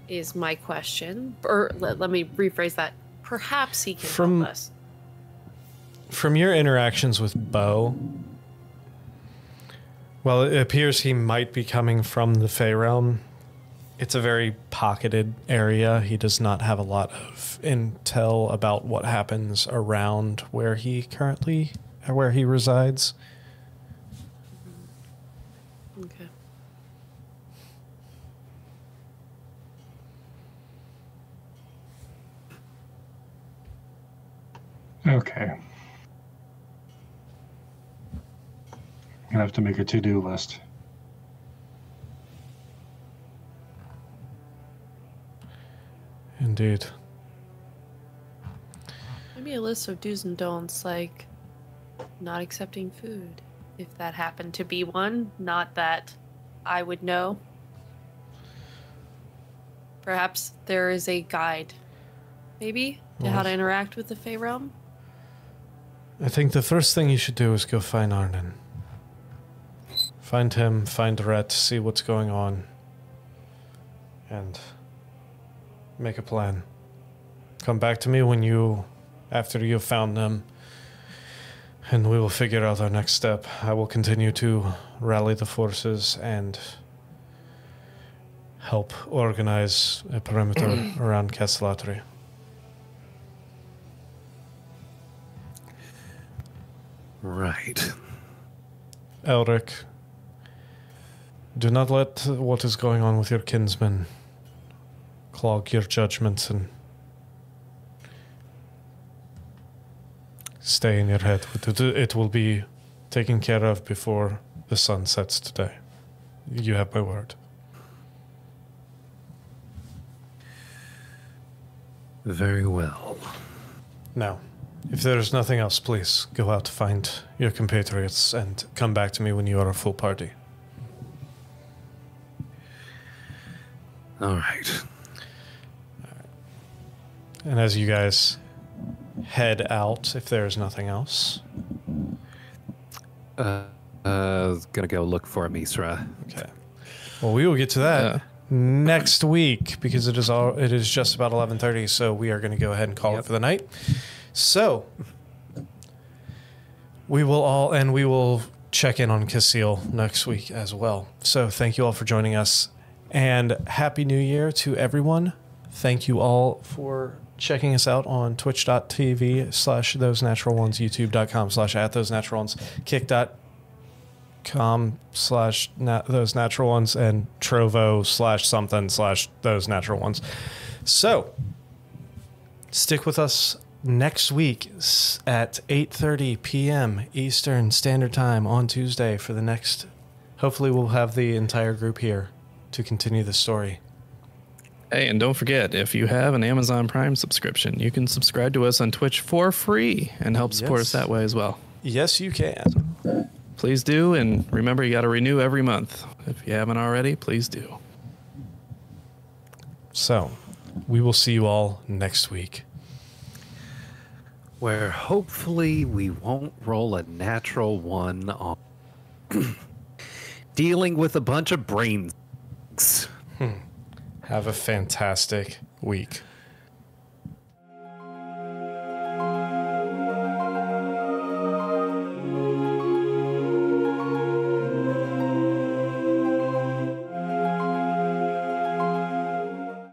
Is my question. Or let me rephrase that. Perhaps he can help us. From your interactions with Bo, well, it appears he might be coming from the Fey realm. It's a very pocketed area. He does not have a lot of intel about what happens around where he resides. Okay. Okay. I'm gonna have to make a to-do list. Indeed. Maybe a list of do's and don'ts, like not accepting food, if that happened to be one. Not that I would know. Perhaps there is a guide, maybe, to how to interact with the Fey realm. I think the first thing you should do is go find Arnon. Find him, find Rhett, see what's going on, and make a plan. Come back to me after you've found them, and we will figure out our next step. I will continue to rally the forces and help organize a perimeter around Castellatri. Right. Elric, do not let what is going on with your kinsmen clog your judgments and stay in your head. It will be taken care of before the sun sets today. You have my word. Very well. Now, if there is nothing else, please go out to find your compatriots and come back to me when you are a full party. All right. And as you guys head out, if there is nothing else. Gonna go look for Misra. Okay. Well, we will get to that next week because it is just about 11:30. So we are going to go ahead and call it for the night. So we will check in on Casil next week as well. So thank you all for joining us, and Happy New Year to everyone. Thank you all for checking us out on twitch.tv/thosenatural1s, youtube.com/@thosenatural1s, kick.com/thosenatural1s, and trovo/something/thosenatural1s. So stick with us next week at 8:30 p.m. Eastern Standard Time on Tuesday for the next. Hopefully we'll have the entire group here to continue the story. Hey, and don't forget, if you have an Amazon Prime subscription, you can subscribe to us on Twitch for free and help support us Yes. that way as well. Yes, you can. Please do, and remember, you got to renew every month. If you haven't already, please do. So, we will see you all next week. Where hopefully we won't roll a natural one on dealing with a bunch of brains. Have a fantastic week.